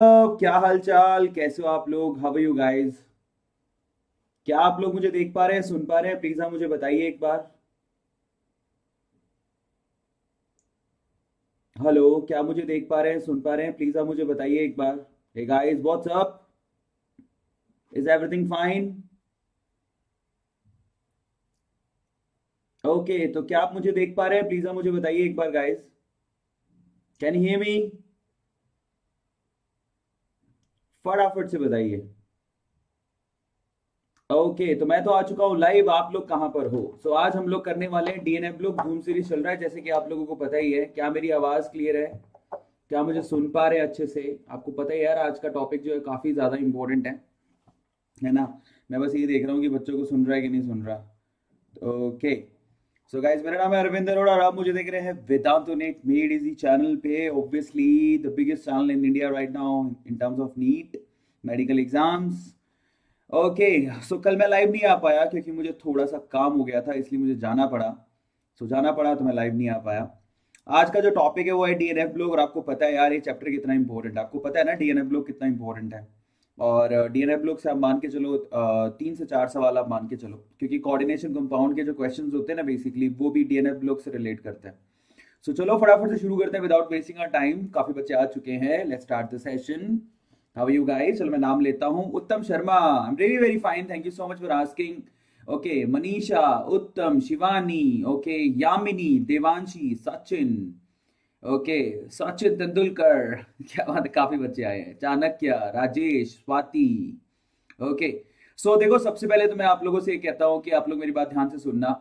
क्या हाल चाल, कैसे हो आप लोग? How are you guys? क्या आप लोग मुझे देख पा रहे हैं, सुन पा रहे हैं? प्लीज आप मुझे बताइए एक बार। हेलो, क्या मुझे देख पा रहे हैं, सुन पा रहे हैं? प्लीज आप मुझे बताइए एक बार। Hey guys, what's up? Is everything fine? Okay, तो क्या आप मुझे देख पा रहे हैं? प्लीज आप मुझे बताइए एक बार guys. Can you hear me? फटाफट से बताइए। ओके, तो मैं तो आ चुका हूँ लाइव। आप लोग कहाँ पर हो? सो आज हम लोग करने वाले हैं डीएनए ब्लॉक धूम सीरीज चल रहा है, जैसे कि आप लोगों को पता ही है। क्या मेरी आवाज क्लियर है? क्या मुझे सुन पा रहे हैं अच्छे से? आपको पता है यार, आज का टॉपिक जो है काफी ज्यादा इंपॉर्टेंट है ना? मैं बस ये देख रहा हूँ कि बच्चों को सुन रहा है कि नहीं सुन रहा। ओके। सो गाइज, मेरा नाम है अरविंद अरोड़ा और आप मुझे देख रहे हैं Vedantu NEET made easy channel पे। Obviously the biggest channel in India right now in terms of NEET medical exams. Okay. So कल मैं लाइव नहीं आ पाया क्योंकि मुझे थोड़ा सा काम हो गया था, इसलिए मुझे जाना पड़ा। सो जाना पड़ा तो मैं लाइव नहीं आ पाया। आज का जो टॉपिक है वो है डीएनएफ ब्लॉक। और आपको पता है यार, ये चैप्टर कितना इंपॉर्टेंट है। आपको पता है ना डीएनएफ ब्लॉक कितना इंपॉर्टेंट है? और डीएनएफ ब्लॉक से आप मान के चलो, 3 से 4 सवाल आप मान के चलो, क्योंकि कोऑर्डिनेशन कंपाउंड के जो क्वेश्चंस होते हैं ना, बेसिकली वो भी डीएनएफ ब्लॉक से रिलेट करते हैं। सो चलो फटाफट से शुरू करते हैं विदाउट वेस्टिंग आवर टाइम। काफी बच्चे आ चुके हैं। Let's start the session. How are you guys? चलो मैं नाम लेता हूँ। Uttam Sharma, I am really very fine, thank you so much for asking. Okay, Manisha, Uttam, Shivani, okay, Yamini, Devanshi, Sachin, okay, Sachin Tendulkar क्या बात है, काफी बच्चे आए हैं। चाणक्य, राजेश, स्वाति। ओके। सो देखो, सबसे पहले तो मैं आप लोगों से ये कहता हूँ कि आप लोग मेरी बात ध्यान से सुनना।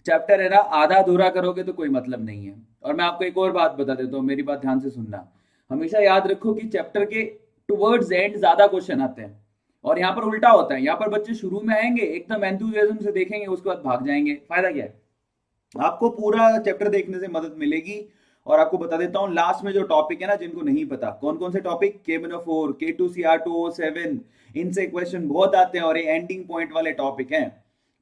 चैप्टर है ना, आधा अधूरा करोगे तो कोई मतलब नहीं है। और मैं आपको एक और बात बता देता हूँ, मेरी बात ध्यान से सुनना। हमेशा याद रखो कि चैप्टर के टुवर्ड्स एंड ज्यादा क्वेश्चन आते हैं। और यहाँ पर उल्टा होता है। यहाँ पर बच्चे शुरू में आएंगे, एकदम एंथुजियाज्म से देखेंगे, उसके बाद भाग जाएंगे। फायदा क्या है? आपको पूरा चैप्टर देखने से मदद मिलेगी। और आपको बता देता हूँ, लास्ट में जो टॉपिक है ना, जिनको नहीं पता कौन कौन से टॉपिक, K104, K2CR207, इनसे क्वेश्चन बहुत आते हैं और ये एंडिंग पॉइंट वाले टॉपिक हैं।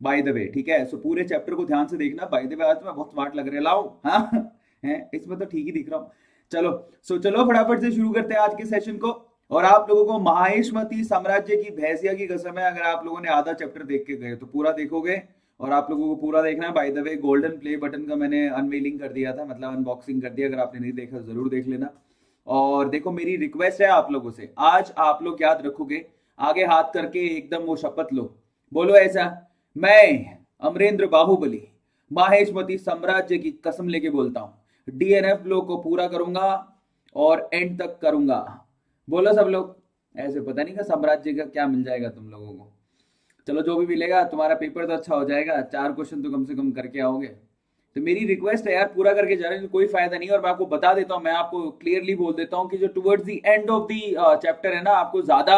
बाय द वे, ठीक है? सो पूरे चैप्टर को ध्यान से देखना। बाय द वे, आज तो मैं बहुत स्मार्ट लग रहा लाऊं, हाँ है इसमें तो ठीक ही दिख रहा हूँ। चलो। सो चलो फटाफट से शुरू करते हैं आज के सेशन को। और आप लोगों को महेशमती साम्राज्य की भैंसिया की कसम है, अगर आप लोगों ने आधा चैप्टर देख के गए तो पूरा देखोगे। और आप लोगों को पूरा देखना है। By the way, golden play button का मैंने अनवेलिंग कर दिया था, मतलब अनबॉक्सिंग कर दिया। अगर आपने नहीं देखा जरूर देख लेना। और देखो, मेरी रिक्वेस्ट है आप लोगों से, आज आप लोग याद रखोगे, आगे हाथ करके एकदम वो शपथ लो। बोलो ऐसा, मैं अमरेंद्र बाहुबली माहेशमती साम्राज्य की कसम लेके बोलता हूँ, डीएनएफ लोग को पूरा करूंगा और एंड तक करूंगा। बोलो सब लोग। ऐसे पता नहीं का साम्राज्य का क्या मिल जाएगा तुम लोगों को। चलो, जो भी मिलेगा, तुम्हारा पेपर तो अच्छा हो जाएगा, 4 क्वेश्चन तो कम से कम करके आओगे। तो मेरी रिक्वेस्ट है यार, पूरा करके जा रहे हैं तो कोई फायदा नहीं है। और मैं आपको बता देता हूँ, मैं आपको क्लियरली बोल देता हूँ कि जो towards the end of the chapter है ना, आपको ज्यादा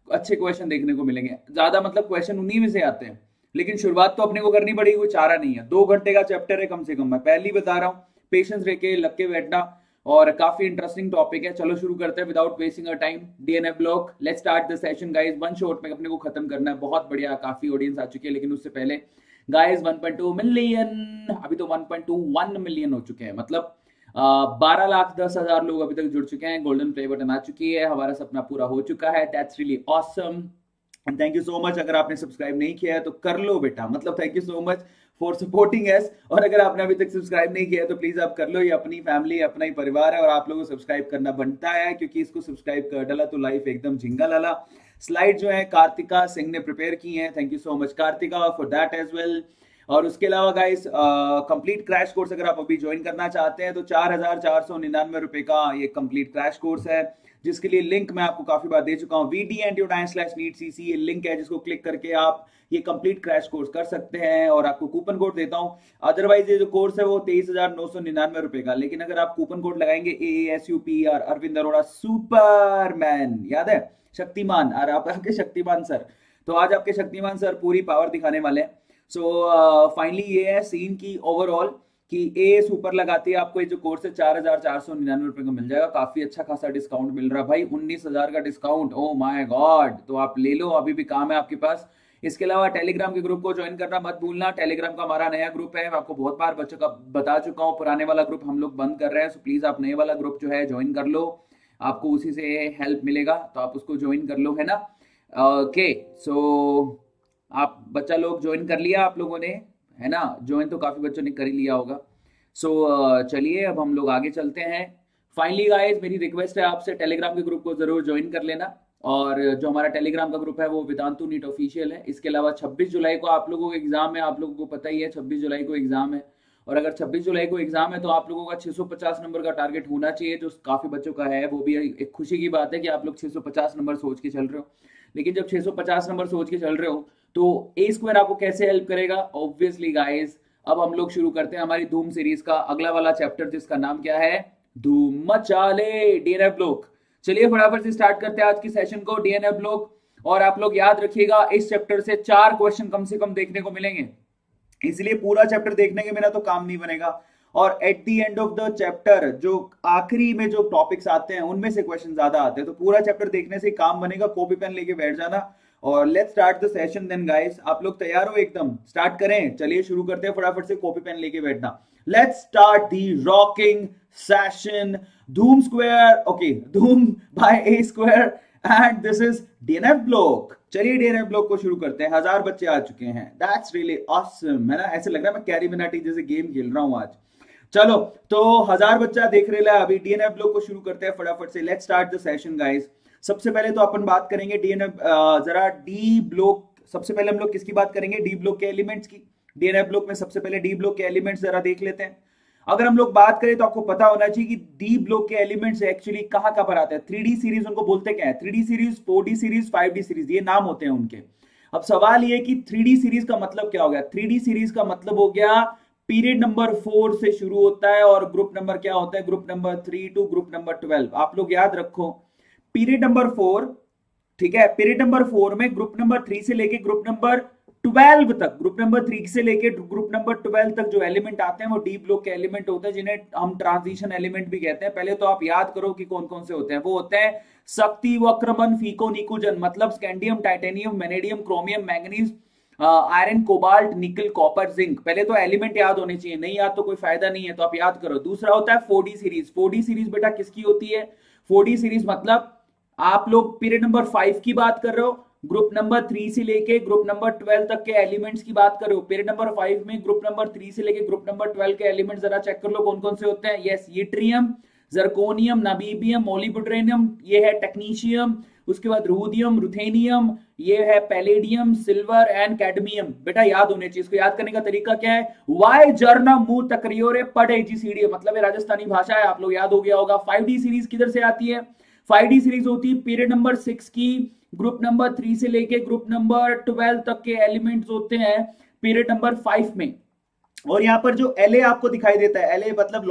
अच्छे क्वेश्चन देखने को मिलेंगे। ज्यादा मतलब क्वेश्चन उन्हीं में से आते हैं। लेकिन शुरुआत तो अपने को करनी पड़ेगी, कोई चारा नहीं है। 2 घंटे का चैप्टर है कम से कम, मैं पहले ही बता रहा हूँ। पेशेंस रह के लग के बैठना। और काफी इंटरेस्टिंग टॉपिक है। चलो शुरू करते हैं without wasting a time. DNA block, let's start the session guys. One shot में अपने को खत्म करना है। बहुत बढ़िया, काफी ऑडियंस आ चुकी है, लेकिन उससे पहले गाइस 1.2 मिलियन, अभी तो 1.21 मिलियन हो चुके हैं, मतलब 12,10,000 लोग अभी तक जुड़ चुके हैं। गोल्डन प्ले बटन आ चुकी है, हमारा सपना पूरा हो चुका है। That's really awesome and thank you so much. अगर आपने सब्सक्राइब नहीं किया है तो कर लो बेटा, मतलब thank you so much for supporting S. और अगर आपने अभी तक सब्सक्राइब नहीं किया है तो प्लीज आप कर लो। ये अपनी फैमिली, अपना ही परिवार है और आप लोगों को सब्सक्राइब करना बनता है, क्योंकि इसको सब्सक्राइब कर डाला तो लाइफ एकदम झिंगा लाला। स्लाइड जो है कार्तिका सिंह ने प्रिपेयर की है, thank you so much Kartika for that as well. और उसके अलावा गाइस, कंप्लीट क्रैश कोर्स अगर आप अभी ज्वाइन करना चाहते हैं तो 4,499 रुपए का ये कंप्लीट क्रैश कोर्स है, जिसके लिए लिंक मैं आपको काफी बार दे चुका हूँ। VDNTU/NEETCC, ये लिंक है जिसको क्लिक करके आप ये कंप्लीट क्रैश कोर्स कर सकते हैं। और आपको कूपन कोड देता हूँ। अदरवाइज ये जो कोर्स है वो 23,999 रुपए का, लेकिन अगर आप कूपन कोड लगाएंगे AASUPR अरविंद अरोड़ा सुपरमैन, याद है शक्तिमान, और आप आपके शक्तिमान सर, तो आज आपके शक्तिमान सर पूरी पावर दिखाने वाले हैं। सो फाइनली ये है सीन की ओवरऑल, कि ए सुपर लगाती है आपको ये जो कोर्स है 4,499 रुपए का मिल जाएगा। काफी अच्छा खासा डिस्काउंट मिल रहा है भाई, 19,000 का डिस्काउंट, ओ माय गॉड। तो आप ले लो, अभी भी काम है आपके पास। इसके अलावा टेलीग्राम के ग्रुप को ज्वाइन करना मत भूलना। टेलीग्राम का हमारा नया ग्रुप है, मैं आपको बहुत बार बच्चों का बता चुका हूँ। पुराने वाला ग्रुप हम लोग बंद कर रहे हैं, सो प्लीज आप नए वाला ग्रुप जो है ज्वाइन कर लो। आपको उसी से हेल्प मिलेगा, तो आप उसको ज्वाइन कर लो, है ना। ओके, सो आप बच्चा लोग ज्वाइन कर लिया आप लोगों ने, है ना। ज्वाइन तो काफी बच्चों ने कर ही लिया होगा। सो चलिए अब हम लोग आगे चलते हैं। फाइनली गाइस, मेरी रिक्वेस्ट है आपसे, टेलीग्राम के ग्रुप को जरूर ज्वाइन कर लेना। और जो हमारा टेलीग्राम का ग्रुप है वो वेदांतु नीट ऑफिशियल है। इसके अलावा 26 जुलाई को आप लोगों को एग्जाम है, आप लोगों को पता ही है 26 जुलाई को एग्जाम है। और अगर 26 जुलाई को एग्जाम है तो आप लोगों का 650 नंबर का टारगेट होना चाहिए, जो काफी बच्चों का है। वो भी एक खुशी की बात है कि आप लोग 650 नंबर सोच के चल रहे हो। लेकिन जब 650 नंबर सोच के चल रहे हो तो ए स्क्वायर आपको कैसे हेल्प करेगा? ऑब्वियसली गाइस, अब हम लोग शुरू करते हैं हमारी धूम सीरीज का अगला वाला चैप्टर, जिसका नाम क्या है? धूम मचाले, डीएनएफ ब्लॉक। चलिए फटाफट से स्टार्ट करते हैं आज की सेशन को, डीएनएफ ब्लॉक। और आप लोग याद रखिएगा, इस चैप्टर से 4 क्वेश्चन कम से कम देखने को मिलेंगे, इसलिए पूरा चैप्टर देखने के बिना तो काम नहीं बनेगा। और at the end of the chapter जो आखिरी में जो टॉपिक्स आते हैं उनमें से क्वेश्चन ज्यादा आते हैं, तो पूरा चैप्टर देखने से काम बनेगा। कॉपी पेन लेके बैठ जाना और let's start the session then guys. आप लोग तैयार हो? एकदम स्टार्ट करें, चलिए शुरू करते हैं फटाफट से, कॉपी पेन लेके बैठना। Let's start the rocking session. Dhoom square, okay, Dhoom by a square and this is DNF block. चलिए डीएनएफ ब्लॉक को शुरू करते हैं। 1000 बच्चे आ चुके हैं, दैट्स रियली ऑसम, है ना। ऐसे लग रहा है मैं कैरी मिनाटी जैसे गेम खेल रहा हूं आज। चलो, तो 1000 बच्चा देख रहे हैं अभी। डीएनएफ ब्लॉक को शुरू करते हैं फटाफट से। Let's start the session guys. सबसे पहले तो अपन बात करेंगे डीएनएफ, जरा डी ब्लॉक। सबसे पहले हम लोग किसकी बात करेंगे? डी ब्लॉक के एलिमेंट्स की। डीएनएफ ब्लॉक में सबसे पहले डी ब्लॉक के एलिमेंट्स जरा देख लेते हैं। अगर हम लोग बात करें तो आपको पता होना चाहिए कि डी ब्लॉक के एलिमेंट्स एक्चुअली कहां कहां पर आते हैं। 3D सीरीज उनको बोलते क्या है? 3D series, 4D series, 5D series, ये नाम होते हैं उनके। अब सवाल ये कि 3D सीरीज का मतलब क्या हो गया? 3D सीरीज का मतलब हो गया पीरियड नंबर 4 से शुरू होता है और ग्रुप नंबर क्या होता है? Group number 3 two group number 12। आप लोग याद रखो, पीरियड नंबर 4, ठीक है। पीरियड नंबर 4 में ग्रुप नंबर 3 से लेके ग्रुप नंबर 12 तक, ग्रुप नंबर 3 से लेके ग्रुप नंबर 12 तक जो एलिमेंट आते हैं वो डी ब्लॉक के एलिमेंट होते हैं, जिन्हें हम ट्रांजिशन एलिमेंट भी कहते हैं। पहले तो आप याद करो कि कौन कौन से होते हैं। वो होते हैं शक्ति, वक्रमन, फीको, निकुजन, मतलब scandium, titanium, vanadium, chromium, manganese, iron, cobalt, निकल, कॉपर, जिंक। पहले तो एलिमेंट याद होने चाहिए, नहीं याद तो कोई फायदा नहीं है, तो आप याद करो। दूसरा होता है 4D सीरीज। 4D सीरीज बेटा किसकी होती है? 4D सीरीज मतलब आप लोग पीरियड नंबर 5 की बात कर रहे हो, ग्रुप नंबर 3 से लेके ग्रुप नंबर 12 तक के एलिमेंट्स की बात कर रहे हो। पीरियड नंबर 5 में ग्रुप नंबर 3 से लेके ग्रुप नंबर 12 के एलिमेंट्स जरा चेक कर लो कौन कौन से होते हैं। यस, यट्रियम, जर्कोनियम, नाबीबियम, मोलिब्डेनम, ये है टेक्नीशियम, उसके बाद रूदियम, रुथेनियम, ये है पैलेडियम, सिल्वर एंड कैडमियम। बेटा याद होने चाहिए। इसको याद करने का तरीका क्या है? वाई जर्ना मू तकरियोरे पढ़ एजीसीडी, मतलब ये राजस्थानी भाषा है, आप लोग याद हो गया होगा। 5D सीरीज किधर से आती है? 5D सीरीज होती है पीरियड नंबर 6 की, ग्रुप नंबर 3 से लेके ग्रुप नंबर 12 तक के एलिमेंट्स होते हैं पीरियड नंबर 5 में। और यहाँ पर जो LA आपको दिखाई देता है, LA मतलब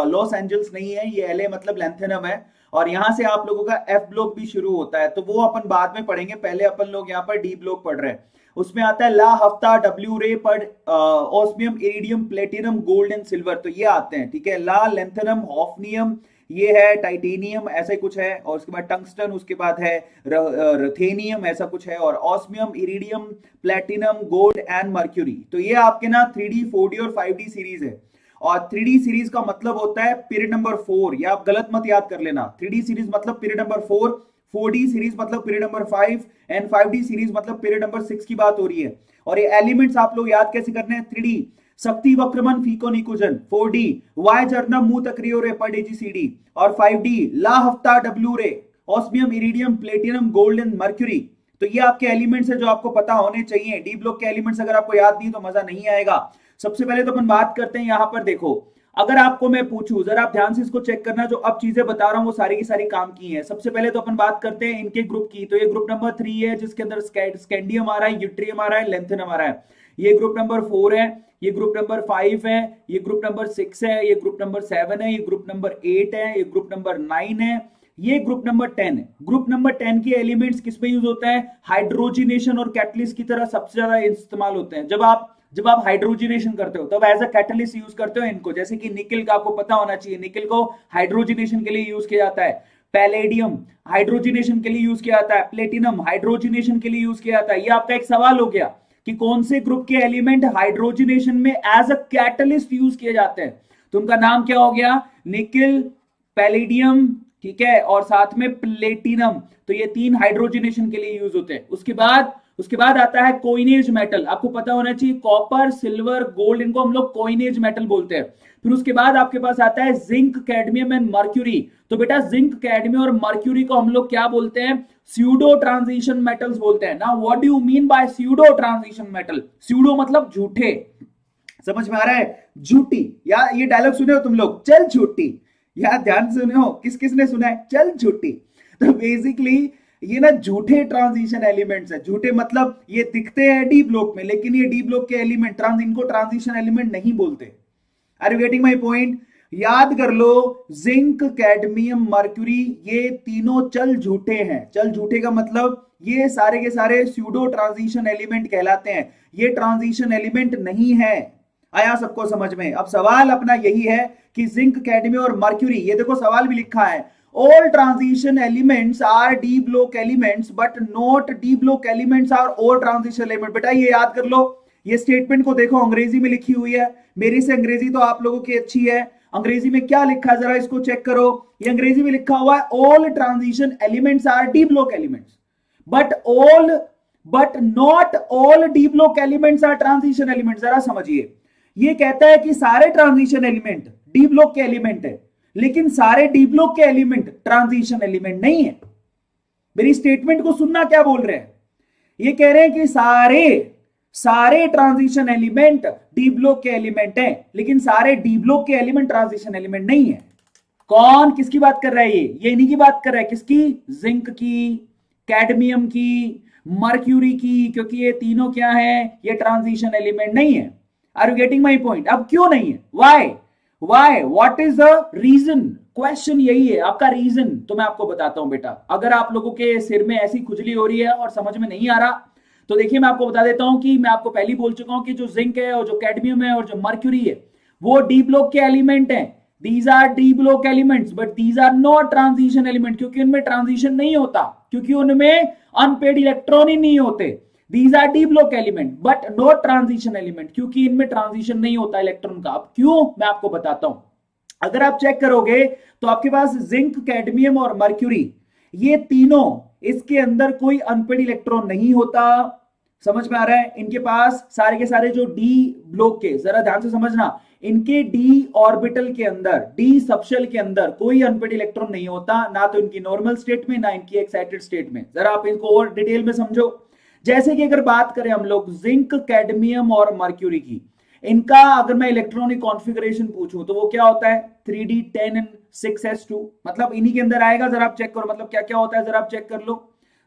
लॉस एंजल्स नहीं है, ये LA मतलब लैंथेनम है। और यहां से आप लोगों का F ब्लॉक भी शुरू होता है, तो वो अपन बाद में पढ़ेंगे। पहले अपन लोग यहाँ पर D ब्लॉक पढ़ रहे हैं। उसमें आता है ला, हफ्ता, डब्ल्यू रे, पर osmium, iridium, platinum, gold and silver, तो ये आते हैं, ठीक है। ला, लेंथेनम, हॉफनियम, ये है टाइटेनियम, ऐसा कुछ है। और उसके बाद टंगस्टन, उसके बाद है रथेनियम, ऐसा कुछ है। और osmium, iridium, platinum, gold and mercury. तो ये आपके ना 3D, 4D और 5D सीरीज है। और 3D सीरीज का मतलब होता है पीरियड नंबर 4, या आप गलत मत याद कर लेना। 3D सीरीज मतलब पीरियड नंबर 4, 4D सीरीज मतलब period number 5 and 5D series मतलब पीरियड नंबर 6 की बात हो रही है। और ये एलिमेंट्स आप लोग याद कैसे करने हैं? 3D शक्ति, वक्रमन, फीको, निकुजन। 4D वाई जर्नम, मू तकरियो रे, पढ़ एजीसीडी। और 5D ला, हफ्ता, डब्ल्यू रे, osmium, iridium, platinum, gold and mercury. तो ये आपके एलिमेंट्स है जो आपको पता होने चाहिए। डी ब्लॉक के एलिमेंट्स अगर आपको याद नहीं तो मजा नहीं आएगा। सबसे पहले तो अपन बात करते हैं, यहां पर देखो, अगर आपको मैं पूछूं, जरा आप ध्यान से इसको चेक करना, जो अब चीजें बता रहा हूं वो सारी की सारी काम की हैं। सबसे पहले तो अपन बात करते हैं इनके ग्रुप की। तो ये ग्रुप नंबर 3 है, जिसके अंदर स्कैंडियम आ रहा है, यूट्रियम आ रहा है, लेंथेनम आ रहा है। ये ग्रुप नंबर 4 है, ये ग्रुप नंबर 5 है, ये ग्रुप नंबर 6 है, ये ग्रुप नंबर 7 है, ये ग्रुप नंबर 8 है, ये ग्रुप नंबर 9 है, ये ग्रुप नंबर 10 है। ग्रुप नंबर 10 के एलिमेंट्स किस में यूज होता है? हाइड्रोजिनेशन और कैटलिस्ट की तरह सबसे ज्यादा इस्तेमाल होते हैं। जब आप हाइड्रोजिनेशन करते हो तब एज अ कैटलिस्ट यूज करते हो इनको। जैसे कि निकल का आपको पता होना चाहिए, निकल को हाइड्रोजिनेशन के लिए यूज किया जाता है। पैलेडियम हाइड्रोजिनेशन के लिए यूज किया जाता है। प्लेटिनम हाइड्रोजिनेशन के लिए यूज किया जाता है। ये आपका एक सवाल हो गया कि कौन से ग्रुप के एलिमेंट हाइड्रोजिनेशन में एज अ कैटलिस्ट यूज किए जाते हैं। तो उनका नाम क्या हो गया? निकल, पैलेडियम, ठीक है, और साथ में प्लेटिनम। तो ये 3 हाइड्रोजनेशन के लिए यूज होते हैं। उसके बाद आता है कोइनेज मेटल। आपको पता होना चाहिए कॉपर, सिल्वर, गोल्ड, इनको हम लोग कोइनेज मेटल बोलते हैं। फिर उसके बाद आपके पास आता है जिंक, कैडमियम एंड मर्क्यूरी। तो बेटा जिंक, कैडमियम और मर्क्यूरी को हम लोग क्या बोलते हैं? स्यूडो ट्रांजिशन मेटल्स बोलते हैं। Now what do you mean by pseudo transition metal? Pseudo मतलब झूठे, समझ में आ रहा है? झूठी, या ये डायलॉग सुने हो तुम लोग, चल झूठी, या ध्यान से सुने हो, किस किसने सुना है चल झूठी? तो बेसिकली ये ना झूठे ट्रांजिशन एलिमेंट्स है। झूठे मतलब ये दिखते हैं डी ब्लॉक में, लेकिन ये डी ब्लॉक के एलिमेंट इनको ट्रांजिशन एलिमेंट नहीं बोलते। Are you getting my point? याद कर लो, जिंक, कैडमियम, मर्क्यूरी, ये तीनों चल झूठे हैं। चल झूठे का मतलब ये सारे के सारे स्यूडो ट्रांजिशन एलिमेंट कहलाते हैं। ये ट्रांजिशन एलिमेंट नहीं है। आया सबको समझ में? अब सवाल अपना यही है कि जिंक, कैडमियम और मर्क्यूरी, ये देखो सवाल भी लिखा है, all transition elements are d block elements but not d block elements are all transition element। बेटा ये याद कर लो, ये स्टेटमेंट को देखो, अंग्रेजी में लिखी हुई है। मेरी से अंग्रेजी तो आप लोगों की अच्छी है। अंग्रेजी में क्या लिखा है जरा इसको चेक करो। ये अंग्रेजी में लिखा हुआ है all transition elements are d block elements but not all d block elements are transition elements। जरा समझिए, ये कहता है कि सारे ट्रांजिशन एलिमेंट डी ब्लॉक के एलिमेंट है, लेकिन सारे डी ब्लॉक के एलिमेंट ट्रांजिशन एलिमेंट नहीं है। मेरी स्टेटमेंट को सुनना, क्या बोल रहे हैं? ये कह रहे हैं कि सारे ट्रांजिशन एलिमेंट डी ब्लॉक के एलिमेंट हैं, लेकिन सारे डी ब्लॉक के एलिमेंट ट्रांजिशन एलिमेंट नहीं है। कौन किसकी बात कर रहा है? ये इन्हीं की बात कर रहा है। किसकी? जिंक की, कैडमियम की, मर्क्यूरी की, क्योंकि ये तीनों क्या है? ये ट्रांजिशन एलिमेंट नहीं है। Are you getting my point? अब क्यों नहीं है? Why what is the reason? Question यही है आपका। रीजन तो मैं आपको बताता हूं बेटा। अगर आप लोगों के सिर में ऐसी खुजली हो रही है और समझ में नहीं आ रहा, तो देखिए मैं आपको बता देता हूं कि मैं आपको पहले बोल चुका हूं कि जो जिंक है और जो कैडमियम है और जो मर्क्यूरी है वो डी ब्लॉक के एलिमेंट हैं। These are D block elements but these are not transition element, क्योंकि उनमें ट्रांजिशन नहीं होता, क्योंकि उनमें अनपेड इलेक्ट्रॉन ही नहीं होते। These are d block element but not transition element, क्योंकि इनमें ट्रांजिशन नहीं होता इलेक्ट्रॉन का। अब क्यों, मैं आपको बताता हूं। अगर आप चेक करोगे तो आपके पास जिंक, कैडमियम और मर्क्यूरी, ये तीनों, इसके अंदर कोई अनपेड इलेक्ट्रॉन नहीं होता। समझ में आ रहा है? इनके पास सारे के सारे जो डी ब्लॉक के, जरा ध्यान से समझना, इनके डी ऑर्बिटल के अंदर, डी सबशेल के अंदर कोई अनपेड इलेक्ट्रॉन नहीं होता, ना तो इनकी नॉर्मल स्टेट में, ना इनकी एक्साइटेड स्टेट में। जरा आप इनको और डिटेल में समझो। जैसे कि अगर बात करें हम लोग जिंक, कैडमियम और मर्क्यूरी की, इनका अगर मैं इलेक्ट्रॉनिक कॉन्फ़िगरेशन पूछूं तो वो क्या होता है? 3d10n6s2, मतलब इन्हीं के अंदर आएगा। जरा आप चेक करो, मतलब क्या क्या होता है, जरा आप चेक कर लो,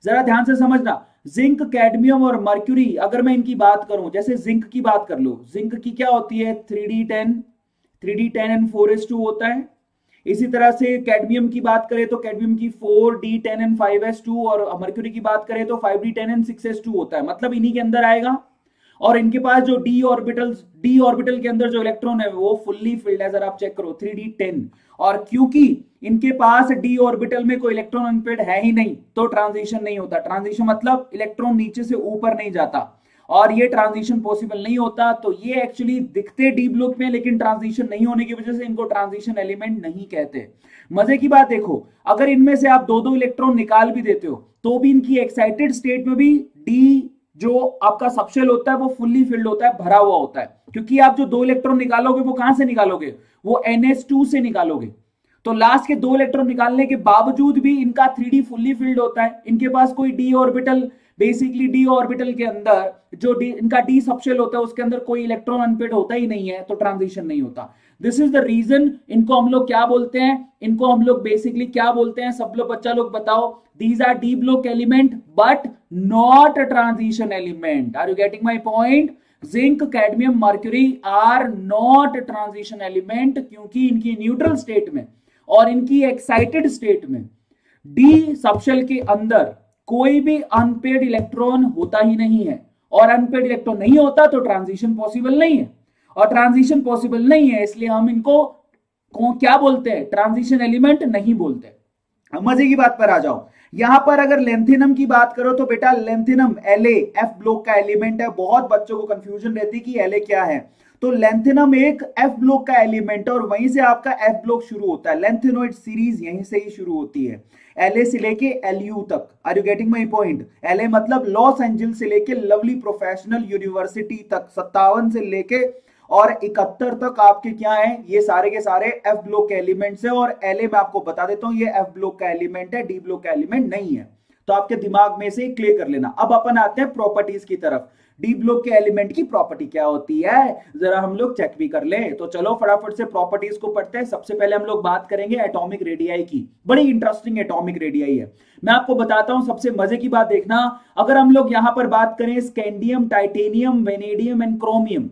जरा ध्यान से समझना। जिंक, कैडमियम और मर्क्यूरी, अगर मैं इनकी बात करूं, जैसे जिंक की बात कर लो, जिंक की क्या होती है? 3d10n4s2 होता है। इसी तरह से कैडमियम की बात करें तो कैडमियम की 4d10n5s2, और मर्क्यूरी की बात करें तो 5d10n6s2 होता है, मतलब इन्हीं के अंदर आएगा। और इनके पास जो डी ऑर्बिटल के अंदर जो इलेक्ट्रॉन है वो फुल्ली फिल्ड है। जरा आप चेक करो 3d10, और क्योंकि इनके पास डी ऑर्बिटल में कोई इलेक्ट्रॉन अनपेड है ही नहीं, तो ट्रांजिशन नहीं होता। ट्रांजिशन मतलब इलेक्ट्रॉन नीचे से ऊपर नहीं जाता, और ये ट्रांजिशन पॉसिबल नहीं होता। तो ये एक्चुअली दिखते डी ब्लॉक में, लेकिन ट्रांजिशन नहीं होने की वजह से इनको ट्रांजिशन एलिमेंट नहीं कहते। मजे की बात देखो, अगर इनमें से आप 2-2 इलेक्ट्रॉन निकाल भी देते हो तो भी इनकी एक्साइटेड स्टेट में भी डी, जो आपका सबशेल होता है, वो फुल्ली फिल्ड होता है, भरा हुआ होता है। क्योंकि आप जो 2 इलेक्ट्रॉन निकालोगे वो कहां से निकालोगे? वो NH2 से निकालोगे। तो लास्ट के 2 इलेक्ट्रॉन निकालने के बावजूद भी इनका 3d फुल्ली फिल्ड होता है। इनके पास कोई D orbital, basically D orbital के अंदर जो इनका डी सबशेल होता है उसके अंदर कोई इलेक्ट्रॉन अनपेड होता ही नहीं है, तो ट्रांजिशन नहीं होता। This is the reason. इनको हम लोग क्या बोलते हैं? इनको हम लोग बेसिकली क्या बोलते हैं? सब लोग, बच्चा लोग बताओ। These are D block element but not transition element. Are you getting my point? Zinc, cadmium, mercury are not transition element, क्योंकि इनकी न्यूट्रल स्टेट में और इनकी एक्साइटेड स्टेट में डी सबशेल के अंदर कोई भी अनपेड इलेक्ट्रॉन होता ही नहीं है, और अनपेड इलेक्ट्रॉन नहीं होता तो ट्रांजिशन पॉसिबल नहीं है, और ट्रांजिशन पॉसिबल नहीं है इसलिए हम इनको क्या बोलते हैं? ट्रांजिशन एलिमेंट नहीं बोलते। मजे की बात पर आ जाओ। यहां पर अगर लेंथिनम की बात करो तो बेटा लेंथिनम La, F ब्लॉक का एलिमेंट है। बहुत बच्चों को कंफ्यूजन रहती है कि La क्या है। तो लेंथेनम एक एफ ब्लॉक का एलिमेंट है और वहीं से आपका एफ ब्लॉक शुरू होता है। लेंथेनोइड सीरीज यहीं से ही शुरू होती है, LA से लेके LU तक। Are you getting my point? LA मतलब लॉस एंजल्स से लेके लवली प्रोफेशनल यूनिवर्सिटी तक, 57 से लेके और 71 तक आपके क्या है, ये सारे के सारे एफ ब्लॉक के एलिमेंट्स है। और LA मैं आपको बता देता हूं ये एफ ब्लॉक का एलिमेंट है, डी ब्लॉक का एलिमेंट नहीं है। तो आपके दिमाग में से क्लियर कर लेना। अब अपन आते हैं प्रॉपर्टीज की तरफ। डी ब्लॉक के एलिमेंट की प्रॉपर्टी क्या होती है जरा हम लोग चेक भी कर लें। तो चलो फटाफट से प्रॉपर्टीज को पढ़ते हैं। सबसे पहले हम लोग बात करेंगे एटॉमिक रेडियाई की। बड़ी इंटरेस्टिंग एटॉमिक रेडियाई है, मैं आपको बताता हूं। सबसे मजे की बात देखना, अगर हम लोग यहां पर बात करें scandium, titanium, vanadium and chromium.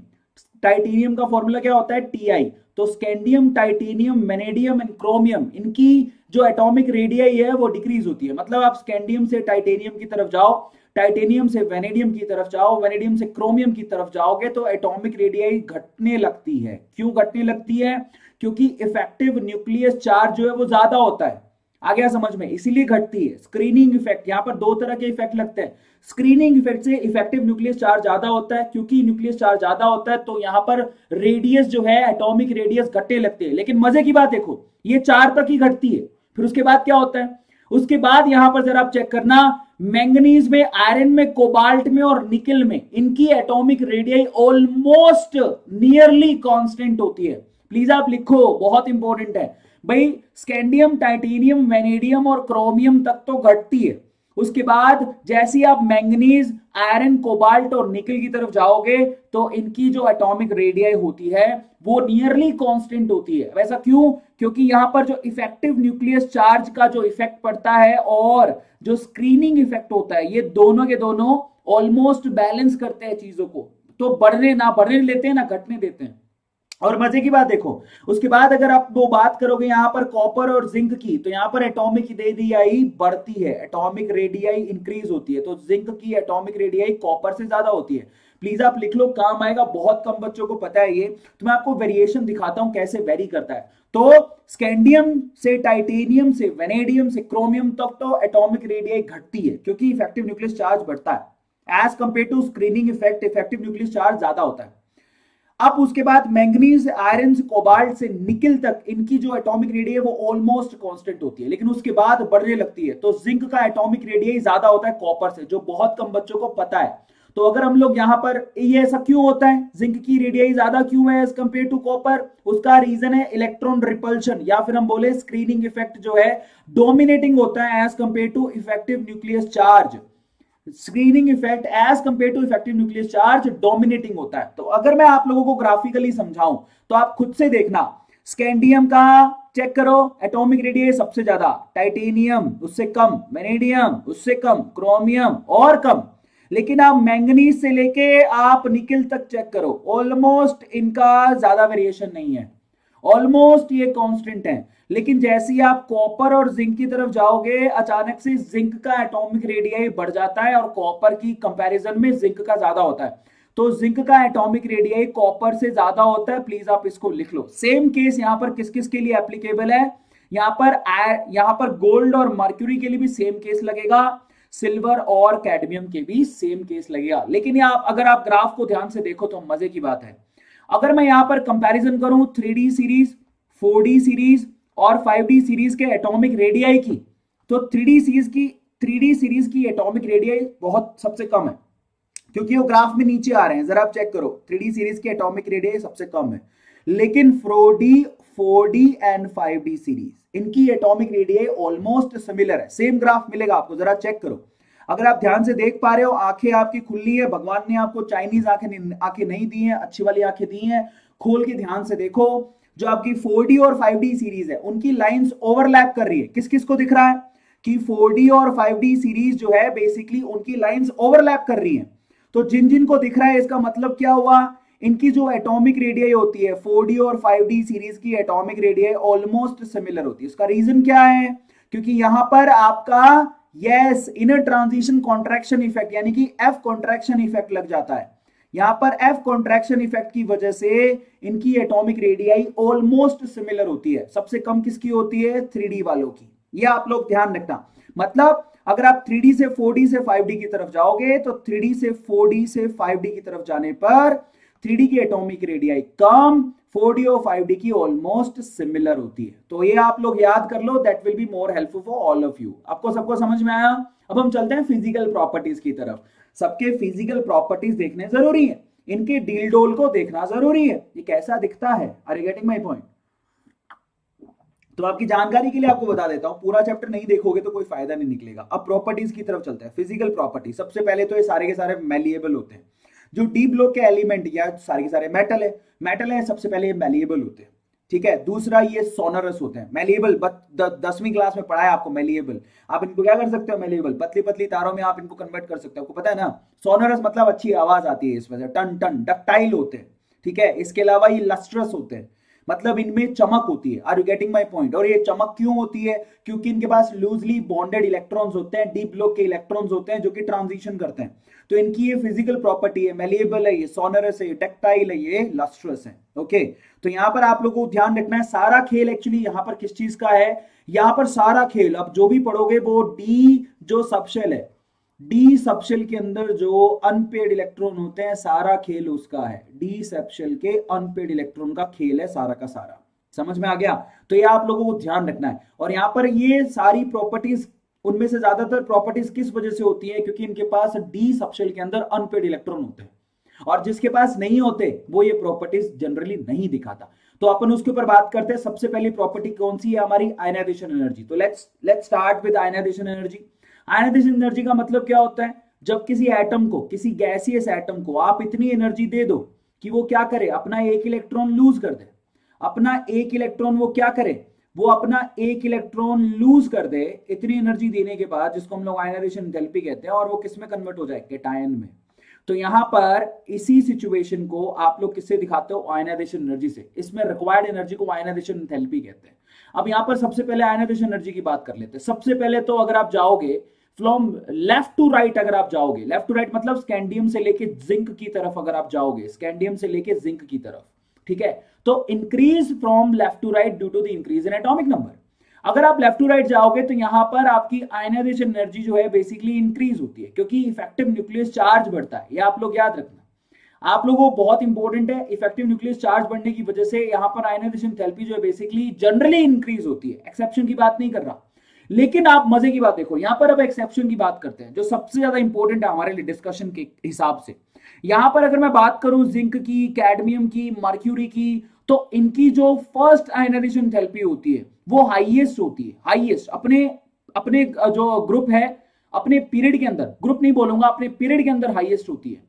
Titanium का फॉर्मूला क्या होता है? Ti। तो scandium, titanium, vanadium and chromium, इनकी जो एटॉमिक रेडियाई है वो डिक्रीज होती है। मतलब आप स्कैंडियम से टाइटेनियम की तरफ जाओ, टाइटेनियम से वेनेडियम की तरफ जाओ, वेनेडियम से क्रोमियम की तरफ जाओगे तो एटॉमिक रेडियाई घटने लगती है। क्यों घटने लगती है? क्योंकि इफेक्टिव न्यूक्लियस चार्ज जो है वो ज्यादा होता है। आ गया समझ में? इसीलिए घटती है। स्क्रीनिंग इफेक्ट, यहां पर दो तरह के इफेक्ट लगते हैं। स्क्रीनिंग इफेक्ट से इफेक्टिव न्यूक्लियस चार्ज ज्यादा होता है, क्योंकि न्यूक्लियस चार्ज ज्यादा होता है तो यहां पर रेडियस जो है एटॉमिक रेडियस घटने लगते हैं। लेकिन मजे की बात देखो, ये 4 तक ही घटती है, फिर उसके बाद क्या होता है? उसके बाद यहां पर जरा आप चेक करना, मैंगनीज में, आयरन में, कोबाल्ट में और निकल में इनकी atomic radii almost nearly constant होती है। प्लीज आप लिखो, बहुत इंपॉर्टेंट है भाई। स्कैंडियम, टाइटेनियम, वेनेडियम और क्रोमियम तक तो घटती है। उसके बाद जैसे ही आप मैंगनीज, आयरन, कोबाल्ट और निकल की तरफ जाओगे तो इनकी जो एटॉमिक रेडियाई होती है वो नियरली कांस्टेंट होती है। वैसा क्यों? क्योंकि यहां पर जो इफेक्टिव न्यूक्लियस चार्ज का जो इफेक्ट पड़ता है और जो स्क्रीनिंग इफेक्ट होता है, ये दोनों के दोनों ऑलमोस्ट बैलेंस करते हैं चीजों को। तो बढ़ने लेते हैं ना घटने देते हैं। और मजे की बात देखो, उसके बाद अगर आप वो बात करोगे यहां पर कॉपर और जिंक की, तो यहां पर एटॉमिक रेडियाई बढ़ती है, एटॉमिक रेडियाई इंक्रीज होती है। तो जिंक की एटॉमिक रेडियाई कॉपर से ज्यादा होती है। प्लीज आप लिख लो, काम आएगा, बहुत कम बच्चों को पता है ये। तो मैं आपको वेरिएशन दिखाता हूं कैसे वेरी करता है। तो स्कैंडियम से, टाइटेनियम से, वेनेडियम से, क्रोमियम तक तो एटॉमिक रेडियाई घटती है क्योंकि इफेक्टिव न्यूक्लियस चार्ज बढ़ता है। As compare to screening effect, effective nucleus charge ज्यादा होता है। अब उसके बाद मैंगनीज, आयरन, कोबाल्ट से निकल तक इनकी जो एटॉमिक रेडियाई है वो ऑलमोस्ट कांस्टेंट होती है, लेकिन उसके बाद बढ़ने लगती है। तो जिंक का एटॉमिक रेडियाई ज्यादा होता है कॉपर से, जो बहुत कम बच्चों को पता है। तो अगर हम लोग यहां पर, ये ऐसा क्यों होता है, जिंक की रेडियाई ज्यादा क्यों है एज कंपेयर टू कॉपर? उसका रीजन है इलेक्ट्रॉन रिपल्शन, या फिर हम बोले स्क्रीनिंग इफेक्ट जो है डोमिनेटिंग होता है as compare to effective nucleus charge. Screening effect as compare to effective nucleus charge dominating होता है। तो अगर मैं आप लोगों को ग्राफिकली समझाऊं तो आप खुद से देखना, स्कैंडियम का चेक करो एटॉमिक रेडियाई सबसे ज्यादा, टाइटेनियम उससे कम, वेनेडियम उससे कम, क्रोमियम और कम। लेकिन आप मैंगनीज से लेके आप निकल तक चेक करो, ऑलमोस्ट इनका ज्यादा वेरिएशन नहीं है, ऑलमोस्ट ये कांस्टेंट है। लेकिन जैसे ही आप कॉपर और जिंक की तरफ जाओगे, अचानक से जिंक का एटॉमिक रेडियाई बढ़ जाता है और कॉपर की कंपैरिजन में जिंक का ज्यादा होता है। तो जिंक का एटॉमिक रेडियाई कॉपर से ज्यादा होता है। प्लीज आप इसको लिख लो। सेम केस यहां पर किस किस के लिए एप्लीकेबल है? यहां पर गोल्ड और मर्क्यूरी के लिए भी सेम केस लगेगा, सिल्वर और कैडमियम के भी सेम केस लगेगा। लेकिन अगर आप ग्राफ को ध्यान से देखो तो मजे की बात है। अगर मैं यहां पर कंपैरिजन करूं 3D सीरीज, 4D सीरीज और 5D सीरीज के एटॉमिक रेडियाई की, तो 3D सीरीज की एटॉमिक रेडियाई बहुत सबसे कम है, क्योंकि वो ग्राफ में नीचे आ रहे हैं। जरा आप चेक करो, 3D सीरीज की एटॉमिक रेडियाई सबसे कम है। लेकिन 4D एंड 5D सीरीज, इनकी एटॉमिक रेडियाई ऑलमोस्ट सिमिलर है। सेम ग्राफ मिलेगा आपको, जरा चेक करो। अगर आप ध्यान से देख पा रहे हो, आंखें आपकी खुली है, भगवान ने आपको चाइनीज आंखें नहीं दी हैं, अच्छी वाली आंखें दी हैं। खोल के ध्यान से देखो, जो आपकी 4D और 5D सीरीज है उनकी लाइंस ओवरलैप कर रही है। किस किस को दिख रहा है कि 4D और 5D सीरीज जो है बेसिकली उनकी लाइंस ओवरलैप कर रही है। तो जिन जिन को दिख रहा है, इसका मतलब क्या हुआ, इनकी जो एटॉमिक रेडियाई होती है 4D और 5D सीरीज की एटॉमिक रेडियाई ऑलमोस्ट सिमिलर होती है। इसका रीजन क्या है? क्योंकि यहां पर आपका yes inner transition contraction effect यानी कि एफ कॉन्ट्रैक्शन इफेक्ट लग जाता है। यहां पर एफ कॉन्ट्रैक्शन इफेक्ट की वजह से इनकी एटॉमिक रेडियाई ऑलमोस्ट सिमिलर होती है। सबसे कम किसकी होती है? 3D वालों की। ये आप लोग ध्यान रखना। मतलब अगर आप 3D से 4D से 5D की तरफ जाओगे तो 3D से 4D से 5D की तरफ जाने पर 3D की एटॉमिक रेडियाई कम, 4D और 5D की ऑलमोस्ट सिमिलर होती है। तो ये आप लोग याद कर लो, that will be more helpful for all of you. आपको सबको समझ में आया? अब हम चलते हैं फिजिकल प्रॉपर्टीज की तरफ। सबके फिजिकल प्रॉपर्टीज देखने जरूरी है, इनके डील डोल को देखना जरूरी है, ये कैसा दिखता है। Are you getting my point? तो आपकी जानकारी के लिए आपको बता देता हूं, पूरा चैप्टर नहीं देखोगे तो कोई फायदा नहीं निकलेगा। अब प्रॉपर्टीज की तरफ चलते हैं। फिजिकल प्रॉपर्टी, सबसे पहले तो ये सारे के सारे मैलिएबल होते हैं। जो डी ब्लॉक के एलिमेंट या सारे के सारे मेटल है सबसे पहले ये मैलिएबल होते हैं, ठीक है। दूसरा ये सोनरस होते हैं। मैलिएबल 10वीं क्लास में पढ़ा है आपको मैलिएबल। आप इनको क्या कर सकते हो, मैलिएबल पतली पतली तारों में आप इनको कन्वर्ट कर सकते हो, आपको पता है ना। सोनरस मतलब अच्छी आवाज आती है इस वजह, टन टन। डक्टाइल होते हैं, ठीक है। इसके अलावा ये लस्ट्रस होते हैं, मतलब इनमें चमक होती है। Are you getting my point? और ये चमक क्यों होती है? क्योंकि इनके पास लूजली बॉन्डेड इलेक्ट्रॉन्स होते हैं, डी ब्लॉक के इलेक्ट्रॉन्स होते हैं जो कि ट्रांजिशन करते हैं। तो इनकी ये फिजिकल प्रॉपर्टी है, मैलिएबल है, ये सोनरस है, ये टेक्टाइल है, ये लस्ट्रस है। ओके, तो यहां पर आप लोगों को ध्यान रखना है, सारा खेल एक्चुअली यहां पर किस चीज का है? यहां पर सारा खेल अब जो भी पढ़ोगे वो डी जो सबशेल है, डी सबशेल के अंदर जो अनपेड इलेक्ट्रॉन होते हैं, सारा खेल उसका है। डी सबशेल के अनपेड इलेक्ट्रॉन का खेल है सारा का सारा। समझ में आ गया? तो ये आप लोगों को ध्यान रखना है। और यहां पर ये सारी प्रॉपर्टीज, उनमें से ज्यादातर प्रॉपर्टीज किस वजह से होती है? क्योंकि इनके पास डी सबशेल के अंदर अनपेड इलेक्ट्रॉन होते हैं, और जिसके पास नहीं होते वो ये प्रॉपर्टीज जनरली नहीं दिखाता। तो अपन उसके ऊपर बात करते हैं। सबसे पहली प्रॉपर्टी कौन सी है हमारी? Ionisation energy. तो let's start with ionisation energy. Ionisation energy का मतलब क्या होता है? जब किसी एटम को, किसी गैसियस एटम को आप इतनी एनर्जी दे दो कि वो क्या करे, अपना एक इलेक्ट्रॉन लूज कर दे। अपना एक इलेक्ट्रॉन वो क्या करे, वो अपना एक इलेक्ट्रॉन लूज कर दे इतनी एनर्जी देने के बाद, जिसको हम लोग आयनाइजेशन एंथैल्पी कहते हैं, और वो किस में कन्वर्ट हो जाए? कैटायन में। तो यहां पर इसी सिचुएशन को आप लोग किससे दिखाते हो? आयनाइजेशन एनर्जी से। इसमें रिक्वायर्ड एनर्जी को आयनाइजेशन एंथैल्पी कहते हैं। अब यहां पर सबसे पहले आयनाइजेशन एनर्जी की बात कर लेते हैं। सबसे पहले तो अगर आप जाओगे फ्रॉम लेफ्ट टू राइट, अगर आप जाओगे लेफ्ट टू राइट मतलब स्कैंडियम से लेके जिंक की तरफ, अगर आप जाओगे स्कैंडियम से लेके जिंक की तरफ, ठीक है, तो increase from left to right due to the increase in atomic number. अगर आप लेफ्ट टू राइट जाओगे तो यहां पर आपकी आयनाइजेशन एनर्जी जो है बेसिकली इंक्रीज होती है, क्योंकि इफेक्टिव न्यूक्लियस चार्ज बढ़ता है। ये आप लोग याद रखना, आप लोगों को बहुत इंपॉर्टेंट है। इफेक्टिव न्यूक्लियस चार्ज बढ़ने की वजह से यहां पर आयनाइजेशन एंथैल्पी जो है बेसिकली जनरली इंक्रीज होती है। एक्सेप्शन की बात नहीं कर रहा, लेकिन आप मजे की बात देखो, यहां पर अब एक्सेप्शन की बात करते हैं, जो सबसे ज्यादा इंपॉर्टेंट है हमारे लिए डिस्कशन के हिसाब से। यहां पर अगर मैं बात करूं जिंक की, कैडमियम की, मर्क्यूरी की, तो इनकी जो फर्स्ट आयनाइजेशन एंथैल्पी होती है वो हाईएस्ट होती है। हाईएस्ट अपने अपने जो ग्रुप है, अपने पीरियड के अंदर, ग्रुप नहीं बोलूंगा, अपने पीरियड के अंदर हाईएस्ट होती है।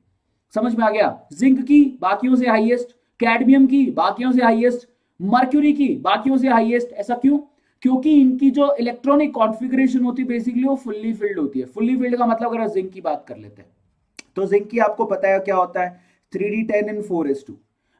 समझ में आ गया? जिंक की बाकियों से हाईएस्ट, कैडमियम की बाकियों से हाईएस्ट, मर्क्यूरी की बाकियों से हाईएस्ट। ऐसा क्यों? क्योंकि इनकी जो इलेक्ट्रॉनिक कॉन्फ़िगरेशन होती है बेसिकली वो फुल्ली फिल्ड होती है। फुल्ली फिल्ड का मतलब अगर जिंक की बात कर लेते हैं तो जिंक की आपको पता है क्या होता है? 3d10 and 4s2,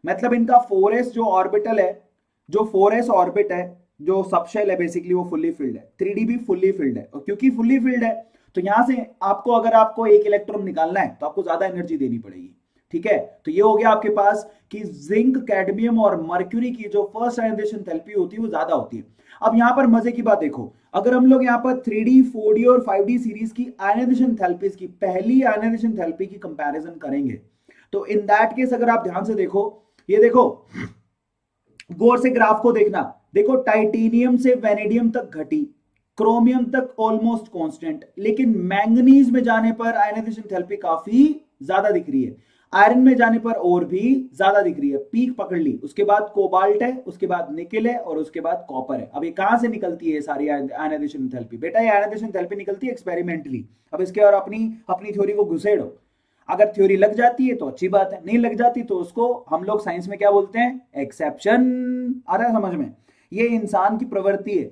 मतलब इनका 4s जो ऑर्बिटल है, जो 4s ऑर्बिट है, जो सबशेल है बेसिकली वो फुल्ली फिल्ड है। 3d भी फुल्ली फिल्ड है, और क्योंकि फुल्ली फिल्ड है तो यहां से आपको, अगर आपको एक इलेक्ट्रॉन निकालना है तो आपको ज्यादा एनर्जी देनी पड़ेगी, ठीक है। तो ये हो गया आपके पास कि जिंक, कैडमियम और मर्क्यूरी की जो फर्स्ट आयनाइजेशन एंथैल्पी होती है वो ज्यादा होती है। अब यहां पर मजे की बात देखो, अगर हम लोग यहां पर 3D, 4D और 5D सीरीज की आयनाइजेशन एंथैल्पीज की, पहली आयनाइजेशन एंथैल्पी की कंपैरिजन करेंगे तो इन दैट केस अगर आप ध्यान से देखो, ये देखो, गौर से ग्राफ को देखना, देखो टाइटेनियम से वेनेडियम तक घटी, क्रोमियम तक ऑलमोस्ट कांस्टेंट, लेकिन मैंगनीज में जाने पर आयनाइजेशन एंथैल्पी काफी ज्यादा दिख रही है। आयरन में जाने पर और भी ज्यादा दिख रही है, पीक पकड़ ली। उसके बाद कोबाल्ट है, उसके बाद निकेल है, और उसके बाद कॉपर है। अब ये कहां से निकलती है सारी आयनाइजेशन एंथैल्पी? बेटा ये आयनाइजेशन एंथैल्पी निकलती है एक्सपेरिमेंटली। अब इसके और अपनी थ्योरी को घुसेड़ो। अगर थ्योरी लग जाती है तो अच्छी बात है, नहीं लग जाती तो उसको हम लोग साइंस में क्या बोलते हैं? एक्सेप्शन। आ रहा है समझ में? ये इंसान की प्रवृत्ति है।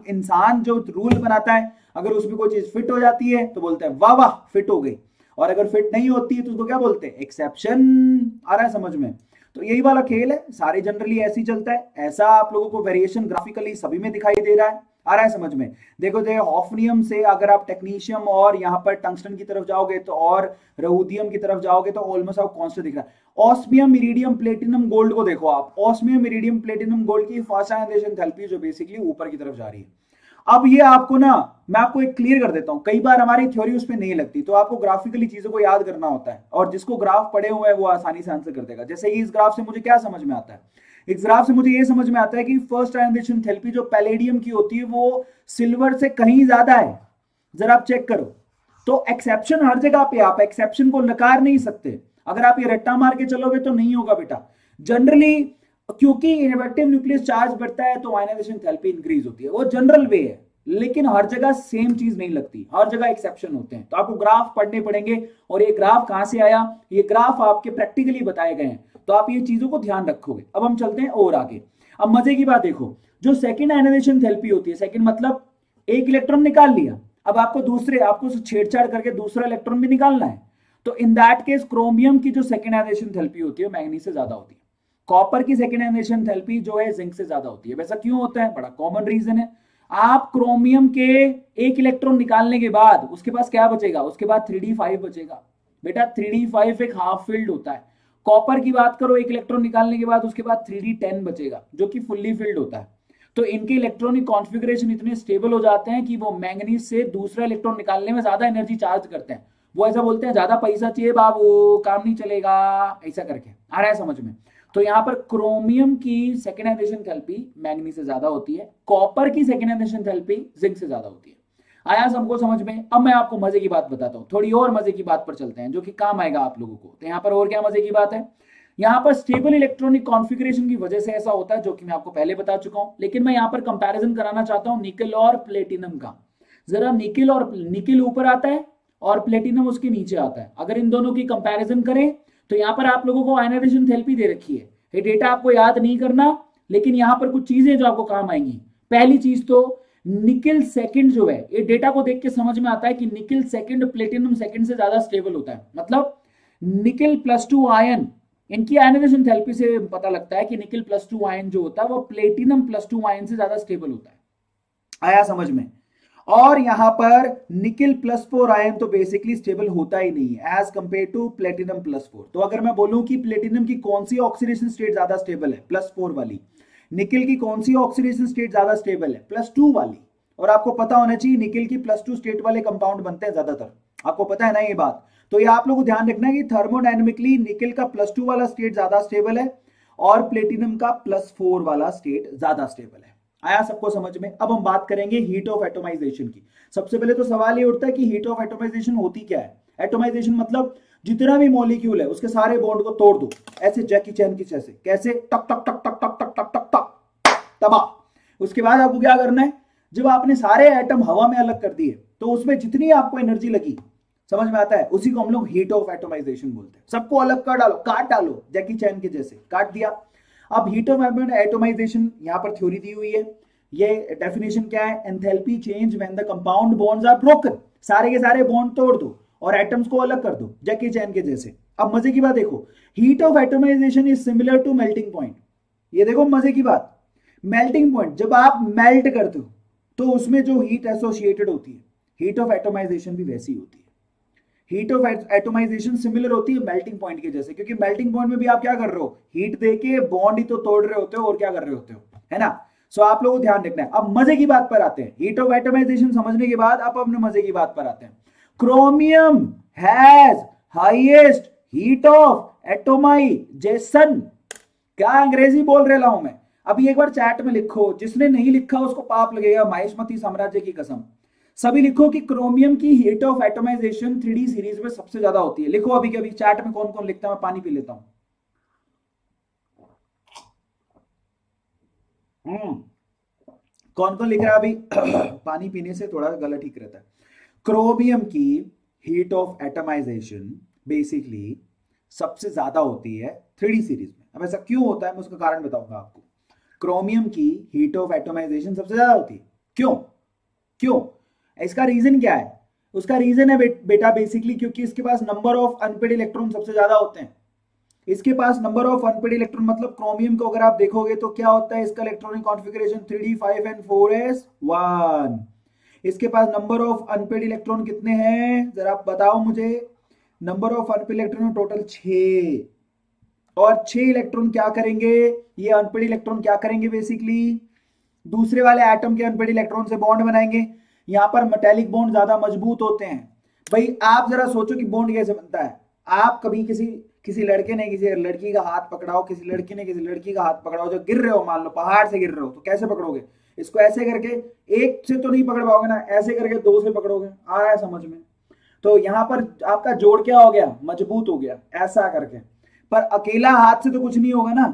इंसान जो रूल बनाता है, अगर उसमें कोई चीज फिट हो जाती है तो बोलते हैं वाह वाह फिट हो गई, और अगर फिट नहीं होती है तो उसको क्या बोलते हैं? एक्सेप्शन। आ रहा है समझ में? तो यही वाला खेल है, सारे जनरली ऐसे ही चलता है। ऐसा आप लोगों को वेरिएशन ग्राफिकली सभी में दिखाई दे रहा है। आ रहा है समझ में? देखो हॉफनियम से अगर आप टेक्नीशियम और यहाँ पर टंगस्टन की तरफ जाओगे तो, और रोडियम की तरफ जाओगे तो ऑलमोस्ट आपको कांस्टेंट दिख रहा है। ऑस्मियम, इरिडियम, प्लेटिनम, गोल्ड को देखो आप, ऑस्मियम, इरिडियम, प्लेटिनम, गोल्ड की फर्स्ट आयनाइजेशन एंथैल्पी जो बेसिकली ऊपर की तरफ जा रही है। अब ये आपको ना, मैं आपको एक क्लियर कर देता हूं, कई बार हमारी थ्योरी उस पर नहीं लगती, तो आपको ग्राफिकली चीजों को याद करना होता है, और जिसको ग्राफ पड़े हुए हैं वो आसानी से आंसर कर देगा। जैसे कि इस ग्राफ से मुझे क्या समझ में आता है, इस ग्राफ से मुझे ये समझ में आता है कि फर्स्ट आयनाइजेशन थेरेपी जो पैलेडियम की होती है वो सिल्वर से कहीं ज्यादा है। जरा आप चेक करो, तो एक्सेप्शन हर जगह पे, आप एक्सेप्शन को नकार नहीं सकते। अगर आप ये रट्टा मार के चलोगे तो नहीं होगा बेटा। जनरली क्योंकि इनएक्टिव न्यूक्लियस चार्ज बढ़ता है तो आयनाइजेशन थेरेपी इंक्रीज होती है, वो जनरल वे है, लेकिन हर जगह सेम चीज नहीं लगती, हर जगह एक्सेप्शन होते हैं। तो आपको ग्राफ पढ़ने पड़ेंगे, और ये ग्राफ कहां से आया, ये ग्राफ आपके प्रैक्टिकली बताए गए हैं, तो आप ये चीजों को ध्यान रखोगे। अब हम चलते हैं और आगे। अब मजे की बात देखो, जो सेकेंड आयनाइजेशन थेरेपी होती है, सेकेंड मतलब एक इलेक्ट्रॉन निकाल लिया, अब आपको छेड़छाड़ करके दूसरा इलेक्ट्रॉन भी निकालना है, तो इन दैट केस क्रोमियम की जो सेकेंड आयनाइजेशन थेरेपी होती है मैग्नीज से ज्यादा होती है। कॉपर की सेकेंड आयनाइजेशन थेरेपी जो है जिंक से ज्यादा होती है। वैसा क्यों होता है, बड़ा कॉमन रीजन है। आप क्रोमियम के एक इलेक्ट्रॉन निकालने के बाद उसके पास क्या बचेगा, उसके बाद 3d5 बचेगा। बेटा 3d5 एक हाफ फिल्ड होता है। कॉपर की बात करो, एक इलेक्ट्रॉन निकालने के बाद उसके बाद 3d10 बचेगा जो कि फुल्ली फिल्ड होता है। तो इनके इलेक्ट्रॉनिक कॉन्फ़िगरेशन इतने स्टेबल हो जाते हैं कि वो मैंगनीज से दूसरा इलेक्ट्रॉन निकालने में ज्यादा एनर्जी चार्ज करते हैं। वो ऐसा बोलते हैं ज्यादा पैसा चाहिए बाबू, काम नहीं चलेगा, ऐसा करके। आ रहा है समझ में। तो यहां पर क्रोमियम की सेकेंड आयनाइजेशन थेरेपी मैंगनीज से ज्यादा होती है, कॉपर की सेकेंड आयनाइजेशन थेरेपी जिंक से ज्यादा होती है। आया सबको समझ में। अब मैं आपको मजे की बात बताता हूं, थोड़ी और मजे की बात पर चलते हैं जो कि काम आएगा आप लोगों को। तो यहां पर और क्या मजे की बात है, यहां पर स्टेबल इलेक्ट्रॉनिक कॉन्फ़िगरेशन की वजह से ऐसा होता है, जो कि मैं आपको पहले बता चुका हूं, लेकिन मैं यहां पर कंपैरिजन कराना चाहता हूं निकल और प्लेटिनम का। जरा निकल ऊपर आता है और प्लेटिनम उसके नीचे आता है। अगर इन दोनों की कंपैरिजन करें तो यहां पर आप लोगों को आयनाइजेशन थेरेपी दे रखी है। ये डेटा आपको याद नहीं करना, लेकिन यहां पर कुछ चीजें जो आपको काम आएंगी। पहली चीज तो निकल सेकंड जो है, ये डेटा को देख के समझ में आता है कि निकल सेकंड प्लेटिनम सेकंड से ज्यादा स्टेबल होता है। मतलब निकल +2 आयन, इनकी आयनाइजेशन थेरेपी से पता लगता है कि निकल +2 आयन जो होता है वो प्लेटिनम +2 आयन से ज्यादा स्टेबल होता है। आया समझ में। और यहां पर निकल +4 आयन तो बेसिकली स्टेबल होता ही नहीं है एज कंपेयर टू प्लेटिनम +4। तो अगर मैं बोलूं कि प्लेटिनम की कौन सी ऑक्सीडेशन स्टेट ज्यादा स्टेबल है, +4 वाली। निकल की कौन सी ऑक्सीडेशन स्टेट ज्यादा स्टेबल है, +2 वाली। और आपको पता होना चाहिए निकल की +2 स्टेट वाले कंपाउंड बनते हैं ज्यादातर, आपको पता है ना ये बात। तो ये आप लोगों को ध्यान रखना है कि थर्मोडायनेमिकली निकल का +2 वाला स्टेट ज्यादा स्टेबल है और प्लेटिनम का +4 वाला स्टेट ज्यादा स्टेबल है। आया सबको समझ में। अब हम बात करेंगे हीट ऑफ एटोमाइजेशन की। सबसे पहले तो सवाल ये उठता है कि हीट ऑफ एटोमाइजेशन होती क्या है। एटोमाइजेशन मतलब जितना भी मॉलिक्यूल है उसके सारे बॉन्ड को तोड़ दो, ऐसे जैकी चैन की जैसे, कैसे, टक टक टक टक टक टक टक टक टक, तबाह। उसके बाद आपको क्या करना है, जब आपने सारे एटम हवा में अलग कर दिए तो उसमें जितनी आपको एनर्जी लगी, समझ में आता है, उसी को हम लोग हीट ऑफ एटोमाइजेशन बोलते हैं। सबको अलग कर डालो, काट डालो, जैकी चैन के जैसे काट दिया। अब हीट ऑफ एटोमाइजेशन यहां पर थ्योरी दी हुई है। ये डेफिनेशन क्या है, enthalpy change when the compound bonds are broken. सारे के सारे बॉन्ड तोड़ दो और एटम्स को अलग कर दो जैकी चैन के जैसे। अब मजे की बात देखो, heat of atomization is similar to melting point. ये देखो मजे की बात, मेल्टिंग पॉइंट जब आप मेल्ट करते हो तो उसमें जो हीट एसोसिएटेड होती है, हीट ऑफ एटोमाइजेशन भी वैसी होती है। हीट ऑफ एटोमाइजेशन सिमिलर होती है मेल्टिंग पॉइंट के जैसे, क्योंकि मेल्टिंग पॉइंट में भी आप क्या कर रहे हो, हीट देके बॉन्ड ही तो तोड़ रहे होते हो और क्या कर रहे होते हो, है ना। सो आप लोगों को ध्यान रखना है। अब मजे की बात पर आते हैं, हीट ऑफ एटोमाइजेशन समझने के बाद आप अपने मजे की बात पर आते हैं। Chromium has highest heat of atomisation. क्या अंग्रेजी बोल रहा हूं मैं, अभी एक बार चैट में लिखो, जिसने नहीं लिखा उसको पाप लगेगा, माहेशमती साम्राज्य की कसम। सभी लिखो कि क्रोमियम की heat of atomisation 3D series में सबसे ज्यादा होती है। लिखो अभी कभी चैट में कौन कौन लिखता है, मैं पानी पी लेता हूं। कौन कौन लिख रहा है अभी पानी पीने से थोड़ा गला ठीक रहता है। क्रोमियम की हीट ऑफ एटमाइजेशन बेसिकली सबसे ज्यादा होती है 3D सीरीज में। अब ऐसा क्यों होता है मैं उसका कारण बताऊंगा आपको। क्रोमियम की हीट ऑफ एटमाइजेशन सबसे ज्यादा होती है, क्यों क्यों, इसका रीजन क्या है। उसका रीजन है बेटा बेसिकली क्योंकि इसके पास नंबर ऑफ अनपेड इलेक्ट्रॉन सबसे ज्यादा होते हैं। इसके पास नंबर ऑफ अनपेड इलेक्ट्रॉन, मतलब क्रोमियम को अगर आप देखोगे तो क्या होता है, इसका electronic configuration 3d 5 and 4s1। इसके पास नंबर ऑफ अनपेड इलेक्ट्रॉन कितने हैं, जरा आप बताओ मुझे। Number of unpaired electron total 6, और 6 इलेक्ट्रॉन क्या करेंगे, ये अनपेड इलेक्ट्रॉन क्या करेंगे बेसिकली, दूसरे वाले एटम के अनपेड इलेक्ट्रॉन से बॉन्ड बनाएंगे। यहां पर मेटेलिक बॉन्ड ज्यादा मजबूत होते हैं। भाई आप जरा सोचो कि बॉन्ड कैसे बनता है। आप कभी किसी किसी लड़के ने किसी लड़की का हाथ पकड़ाओ, किसी लड़की ने किसी लड़की का हाथ पकड़ाओ, जो गिर रहे हो, मान लो पहाड़ से गिर रहे हो, तो कैसे पकड़ोगे? इसको ऐसे करके, एक से तो नहीं पकड़ पाओगे ना, ऐसे करके दो से पकड़ोगे। आ रहा है समझ में? तो यहां पर आपका जोड़ क्या हो गया? मजबूत हो गया, ऐसा करके। पर अकेला हाथ से तो कुछ नहीं होगा ना।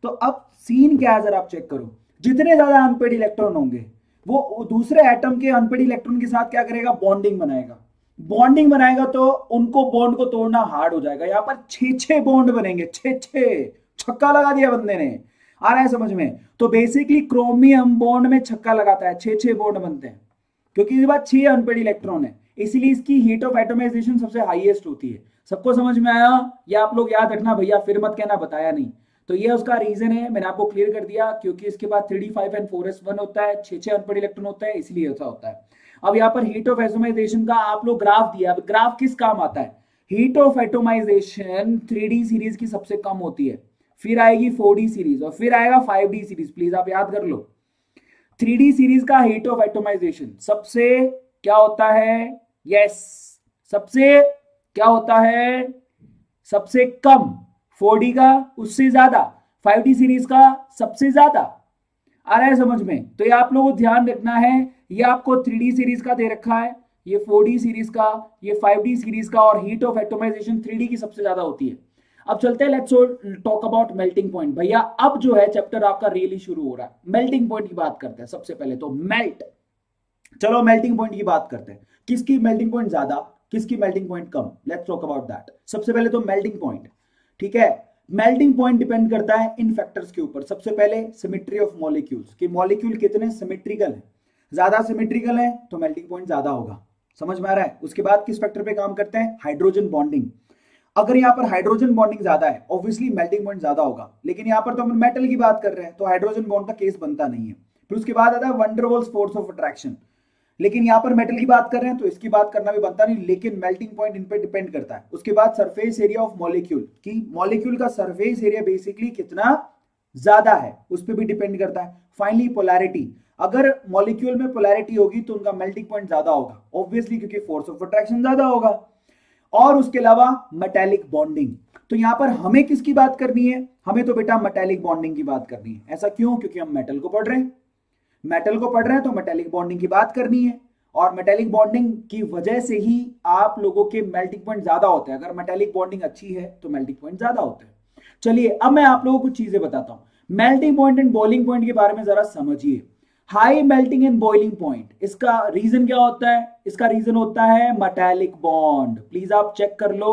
तो अब सीन क्या है जरा आप चेक करो। जितने ज्यादा अनपेड इलेक्ट्रॉन होंगे वो दूसरे एटम के अनपेड इलेक्ट्रॉन के साथ क्या करेगा? बॉन्डिंग बनाएगा। बॉन्डिंग बनाएगा तो उनको बॉन्ड को तोड़ना हार्ड हो जाएगा। यहां पर 6 बॉन्ड बनेंगे, 6 छक्का लगा दिया बंदे ने। आ रहा है समझ में? तो बेसिकली क्रोमियम बॉन्ड में छक्का लगाता है, 6 बॉन्ड बनते हैं, क्योंकि इसके बाद 6 अनपेड इलेक्ट्रॉन है, इसीलिए इसकी हीट ऑफ एटोमाइजेशन सबसे हाईएस्ट होती है। सबको समझ में आया? या आप लोग याद रखना भैया, फिर मत कहना बताया नहीं। तो ये उसका रीजन है, मैंने आपको क्लियर कर दिया, क्योंकि इसके बाद 3d 5 एंड 4s1 होता है, 6 अनपेड इलेक्ट्रॉन होता है, इसलिए ऐसा होता है। अब यहाँ पर हीट ऑफ एटोमाइजेशन का आप लोग ग्राफ दिया। अब ग्राफ किस काम आता है? Heat of atomisation 3d series की सबसे कम होती है, फिर आएगी 4d सीरीज और फिर आएगा 5d सीरीज। प्लीज आप याद कर लो, 3d सीरीज का हीट ऑफ एटोमाइजेशन सबसे क्या होता है? यस, सबसे क्या होता है? सबसे कम। 4d का उससे ज्यादा, 5d सीरीज का सबसे ज्यादा। आ रहा है समझ में? तो ये आप लोगों को ध्यान रखना है। ये आपको 3d सीरीज का दे रखा है, ये 4d सीरीज का, ये 5d सीरीज का, और हीट ऑफ एटोमाइजेशन 3d की सबसे ज्यादा होती है। अब चलते हैं, let's talk about melting point. भैया अब जो है चैप्टर आपका रियली शुरू हो रहा है। मेल्टिंग पॉइंट की बात करते हैं सबसे पहले। तो मेल्ट, चलो मेल्टिंग पॉइंट की बात करते हैं। किसकी मेल्टिंग पॉइंट ज्यादा, किसकी melting point come? Let's talk about that. सबसे पहले तो मेल्टिंग पॉइंट, ठीक है। मेल्टिंग पॉइंट डिपेंड करता है इन फैक्टर्स के ऊपर। सबसे पहले सिमेट्री ऑफ मॉलिक्यूल्स, कि मॉलिक्यूल कितने सिमेट्रिकल है। ज्यादा सिमेट्रिकल है तो मेल्टिंग पॉइंट ज्यादा होगा। समझ में आ रहा है? उसके बाद किस फैक्टर पे काम करते हैं? Hydrogen bonding. अगर यहाँ पर हाइड्रोजन बॉन्डिंग ज्यादा है, ऑब्वियसली मेल्टिंग पॉइंट ज्यादा होगा। लेकिन यहाँ पर तो हम मेटल की बात कर रहे हैं, तो हाइड्रोजन बॉन्ड का केस बनता नहीं है। फिर उसके बाद आता है wonder walls force of attraction. लेकिन यहाँ पर मेटल की बात कर रहे हैं, तो इसकी बात करना भी बनता नहीं, लेकिन मेल्टिंग पॉइंट इन पे डिपेंड करता है। उसके बाद सरफेस एरिया ऑफ मॉलिक्यूल, कि मॉलिक्यूल का सरफेस एरिया बेसिकली कितना ज्यादा है, उस पर भी डिपेंड करता है। फाइनली पोलैरिटी, अगर मॉलिक्यूल में पोलैरिटी होगी तो उनका मेल्टिंग पॉइंट ज्यादा होगा, ऑब्वियसली क्योंकि फोर्स ऑफ अट्रैक्शन ज्यादा होगा। और उसके अलावा मेटेलिक बॉन्डिंग। तो यहां पर हमें किसकी बात करनी है? हमें तो बेटा मेटेलिक बॉन्डिंग की बात करनी है। ऐसा क्यों? क्योंकि हम मेटल को पढ़ रहे हैं, मेटल को पढ़ रहे हैं, तो मेटेलिक बॉन्डिंग की बात करनी है। और मेटेलिक बॉन्डिंग की वजह से ही आप लोगों के मेल्टिंग पॉइंट ज्यादा होते हैं। अगर मेटेलिक बॉन्डिंग अच्छी है तो मेल्टिंग पॉइंट ज्यादा होते हैं। चलिए अब मैं आप लोगों को कुछ चीजें बताता हूं। Melting point and boiling point के बारे में जरा समझिए। High melting and boiling point, इसका रीजन क्या होता है? इसका रीजन होता है मेटेलिक बॉन्ड। प्लीज आप चेक कर लो,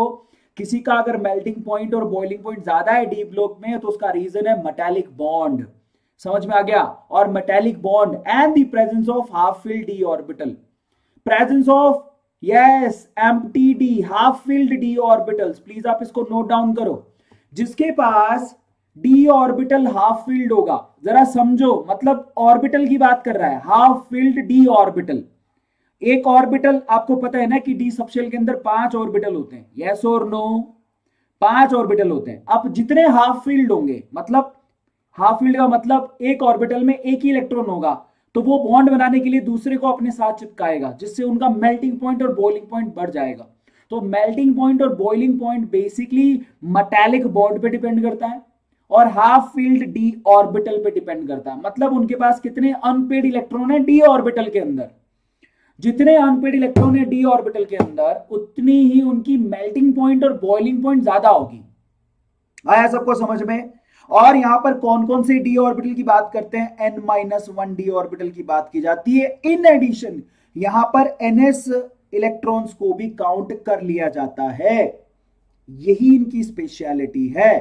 किसी का अगर मेल्टिंग पॉइंट और बॉइलिंग पॉइंट ज्यादा है डीप ब्लॉक में, तो उसका रीजन है मेटेलिक बॉन्ड। समझ में आ गया? और metallic bond and the presence of half filled D orbital, presence of yes empty D, half filled D orbitals. Please आप इसको नोट डाउन करो। जिसके पास डी ऑर्बिटल हाफ फिल्ड होगा, जरा समझो, मतलब ऑर्बिटल की बात कर रहा है, हाफ फिल्ड डी ऑर्बिटल। एक ऑर्बिटल आपको पता है ना कि डी सबशेल के अंदर 5 ऑर्बिटल होते हैं, यस और नो? 5 ऑर्बिटल होते हैं। अब जितने हाफ फील्ड होंगे, मतलब हाफ फील्ड का मतलब एक ऑर्बिटल में एक ही इलेक्ट्रॉन होगा, तो वो बॉन्ड बनाने के लिए दूसरे को अपने साथ चिपकाएगा, जिससे उनका मेल्टिंग पॉइंट और बॉइलिंग पॉइंट बढ़ जाएगा। तो मेल्टिंग पॉइंट और boiling point basically metallic bond पे डिपेंड करता है और हाफ फील्ड डी ऑर्बिटल पे डिपेंड करता है। मतलब उनके पास कितने अनपेड इलेक्ट्रॉन है डी ऑर्बिटल के अंदर। जितने अनपेड इलेक्ट्रॉन है डी ऑर्बिटल के अंदर, उतनी ही उनकी मेल्टिंग पॉइंट और बॉइलिंग पॉइंट ज्यादा होगी। आया सबको समझ में? और यहां पर कौन कौन से डी ऑर्बिटल की बात करते हैं? n-1 डी ऑर्बिटल की बात की जाती है। इन एडिशन यहां पर ns इलेक्ट्रॉन्स को भी काउंट कर लिया जाता है। यही इनकी स्पेशलिटी है।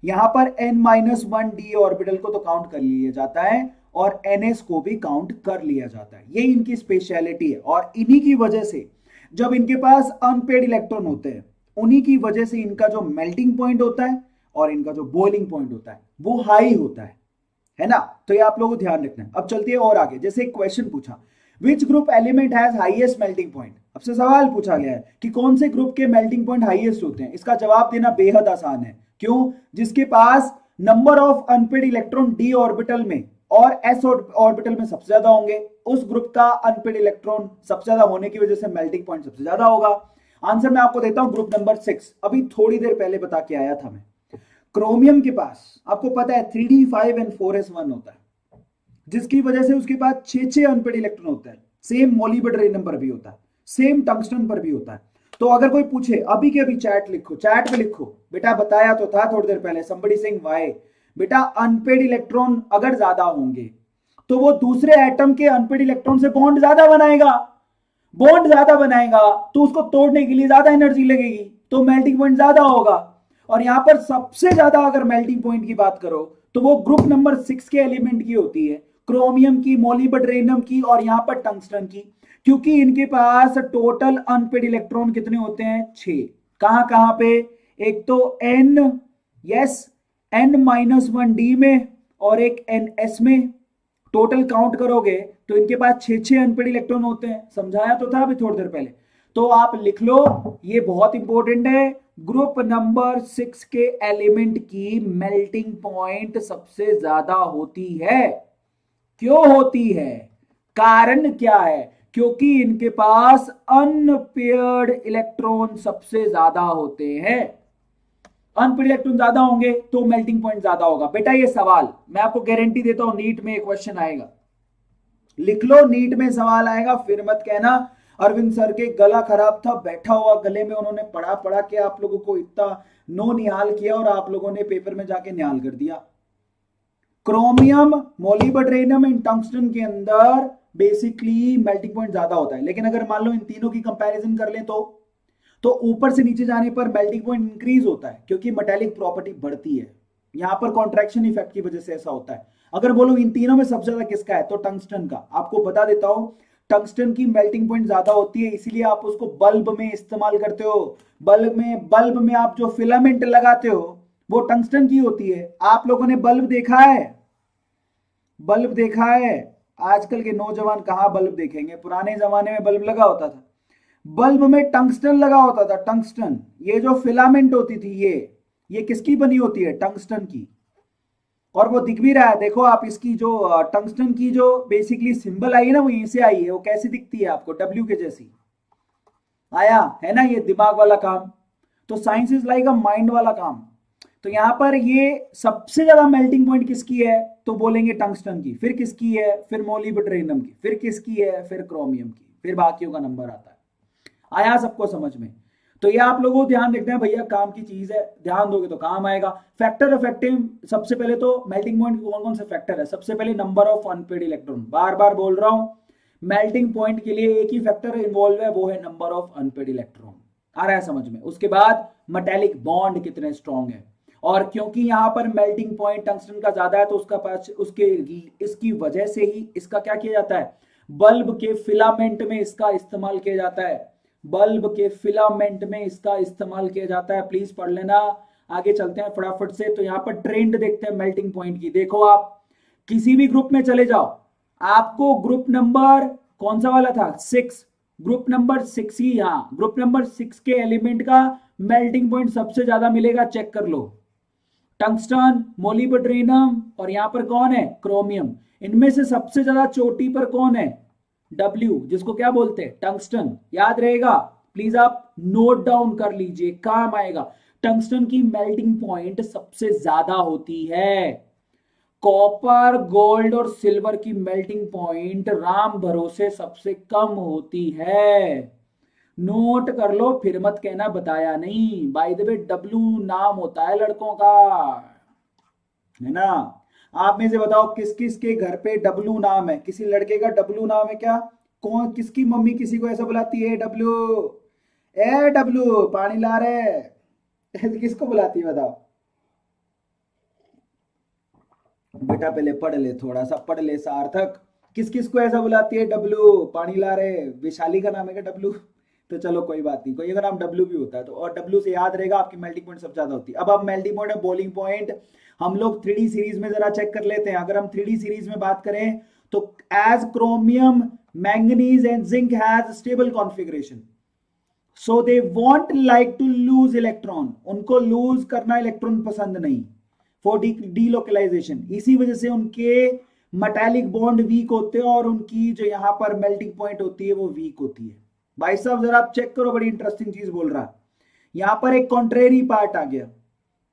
यहां पर n-1 डी ऑर्बिटल को तो काउंट कर लिया जाता है और ns को भी काउंट कर लिया जाता है। यही इनकी स्पेशलिटी है। और इन्हीं की वजह से जब इनके पास अनपेड इलेक्ट्रॉन होते हैं, उन्हीं की वजह से इनका जो मेल्टिंग पॉइंट होता है और इनका जो बॉइलिंग पॉइंट होता है वो हाई होता है ना? तो ये आप लोगों को ध्यान रखना है। अब चलते हैं और आगे। जैसे एक क्वेश्चन पूछा, which group element has highest melting point. अब से सवाल पूछा गया है कि कौन से ग्रुप के मेल्टिंग पॉइंट हाईएस्ट होते हैं। इसका जवाब देना बेहद आसान है। क्यों? जिसके पास number of unpaired electron D orbital में और s ऑर्बिटल में सबसे ज्यादा होंगे, उस ग्रुप का अनपेड इलेक्ट्रॉन सबसे ज्यादा होने की वजह से मेल्टिंग पॉइंट सबसे ज्यादा होगा। आंसर मैं आपको देता हूं ग्रुप नंबर 6। अभी थोड़ी देर पहले बता के आया था मैं। क्रोमियम के पास आपको पता है 3d5 and 4s1 होता है, जिसकी वजह से उसके पास 6 अनपेड इलेक्ट्रॉन होता है। सेम मोलिबडेरेनियम पर भी होता है, सेम टंगस्टन पर भी होता है। तो अगर कोई पूछे अभी के अभी चैट लिखो, चैट में लिखो बेटा बताया तो था थोड़ी देर पहले somebody saying why, बेटा अनपेड इलेक्ट्रॉन अगर ज्यादा होंगे तो वो दूसरे एटम के अनपेड इलेक्ट्रॉन से बॉन्ड ज्यादा बनाएगा, बॉन्ड ज्यादा बनाएगा तो उसको तोड़ने के लिए ज्यादा एनर्जी लगेगी, तो मेल्टिंग पॉइंट ज्यादा होगा। और यहां पर सबसे ज्यादा अगर मेल्टिंग पॉइंट की बात करो तो वो ग्रुप नंबर 6 के एलिमेंट की होती है, क्रोमियम की, मोलिबडेरेनियम की और यहां पर टंगस्टन की, क्योंकि इनके पास टोटल अनपेड इलेक्ट्रॉन कितने होते हैं 6। कहां कहां पे, एक तो n, यस n-1d में और एक ns में, टोटल काउंट करोगे तो इनके पास 6 अनपेड इलेक्ट्रॉन होते हैं। समझाया तो था अभी थोड़ी देर पहले। तो आप लिख लो, ये बहुत इंपॉर्टेंट है, ग्रुप नंबर 6 के एलिमेंट की मेल्टिंग पॉइंट सबसे ज्यादा होती है। क्यों होती है, कारण क्या है, क्योंकि इनके पास अनपेयर्ड इलेक्ट्रॉन सबसे ज्यादा होते हैं। अनपेयर्ड इलेक्ट्रॉन ज्यादा होंगे तो मेल्टिंग पॉइंट ज्यादा होगा। बेटा ये सवाल मैं आपको गारंटी देता हूं नीट में क्वेश्चन आएगा, लिख लो नीट में सवाल आएगा, फिर मत कहना अरविंद सर के गला खराब था, बैठा हुआ गले में उन्होंने पढ़ा पढ़ा के आप लोगों को इतना नो निहाल किया और आप लोगों ने पेपर में जाके निहाल कर दिया। क्रोमियम, मोलिबडेरेनियम एंड टंगस्टन के अंदर बेसिकली मेल्टिंग पॉइंट ज्यादा होता है, लेकिन अगर मान लो इन तीनों की कंपैरिजन कर लें तो ऊपर से नीचे जाने पर मेल्टिंग पॉइंट इंक्रीज होता है, क्योंकि मेटेलिक प्रॉपर्टी बढ़ती है। यहां पर कॉन्ट्रैक्शन इफेक्ट की वजह से ऐसा होता है। अगर बोलो इन तीनों में सबसे ज्यादा किसका है तो टंगस्टन का। आपको बता देता हूं टंगस्टन की मेल्टिंग पॉइंट ज्यादा होती है, इसीलिए आप उसको बल्ब में इस्तेमाल करते हो। बल्ब में आप जो फिलामेंट लगाते हो वो टंगस्टन की होती है। आप लोगों ने बल्ब देखा है, बल्ब देखा है? आजकल के नौजवान कहां बल्ब देखेंगे, पुराने जमाने में बल्ब लगा होता था, बल्ब में टंगस्टन लगा होता था, टंगस्टन। ये जो फिलामेंट होती थी ये किसकी बनी होती है, टंगस्टन की। और वो दिख भी रहा है, देखो आप इसकी जो टंगस्टन की जो बेसिकली सिंबल आई है ना वो यहीं से आई है। वो कैसी दिखती है आपको, डब्ल्यू के जैसी आया है ना, ये दिमाग वाला काम। तो science is like a mind वाला काम। तो यहां पर ये सबसे ज्यादा मेल्टिंग पॉइंट किसकी है तो बोलेंगे टंगस्टन की, फिर किसकी है, फिर मोलिबडेरेनियम की, फिर किसकी है, फिर क्रोमियम की, फिर बाकियों का नंबर आता है। आया सबको समझ में? तो ये आप लोगों को ध्यान रखना है भैया, काम की चीज है, ध्यान दोगे तो काम आएगा। फैक्टर इफेक्टिव, सबसे पहले तो मेल्टिंग पॉइंट कौन कौन से फैक्टर है, सबसे पहले नंबर ऑफ अनपेड इलेक्ट्रॉन। बार बार बोल रहा हूं, मेल्टिंग पॉइंट के लिए एक ही फैक्टर इन्वॉल्व है, वो है नंबर ऑफ अनपेड इलेक्ट्रॉन। आ रहा है समझ में? उसके बाद मेटेलिक बॉन्ड कितने स्ट्रॉन्ग है, और क्योंकि यहां पर मेल्टिंग पॉइंट टंगस्टन का ज्यादा है तो उसका पास इसकी वजह से ही इसका क्या किया जाता है, बल्ब के फिलामेंट में इसका इस्तेमाल किया जाता है, बल्ब के फिलामेंट में इसका इस्तेमाल किया जाता है। प्लीज पढ़ लेना। आगे चलते हैं फटाफट से। तो यहां पर ट्रेंड देखते हैं मेल्टिंग पॉइंट की। देखो आप किसी भी ग्रुप में चले जाओ, आपको ग्रुप नंबर कौन सा वाला था, 6, ग्रुप नंबर 6 ही, यहां ग्रुप नंबर 6 के एलिमेंट का मेल्टिंग पॉइंट सबसे ज्यादा मिलेगा, चेक कर लो। टंगस्टन, मोलिबडेरेनियम और यहां पर कौन है, क्रोमियम। इनमें से सबसे ज्यादा चोटी पर कौन है, W, जिसको क्या बोलते हैं, टंगस्टन। याद रहेगा, प्लीज आप नोट डाउन कर लीजिए, काम आएगा। टंगस्टन की मेल्टिंग पॉइंट सबसे ज्यादा होती है। कॉपर, गोल्ड और सिल्वर की मेल्टिंग पॉइंट राम भरोसे सबसे कम होती है। नोट कर लो, फिर मत कहना बताया नहीं। बाय द वे W नाम होता है लड़कों का, है ना। आप में से बताओ किस किस के घर पे W नाम है, किसी लड़के का W नाम है क्या? कौन, किसकी मम्मी किसी को ऐसा बुलाती है, W, ए W पानी ला रहे किसको बुलाती है बताओ बेटा? पहले पढ़ ले, थोड़ा सा पढ़ ले सार्थक। किस किस को ऐसा बुलाती है, W पानी ला रहे? विशाली का नाम है क्या W? तो चलो कोई बात नहीं, कोई अगर नाम W भी होता है तो, और W से याद रहेगा आपकी मेल्टिंग पॉइंट सबसे ज्यादा होती है। अब आप मेल्टिंग पॉइंट और बॉइलिंग पॉइंट हम लोग 3D सीरीज में जरा चेक कर लेते हैं। अगर हम 3D सीरीज में बात करें तो as chromium, manganese and zinc has stable configuration, so they want like to lose electron, उनको लूज करना इलेक्ट्रॉन पसंद नहीं, फॉर डीलोकलाइजेशन। इसी वजह से उनके मेटालिक बॉन्ड वीक होते हैं और उनकी जो यहाँ पर मेल्टिंग पॉइंट होती है वो वीक होती है। भाई साहब जरा आप चेक करो, बड़ी इंटरेस्टिंग चीज बोल रहा है। यहाँ पर एक कॉन्ट्रेरी पार्ट आ गया,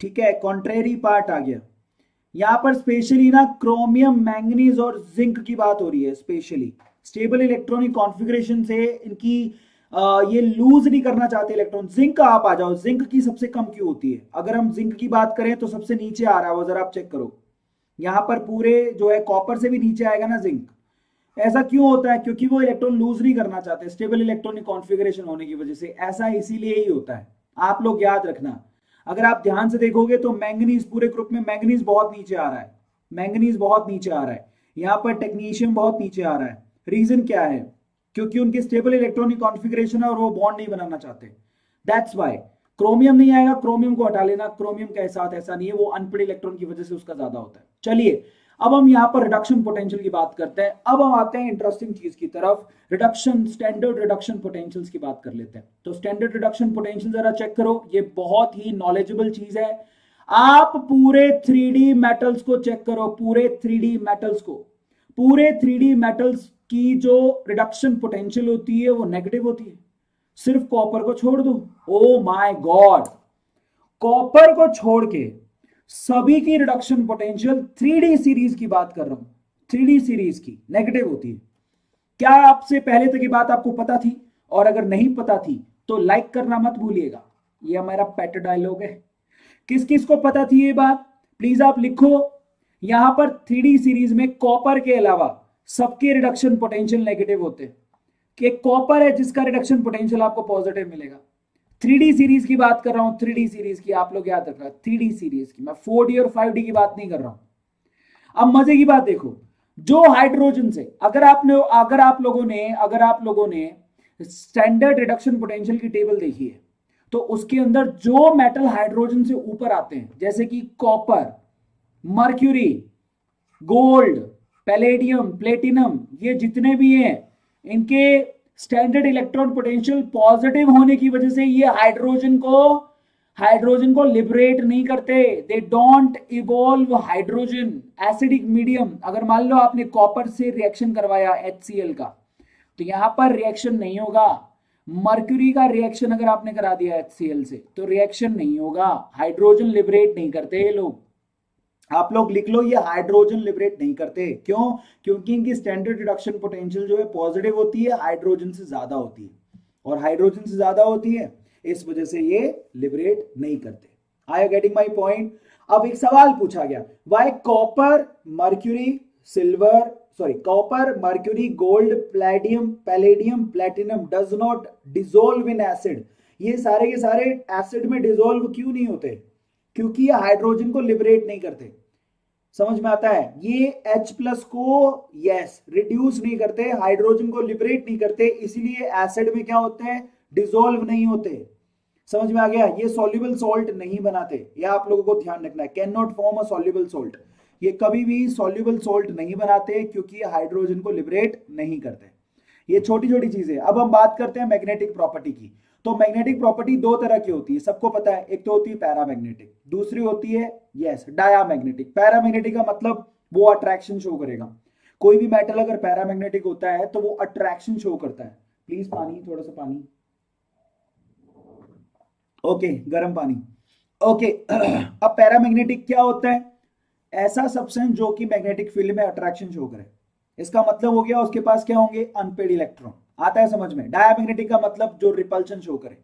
ठीक है, कॉन्ट्रेरी पार्ट आ गया। यहाँ पर स्पेशली ना क्रोमियम, मैंगनीज और जिंक की बात हो रही है। स्पेशली स्टेबल इलेक्ट्रॉनिक कॉन्फ़िगरेशन से इनकी ये लूज नहीं करना चाहते इलेक्ट्रॉन। जिंक आप आ जाओ, जिंक की सबसे कम क्यों होती है? अगर हम जिंक की बात करें तो सबसे नीचे आ रहा है वो, जरा आप चेक करो। यहाँ पर पूरे जो है कॉपर से भी नीचे आएगा ना जिंक। ऐसा क्यों होता है? क्योंकि वो इलेक्ट्रॉन लूज नहीं करना चाहते, स्टेबल इलेक्ट्रॉनिक कॉन्फ़िगरेशन होने की वजह से। ऐसा इसीलिए ही होता है, आप लोग याद रखना। अगर आप ध्यान से देखोगे तो मैंगनीज, पूरे ग्रुप में मैंगनीज बहुत नीचे आ रहा है, मैंगनीज बहुत नीचे आ रहा है। यहाँ पर टेक्नीशियम बहुत नीचे आ रहा है। रीजन क्या है? क्योंकि उनके स्टेबल इलेक्ट्रॉनिक कॉन्फ़िगरेशन है और वो बॉन्ड नहीं बनाना चाहते। दैट्स वाई क्रोमियम नहीं आएगा, क्रोमियम को हटा लेना। क्रोमियम के साथ ऐसा नहीं है, वो अनपेड इलेक्ट्रॉन की वजह से उसका ज्यादा होता है। चलिए अब हम यहाँ पर रिडक्शन पोटेंशियल की बात करते हैं। अब हम आते हैं इंटरेस्टिंग चीज की तरफ, रिडक्शन, स्टैंडर्ड रिडक्शन पोटेंशियल्स की बात कर लेते हैं। तो स्टैंडर्ड रिडक्शन पोटेंशियल जरा चेक करो, ये बहुत ही नॉलेजेबल चीज है। आप पूरे 3D मेटल्स को चेक करो, पूरे 3D मेटल्स को, पूरे 3D मेटल्स की जो रिडक्शन पोटेंशियल होती है वो नेगेटिव होती है। सिर्फ कॉपर को छोड़ दो, ओ माय गॉड, कॉपर को छोड़ के सभी की रिडक्शन पोटेंशियल 3D सीरीज की बात कर रहा हूं, 3D सीरीज की नेगेटिव होती है। क्या आपसे पहले तक ये बात आपको पता थी? और अगर नहीं पता थी तो लाइक करना मत भूलिएगा, ये हमारा पेट डायलॉग है। किस किस को पता थी ये बात? प्लीज आप लिखो। यहां पर 3D सीरीज में कॉपर के अलावा सबके रिडक्शन पोटेंशियल नेगेटिव होते हैं, कि कॉपर है जिसका रिडक्शन पोटेंशियल आपको पॉजिटिव मिलेगा। 3D सीरीज की बात कर रहा हूं, 3D सीरीज की, आप लोग याद रखना, 3D सीरीज की, मैं 4D और 5D की बात नहीं कर रहा हूं। अब मजे की बात देखो, जो हाइड्रोजन से, अगर आप लोगों ने स्टैंडर्ड रिडक्शन पोटेंशियल की टेबल देखी है तो उसके अंदर जो मेटल हाइड्रोजन से ऊपर आते हैं, जैसे कि copper, mercury, gold, palladium, platinum, ये जितने भी हैं, इनके स्टैंडर्ड इलेक्ट्रॉन पोटेंशियल पॉजिटिव होने की वजह से ये हाइड्रोजन को लिबरेट नहीं करते। They don't evolve hydrogen. Acidic medium, अगर मान लो आपने कॉपर से रिएक्शन करवाया HCl का, तो यहां पर रिएक्शन नहीं होगा। मर्क्यूरी का रिएक्शन अगर आपने करा दिया HCl से तो रिएक्शन नहीं होगा, हाइड्रोजन लिबरेट नहीं करते ये लोग। आप लोग लिख लो, ये हाइड्रोजन लिबरेट नहीं करते। क्यों? क्योंकि इनकी स्टैंडर्ड रिडक्शन पोटेंशियल जो है पॉजिटिव होती है, हाइड्रोजन से ज्यादा होती है, और हाइड्रोजन से ज्यादा होती है, इस वजह से ये लिबरेट नहीं करते। आई यू गेटिंग माई पॉइंट? अब एक सवाल पूछा गया, Y copper, mercury, gold, palladium, platinum does not dissolve in acid. ये सारे के सारे एसिड में डिसॉल्व क्यों नहीं होते? क्योंकि ये हाइड्रोजन को लिबरेट नहीं करते। समझ में आता है? ये H+ को रिड्यूस नहीं करते, हाइड्रोजन को लिबरेट नहीं करते, इसीलिए एसिड में क्या होते हैं? डिसॉल्व नहीं होते। समझ में आ गया? ये सॉल्युबल सॉल्ट नहीं बनाते, ये आप लोगों को ध्यान रखना है। Can not form a soluble salt, ये कभी भी सॉल्युबल सॉल्ट नहीं बनाते क्योंकि हाइड्रोजन को लिबरेट नहीं करते। ये छोटी छोटी चीजें। अब हम बात करते हैं मैग्नेटिक प्रॉपर्टी की। तो मैग्नेटिक प्रॉपर्टी दो तरह की होती है, सबको पता है। एक तो होती है पैरामैग्नेटिक, दूसरी होती है डायामैग्नेटिक। पैरामैग्नेटिक का मतलब वो अट्रैक्शन शो करेगा। कोई भी मेटल अगर पैरामैग्नेटिक होता है तो वो अट्रैक्शन शो करता है। प्लीज पानी, थोड़ा सा पानी। ओके, गर्म पानी। ओके अब पैरामैग्नेटिक क्या होता है? ऐसा सब्सटेंस जो कि मैग्नेटिक फील्ड में अट्रैक्शन शो करे। इसका मतलब हो गया उसके पास क्या होंगे? Unpaired electron. आता है समझ में? डायामैग्नेटिक का मतलब जो रिपल्शन शो करे,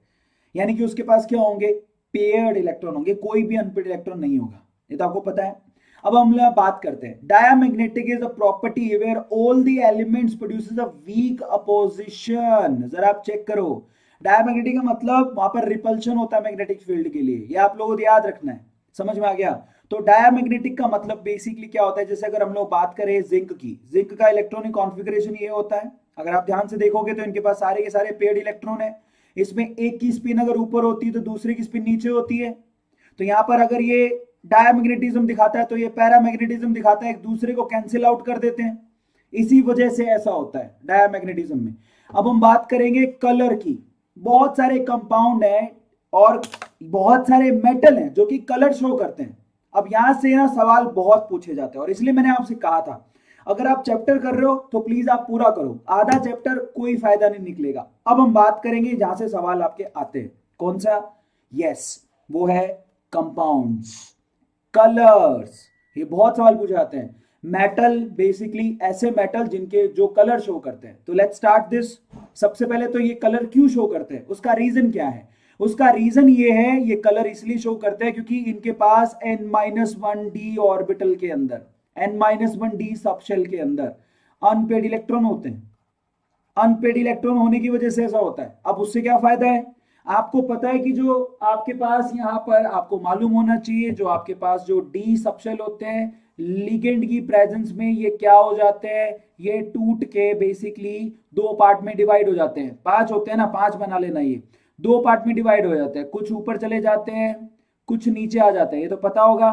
यानी कि उसके पास क्या होंगे? पेयर्ड इलेक्ट्रॉन होंगे, कोई भी अनपेड इलेक्ट्रॉन नहीं होगा। ये तो आपको पता है। अब हम लोग बात करते हैं, diamagnetic is a property where all the elements produces a weak opposition. जरा आप चेक करो, डायामैग्नेटिक का मतलब वहां पर रिपल्शन होता है मैग्नेटिक फील्ड के लिए, ये आप लोगों को याद रखना है। समझ में आ गया? तो डायामैग्नेटिक का मतलब बेसिकली क्या होता है? जैसे अगर हम लोग बात करें जिंक की, जिंक का इलेक्ट्रॉनिक कॉन्फ़िगरेशन ये होता है। अगर आप ध्यान से देखोगे तो इनके पास सारे के सारे पेयर्ड इलेक्ट्रॉन है। इसमें एक की स्पिन अगर ऊपर होती है तो दूसरे की स्पिन नीचे होती है। तो यहां पर अगर ये डायामैग्नेटिज्म दिखाता है तो ये पैरामैग्नेटिज्म दिखाता है, एक दूसरे को कैंसिल आउट कर देते हैं। इसी वजह से ऐसा होता है डायामैग्नेटिज्म में। अब हम बात करेंगे कलर की। बहुत सारे कंपाउंड है और बहुत सारे मेटल हैं जो कि कलर शो करते हैं। अब यहां से ना सवाल बहुत पूछे जाते हैं और इसलिए मैंने आपसे कहा था अगर आप चैप्टर कर रहे हो तो प्लीज आप पूरा करो, आधा चैप्टर कोई फायदा नहीं निकलेगा। अब हम बात करेंगे जहां से सवाल आपके आते हैं, कौन सा? यस, वो है कंपाउंड्स, कलर्स। ये बहुत सवाल पूछे जाते हैं। मेटल, बेसिकली ऐसे मेटल जिनके जो कलर शो करते हैं। तो लेट्स स्टार्ट दिस। सबसे पहले तो ये कलर क्यों शो करते हैं, उसका रीजन क्या है? उसका रीजन ये है, ये कलर इसलिए शो करते हैं क्योंकि इनके पास n-1d ऑर्बिटल के अंदर, n-1d सबशेल के अंदर अनपेड इलेक्ट्रॉन होते हैं। अनपेड इलेक्ट्रॉन होने की वजह से ऐसा होता है। अब उससे क्या फायदा है? आपको पता है कि जो आपके पास यहाँ पर आपको मालूम होना चाहिए, जो आपके पास जो डी सबशेल होते हैं, लिगेंड की प्रेजेंस में ये क्या हो जाते हैं, ये टूट के बेसिकली दो पार्ट में डिवाइड हो जाते हैं। पांच होते हैं ना, पांच बना लेना, ये दो पार्ट में डिवाइड हो जाते हैं। कुछ ऊपर चले जाते हैं, कुछ नीचे आ जाते हैं, ये तो पता होगा।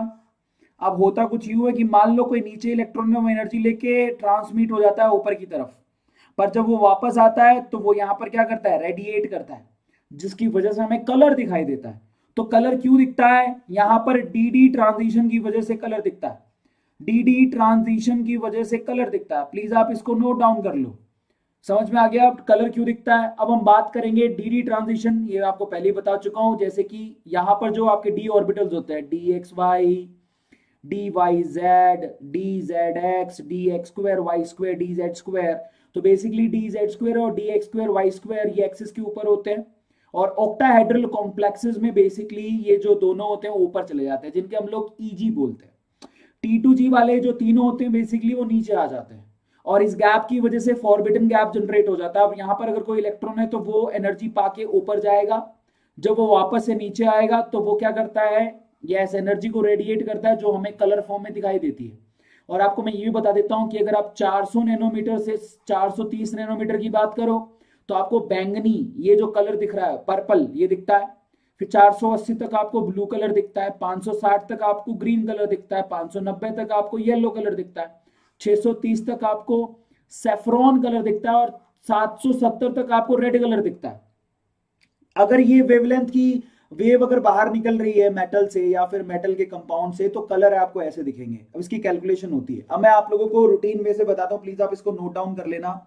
अब होता कुछ यूं है कि मान लो कोई नीचे इलेक्ट्रॉन में एनर्जी लेके ट्रांसमिट हो जाता है ऊपर की तरफ, पर जब वो वापस आता है तो वो यहाँ पर क्या करता है, रेडिएट करता है, जिसकी वजह से हमें कलर दिखाई देता है। तो कलर क्यों दिखता है? यहाँ पर डी ट्रांजिशन की वजह से कलर दिखता है। डी ट्रांजिशन की वजह से कलर दिखता है। प्लीज आप इसको नोट डाउन कर लो। समझ में आ गया अब कलर क्यों दिखता है? अब हम बात करेंगे डी ट्रांजिशन। ये आपको पहले ही बता चुका हूं, जैसे कि यहाँ पर जो आपके डी ऑर्बिटल्स होते हैं, D X Y, D Y Z, D Z X, D X square Y square, D Z square. तो बेसिकली डी जेड स्क्वायर और D X square Y square ये एक्सिस के ऊपर होते हैं, और ऑक्टाहेड्रल कॉम्प्लेक्सेस में बेसिकली ये जो दोनों होते हैं ऊपर चले जाते हैं, जिनके हम लोग ईजी बोलते हैं। T2G वाले जो तीनों होते हैं बेसिकली वो नीचे आ जाते हैं, और इस गैप की वजह से फॉरबिडन गैप जनरेट हो जाता है। अब यहाँ पर अगर कोई इलेक्ट्रॉन है तो वो एनर्जी पाके ऊपर जाएगा, जब वो वापस से नीचे आएगा तो वो क्या करता है, यस, एनर्जी को रेडिएट करता है, जो हमें कलर फॉर्म में दिखाई देती है। और आपको मैं ये भी बता देता हूं कि अगर आप 400 नैनोमीटर से 430 नैनोमीटर की बात करो तो आपको बैंगनी ये जो कलर दिख रहा है, पर्पल, ये दिखता है। फिर 480 तक आपको ब्लू कलर दिखता है, 560 तक आपको ग्रीन कलर दिखता है, 590 तक आपको येलो कलर दिखता है, 630 तक आपको सेफ्रॉन कलर दिखता है, और 770 तक आपको रेड कलर दिखता है। अगर ये वेवलेंथ की वेव अगर बाहर निकल रही है मेटल से या फिर मेटल के कंपाउंड से, तो कलर आपको ऐसे दिखेंगे। अब इसकी कैलकुलेशन होती है। अब मैं आप लोगों को रूटीन वे से बताता हूं, प्लीज आप इसको नोट डाउन कर लेना।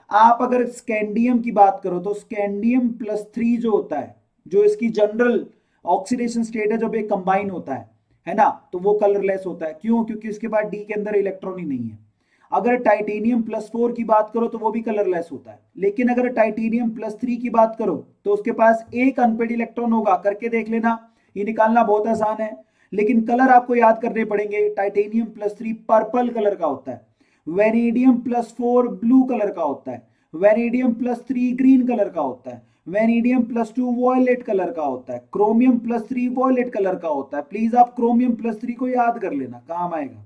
आप अगर स्कैंडियम की बात करो तो स्कैंडियम +3 जो होता है, जो इसकी जनरल ऑक्सीडेशन स्टेट है, जब ये कंबाइन होता है ना, तो वो कलरलेस होता है। क्यों? क्योंकि इसके बाद डी के अंदर इलेक्ट्रॉन ही नहीं है। अगर टाइटेनियम +4 की बात करो तो वो भी कलरलेस होता है। लेकिन अगर टाइटेनियम +3 की बात करो तो उसके पास एक अनपेड इलेक्ट्रॉन होगा। करके देख लेना, ये निकालना बहुत आसान है, लेकिन कलर आपको याद करने पड़ेंगे। टाइटेनियम +3 पर्पल कलर का होता है, वेनेडियम +4 ब्लू कलर का होता है, वेनेडियम +3 ग्रीन कलर का होता है, वेनेडियम +2 वॉयलेट कलर का होता है, क्रोमियम +3 वॉयलेट कलर का होता है। प्लीज आप क्रोमियम +3 को याद कर लेना, काम आएगा।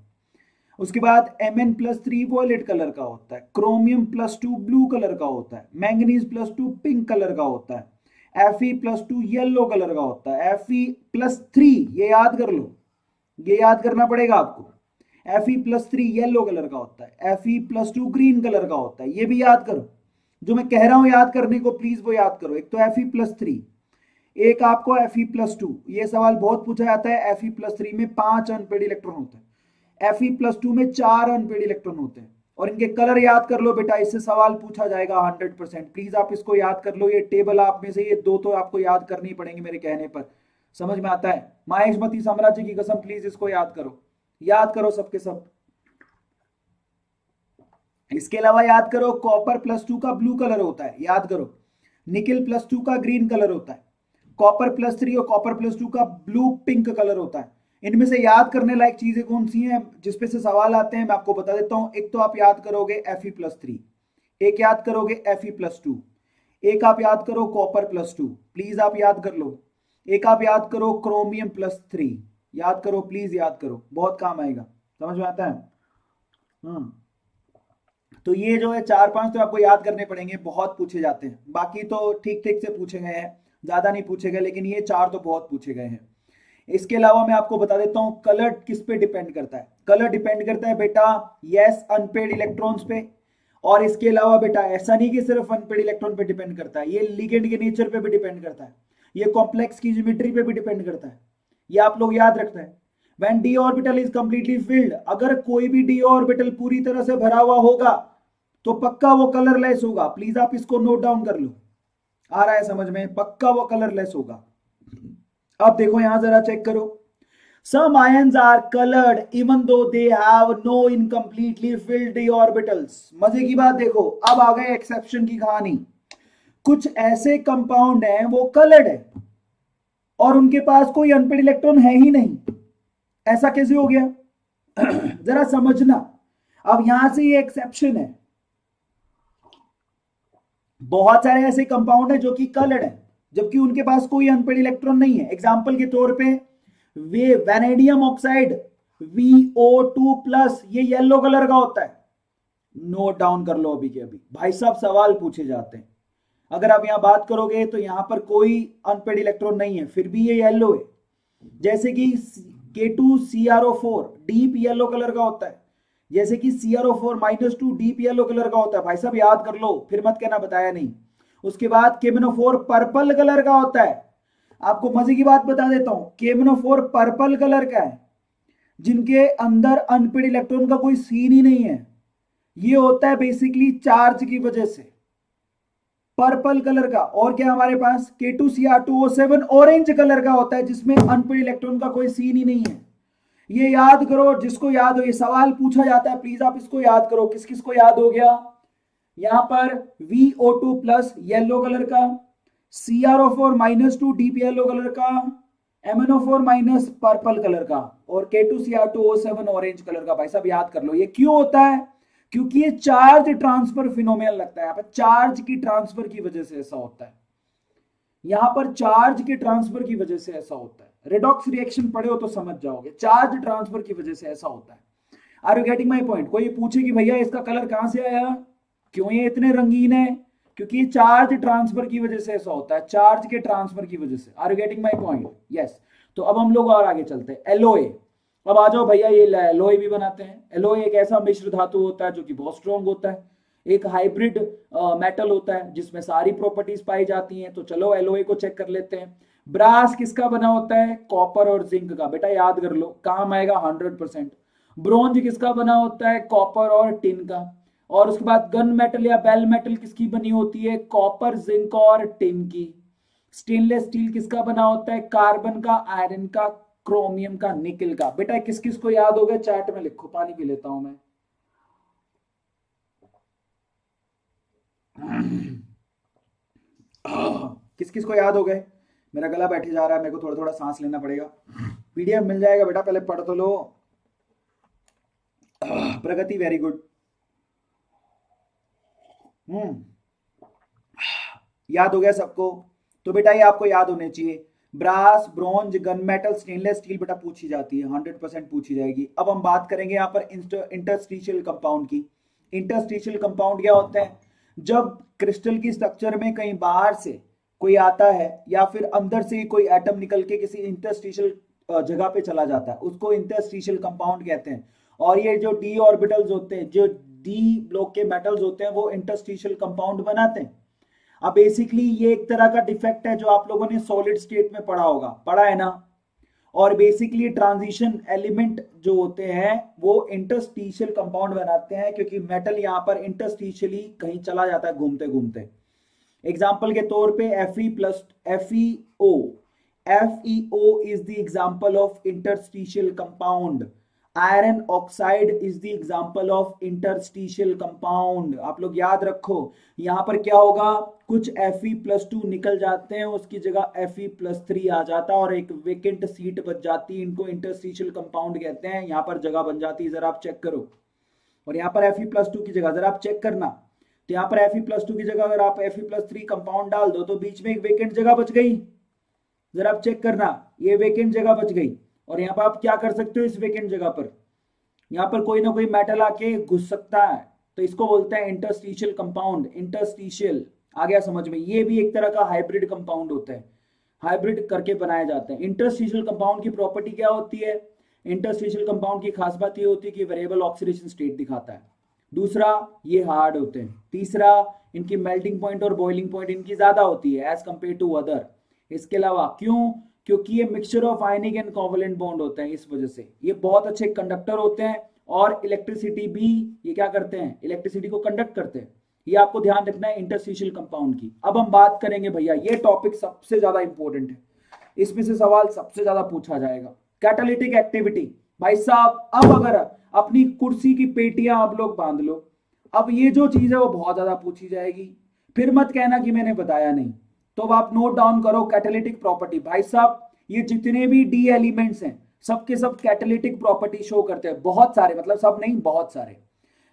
उसके बाद Mn+3 वॉयलेट कलर का होता है, क्रोमियम +2 ब्लू कलर का होता है, मैंगनीज +2 पिंक कलर का होता है, Fe+2 येलो कलर का होता है, Fe+3 ये याद कर लो, ये याद करना पड़ेगा आपको। Fe+3 येलो कलर का होता है, Fe+2 ग्रीन कलर का होता है, ये भी याद करो। जो मैं कह रहा हूं याद करने को, प्लीज वो याद करो। एक तो Fe+3, एक आपको Fe+2। ये सवाल बहुत पूछा जाता है। Fe+3 में 5 अनपेड इलेक्ट्रॉन होते हैं, Fe+2 में 4 अनपेड इलेक्ट्रॉन होते हैं, और इनके कलर याद कर लो बेटा, इससे सवाल पूछा जाएगा 100%। प्लीज आप इसको याद कर लो। ये टेबल आप में से ये दो तो आपको याद करनी पड़ेंगे मेरे कहने पर, समझ में आता है? माहेशमती साम्राज्य की कसम, प्लीज इसको याद करो, याद करो सबके सब। इसके अलावा याद करो, कॉपर +2 का ब्लू कलर होता है, याद करो। निकिल +2 का ग्रीन कलर होता है, कॉपर +3 और कॉपर +2 का ब्लू पिंक कलर होता है। इनमें से याद करने लायक चीजें कौन सी हैं जिसपे से सवाल आते हैं, मैं आपको बता देता हूं। एक तो आप याद करोगे Fe+3, एक याद करोगे Fe+2, एक आप याद करो कॉपर +2, प्लीज आप याद कर लो। एक आप याद करो क्रोमियम +3, याद करो, प्लीज याद करो, बहुत काम आएगा, समझ में आता है? तो ये जो है 4-5 तो आपको याद करने पड़ेंगे, बहुत पूछे जाते हैं। बाकी तो ठीक ठीक से पूछे गए हैं, ज्यादा नहीं पूछे गए, लेकिन ये 4 तो बहुत पूछे गए हैं। इसके अलावा मैं आपको बता देता हूं कलर किस पे डिपेंड करता है। कलर डिपेंड करता है बेटा, यस, अनपेड इलेक्ट्रॉन्स पे। और इसके अलावा बेटा ऐसा नहीं कि सिर्फ अनपेड इलेक्ट्रॉन पे डिपेंड करता है, ये लिगेंड के नेचर पे भी डिपेंड करता है, ये कॉम्प्लेक्स की ज्योमेट्री पे भी डिपेंड करता है। ये आप लोग याद रखना है। When D orbital is completely filled, अगर कोई भी डी ऑर्बिटल पूरी तरह से भरा हुआ होगा तो पक्का वो कलरलेस होगा। प्लीज आप इसको नोट डाउन कर लो, आ रहा है समझ में, पक्का वो कलरलेस होगा। अब देखो यहां जरा चेक करो, some ions are colored even though they have no incompletely filled d orbitals। मजे की बात देखो, अब आ गए एक्सेप्शन की कहानी। कुछ ऐसे कंपाउंड हैं वो कलर्ड है और उनके पास कोई अनपेड इलेक्ट्रॉन है ही नहीं, ऐसा कैसे हो गया? जरा समझना। अब यहां से ये एक्सेप्शन है, बहुत सारे ऐसे कंपाउंड है जो कि कलर्ड है जबकि उनके पास कोई अनपेड इलेक्ट्रॉन नहीं है। एग्जांपल के तौर पे वे वैनेडियम ऑक्साइड VO2+, ये येलो कलर का होता है। नोट डाउन कर लो अभी के अभी, भाई साहब सवाल पूछे जाते हैं। अगर आप यहां बात करोगे तो यहां पर कोई अनपेड इलेक्ट्रॉन नहीं है फिर भी ये येलो है। जैसे कि K2CrO4 डीप येलो कलर का होता है, जैसे कि CrO4-2 डीप येलो कलर का होता है। भाई साहब याद कर लो, फिर मत कहना बताया नहीं। उसके बाद KMnO4 पर्पल कलर का होता है। आपको मजे की बात बता देता हूं, KMnO4 पर्पल कलर का है जिनके अंदर अनपेड इलेक्ट्रॉन का कोई सीन ही नहीं है। ये होता है बेसिकली चार्ज की वजह से, पर्पल कलर का। और क्या हमारे पास K2Cr2O7 ऑरेंज कलर का होता है जिसमें अनपेड इलेक्ट्रॉन का कोई सीन ही नहीं है। ये याद करो, जिसको याद हो, ये सवाल पूछा जाता है, प्लीज आप इसको याद करो। किस किस को याद हो गया? यहां पर VO2+ येलो कलर का, CrO4-2 डीप येलो कलर का, MnO4- पर्पल कलर का, और K2Cr2O7 ऑरेंज कलर का। भाई साहब याद कर लो, ये क्यों होता है? क्योंकि ये चार्ज ट्रांसफर फिनोमेनन लगता है। यहाँ पर चार्ज की ट्रांसफर की वजह से ऐसा होता है, यहां पर चार्ज के ट्रांसफर की वजह से ऐसा होता है। रेडॉक्स रिएक्शन पढ़े हो तो समझ जाओगे, चार्ज ट्रांसफर की वजह से ऐसा होता है। Are you getting my point? कोई पूछे कि भैया इसका कलर कहां से आया, क्यों ये इतने रंगीन है? क्योंकि चार्ज ट्रांसफर की वजह से ऐसा होता है, चार्ज के ट्रांसफर की वजह से। Are you getting my point? Yes. तो अब हम लोग और आगे चलते हैं। एलोए, अब आ जाओ भैया, ये एलोए भी बनाते हैं। एलोए एक ऐसा मिश्र धातु होता है जो कि बहुत स्ट्रॉन्ग होता है, एक हाइब्रिड मेटल होता है जिसमें सारी प्रॉपर्टीज पाई जाती हैं। तो चलो एलोए को चेक कर लेते हैं। ब्रास किसका बना होता है? कॉपर और जिंक का। बेटा याद कर लो, काम आएगा 100%। ब्रोंज किसका बना होता है? कॉपर और टिन का। और उसके बाद गन मेटल या बेल मेटल किसकी बनी होती है? कॉपर, जिंक और टिन की। स्टेनलेस स्टील किसका बना होता है? कार्बन का, आयरन का, क्रोमियम का, निकल का। बेटा किस किस को याद हो गया? चैट में लिखो, पानी पी लेता हूं मैं। किस किस को याद हो गए? मेरा गला बैठे जा रहा है, मेरे को थोड़ा थोड़ा सांस लेना पड़ेगा। पीडीएफ मिल जाएगा बेटा, पहले पढ़ तो लो। प्रगति वेरी गुड। याद हो गया सबको? तो बेटा ये आपको याद होने चाहिए। Brass, bronze, gun metal, stainless steel बेटा पूछी जाती है, 100% पूछी जाएगी। अब हम बात करेंगे यहाँ पर इंटरस्टिशियल कंपाउंड की। इंटरस्टिशियल कंपाउंड क्या होते हैं? जब क्रिस्टल की स्ट्रक्चर में कहीं बाहर से कोई आता है या फिर अंदर से कोई एटम निकल के किसी इंटरस्टिशियल जगह पे चला जाता है, उसको इंटरस्टिशियल कंपाउंड कहते हैं। और ये जो डी ऑर्बिटल्स होते हैं, जो डी ब्लॉक के मेटल्स होते हैं, वो इंटरस्टिशियल कंपाउंड बनाते हैं। अब बेसिकली ये एक तरह का डिफेक्ट है जो आप लोगों ने सॉलिड स्टेट में पढ़ा होगा, पढ़ा है ना? और बेसिकली ट्रांजिशन एलिमेंट जो होते हैं वो इंटरस्टिशियल कंपाउंड बनाते हैं, क्योंकि मेटल यहां पर इंटरस्टिशियली कहीं चला जाता है घूमते घूमते। एग्जाम्पल के तौर पे FeO is the example of interstitial compound. Iron oxide is the example of interstitial compound. आप लोग याद रखो, यहां पर क्या होगा? कुछ Fe+2 निकल जाते हैं, उसकी जगह Fe+3 आ जाता है और एक वेकेंट सीट बच जाती है। इनको इंटरस्टिशियल कंपाउंड कहते हैं। यहां पर जगह बन जाती है, जरा आप चेक करो। और यहाँ पर Fe+2 की जगह जरा आप चेक करना, तो यहाँ पर Fe+2 की जगह अगर आप Fe+3 कंपाउंड डाल दो तो बीच में एक वेकेंट जगह बच गई। जरा आप चेक करना, ये वेकेंट जगह बच गई। और यहाँ पर आप क्या कर सकते हो? इस वेकेंट जगह पर यहाँ पर कोई ना कोई मेटल आके घुस सकता है, तो इसको बोलते हैं इंटरस्टिशियल कंपाउंड। इंटरस्टिशियल आ गया समझ में? ये भी एक तरह का हाइब्रिड कंपाउंड होता है, हाइब्रिड करके बनाए जाते हैं। इंटरस्टिशियल कंपाउंड की प्रॉपर्टी क्या होती है? इंटरस्टिशियल कंपाउंड की खास बात ये होती है कि वेरिएबल ऑक्सीडेशन स्टेट दिखाता है। दूसरा, ये हार्ड होते हैं। तीसरा, इनकी मेल्टिंग पॉइंट और बॉइलिंग पॉइंट इनकी ज्यादा होती है एज कंपेयर टू अदर। इसके अलावा क्यों? क्योंकि ये mixture of ionic and covalent bond होते हैं, इस वजह से ये बहुत अच्छे कंडक्टर होते हैं और इलेक्ट्रिसिटी भी ये क्या करते हैं, इलेक्ट्रिसिटी को कंडक्ट करते हैं। ये आपको ध्यान रखना है इंटरस्टिशियल कंपाउंड की। अब हम बात करेंगे भैया, ये टॉपिक सबसे ज्यादा इंपॉर्टेंट है, इसमें से सवाल सबसे ज्यादा पूछा जाएगा, कैटालिटिक एक्टिविटी। भाई साहब अब अगर अपनी कुर्सी की पेटियां आप लोग बांध लो, अब ये जो चीज है वो बहुत ज्यादा पूछी जाएगी, फिर मत कहना कि मैंने बताया नहीं। तो अब आप नोट डाउन करो कैटालिटिक प्रॉपर्टी। भाई साहब ये जितने भी डी एलिमेंट्स हैं सबके सब कैटालिटिक प्रॉपर्टी शो करते हैं, बहुत सारे, मतलब सब नहीं बहुत सारे।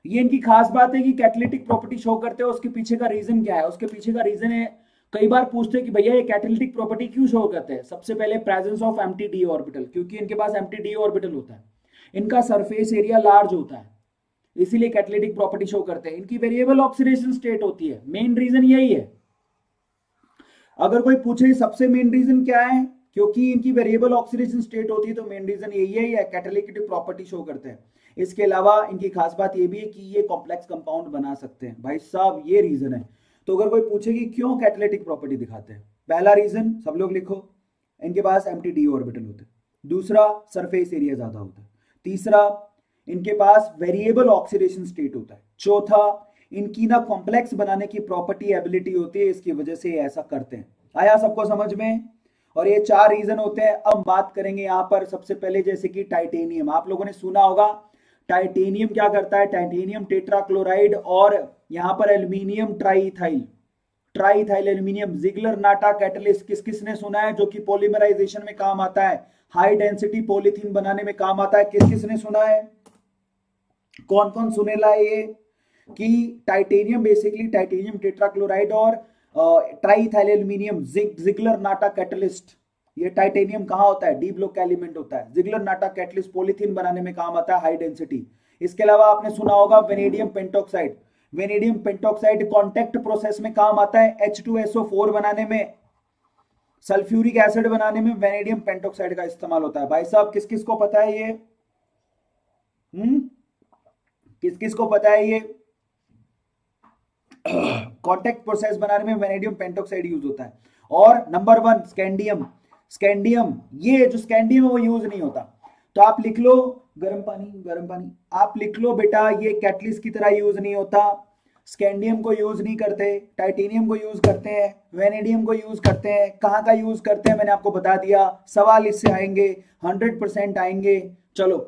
ये इनकी खास बात है कि कैटालिटिक प्रॉपर्टी शो करते हैं। उसके पीछे का रीजन क्या है, उसके पीछे का रीजन है, कई बार पूछते हैं कि भैया ये कैटालिटिक प्रॉपर्टी क्यों शो करते हैं। सबसे पहले presence of empty D orbital, क्योंकि इनके पास एम्प्टी डी ऑर्बिटल होता है, इनका सरफेस एरिया लार्ज होता है, इसीलिए कैटालिटिक प्रॉपर्टी शो करते हैं। इनकी वेरिएबल ऑक्सीडेशन स्टेट होती है, मेन रीजन यही है। अगर कोई पूछे सबसे मेन रीजन क्या है, क्योंकि इनकी वेरिएबल ऑक्सीडेशन स्टेट होती है, तो मेन रीजन यही है, कैटालिटिक प्रॉपर्टी शो करते हैं। इसके अलावा इनकी खास बात ये भी है कि ये कॉम्प्लेक्स कंपाउंड बना सकते हैं। भाई साहब ये रीजन है। तो अगर कोई पूछे कि क्यों कैटालिटिक प्रॉपर्टी दिखाते हैं, पहला रीजन सब लोग लिखो, इनके पास एम्प्टी डी ऑर्बिटल होते हैं। दूसरा, सरफेस एरिया ज्यादा होता है। तीसरा, इनके पास वेरिएबल ऑक्सीडेशन स्टेट होता है। चौथा, इनकी ना कॉम्प्लेक्स बनाने की प्रॉपर्टी एबिलिटी होती है, इसकी वजह से ऐसा करते हैं। आया सबको समझ में? और ये चार रीजन होते हैं। अब बात करेंगे यहाँ पर सबसे पहले, जैसे कि टाइटेनियम, आप लोगों ने सुना होगा टाइटेनियम क्या करता है, टाइटेनियम टेट्राक्लोराइड और यहाँ पर aluminium triethyl aluminium Ziegler Natta catalyst, किस किस ने सुना है, जो कि पॉलीमराइजेशन में काम आता है, हाई डेंसिटी पॉलीथीन बनाने में काम आता है। किस किस ने सुना है, कौन कौन सुने ला ये कि टाइटेनियम बेसिकली टाइटेनियम टेट्राक्लोराइड और triethyl aluminium Ziegler Natta catalyst, ये टाइटेनियम कहाँ होता है, डी ब्लॉक का एलिमेंट होता है। जिगलर नाटा कैटलिस्ट पॉलीथीन बनाने में काम आता है, हाई डेंसिटी। इसके अलावा आपने सुना होगा vanadium pentoxide, vanadium pentoxide contact process में काम आता है, H2SO4 बनाने में, सल्फ्यूरिक एसिड बनाने में वेनेडियम पेंटॉक्साइड का इस्तेमाल होता है। भाई साहब किस किस को पता है ये, किस किस को पता है ये कॉन्टेक्ट प्रोसेस बनाने में वेनेडियम पेंटॉक्साइड यूज होता है। और नंबर 1 स्कैंडियम, ये जो स्कैंडियम है वो यूज नहीं होता, तो आप लिख लो गर्म पानी, आप लिख लो बेटा, ये कैटलिस्ट की तरह यूज नहीं होता। स्कैंडियम को यूज नहीं करते, टाइटेनियम को यूज करते हैं, वेनेडियम को यूज करते हैं। कहाँ का यूज करते हैं मैंने आपको बता दिया, सवाल इससे आएंगे, 100% आएंगे। चलो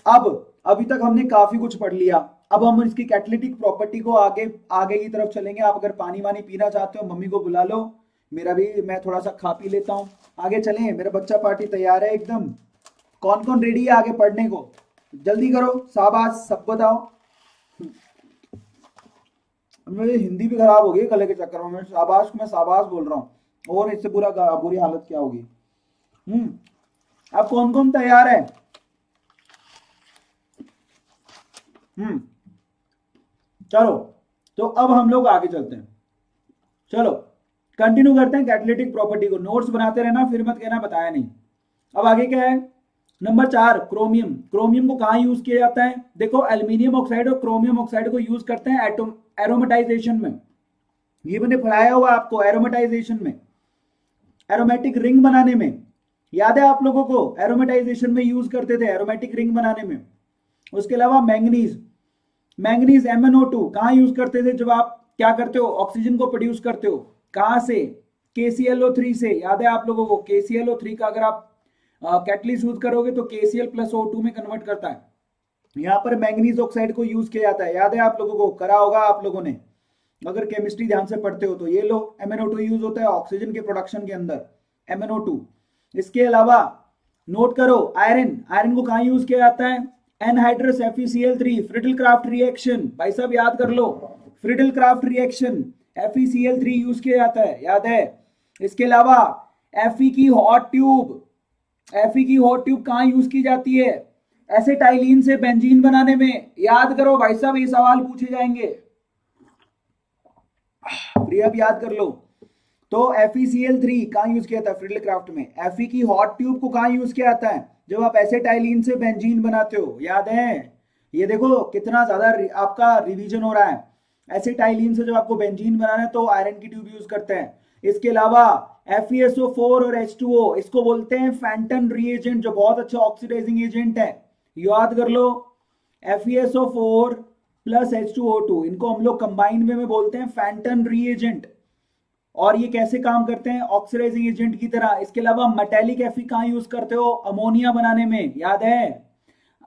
अब अभी तक हमने काफी कुछ पढ़ लिया, अब हम इसकी कैटालिटिक प्रॉपर्टी को आगे की तरफ चलेंगे। आप अगर पानी वानी पीना चाहते हो मम्मी को बुला लो, मेरा भी, मैं थोड़ा सा खा पी लेता हूँ। आगे चलें, मेरा बच्चा पार्टी तैयार है एकदम। कौन कौन रेडी है आगे पढ़ने को, जल्दी करो, शाबाश, सब बताओ। मेरी हिंदी भी खराब हो गई गले के चक्कर में, मैं शाबाश बोल रहा हूँ, और इससे बुरी हालत क्या होगी। अब कौन कौन तैयार है? चलो तो अब हम लोग आगे चलते हैं, चलो कंटिन्यू करते हैं कैटालिटिक प्रॉपर्टी को। नोट्स बनाते रहना, फिर मत कहना बताया नहीं। अब आगे क्या है, नंबर 4 क्रोमियम। क्रोमियम को कहाँ यूज किया जाता है, देखो एल्यूमिनियम ऑक्साइड और क्रोमियम ऑक्साइड को यूज करते हैं एरोमेटाइजेशन में, ये मैंने पढ़ाया हुआ आपको, एरोमेटाइजेशन में, एरोमेटिक रिंग बनाने में, याद है आप लोगों को, एरोमेटाइजेशन में यूज करते थे, एरोमेटिक रिंग बनाने में। उसके अलावा मैंगनीज MnO2 कहाँ यूज करते थे, जब आप क्या करते हो, ऑक्सीजन को प्रोड्यूस करते हो, कहाँ से, KClO3 से, याद है आप लोगों को, KClO3 का अगर आप कैटलिस्ट यूज करोगे तो KCl+O2 में कन्वर्ट करता है। यहाँ पर मैंगनीज ऑक्साइड को यूज किया जाता है, याद है आप लोगों को, करा होगा आप लोगों ने अगर केमिस्ट्री ध्यान से पढ़ते हो तो। ये लो MnO2 यूज होता है ऑक्सीजन के प्रोडक्शन के अंदर, MnO2। इसके अलावा नोट करो आयरन को कहाँ यूज किया जाता है, एनहाइड्रस FeCl3 फ्रिडल-क्राफ्ट रिएक्शन, भाई साहब याद कर लो, फ्रिडल-क्राफ्ट रिएक्शन FeCl3 यूज किया जाता है, याद है। इसके अलावा Fe की हॉट ट्यूब कहाँ यूज की जाती है, एसिटाइलिन से बेंजीन बनाने में, याद करो भाई साहब, ये सवाल पूछे जाएंगे, अब याद कर लो। तो FeCl3 कहाँ यूज किया था, फ्रिडल-क्राफ्ट में। Fe की हॉट ट्यूब को कहाँ यूज किया जाता है, जब आप एसिटाइलिन से बेंजीन बनाते हो, याद है। ये देखो कितना ज्यादा आपका रिवीजन हो रहा है। एसिटाइलिन से जब आपको बेंजीन बनाना है तो आयरन की ट्यूब यूज करते हैं। इसके अलावा FeSO4 और H2O, इसको बोलते हैं फैंटन रिएजेंट, जो बहुत अच्छा ऑक्सीडाइजिंग एजेंट है। याद कर लो, FeSO4 प्लस H2O2, इनको हम लोग कंबाइंड में बोलते हैं फैंटन रिएजेंट। और ये कैसे काम करते हैं? ऑक्सीडाइजिंग एजेंट की तरह। इसके अलावा मेटेलिक Fe कहां यूज करते हो? अमोनिया बनाने में, याद है?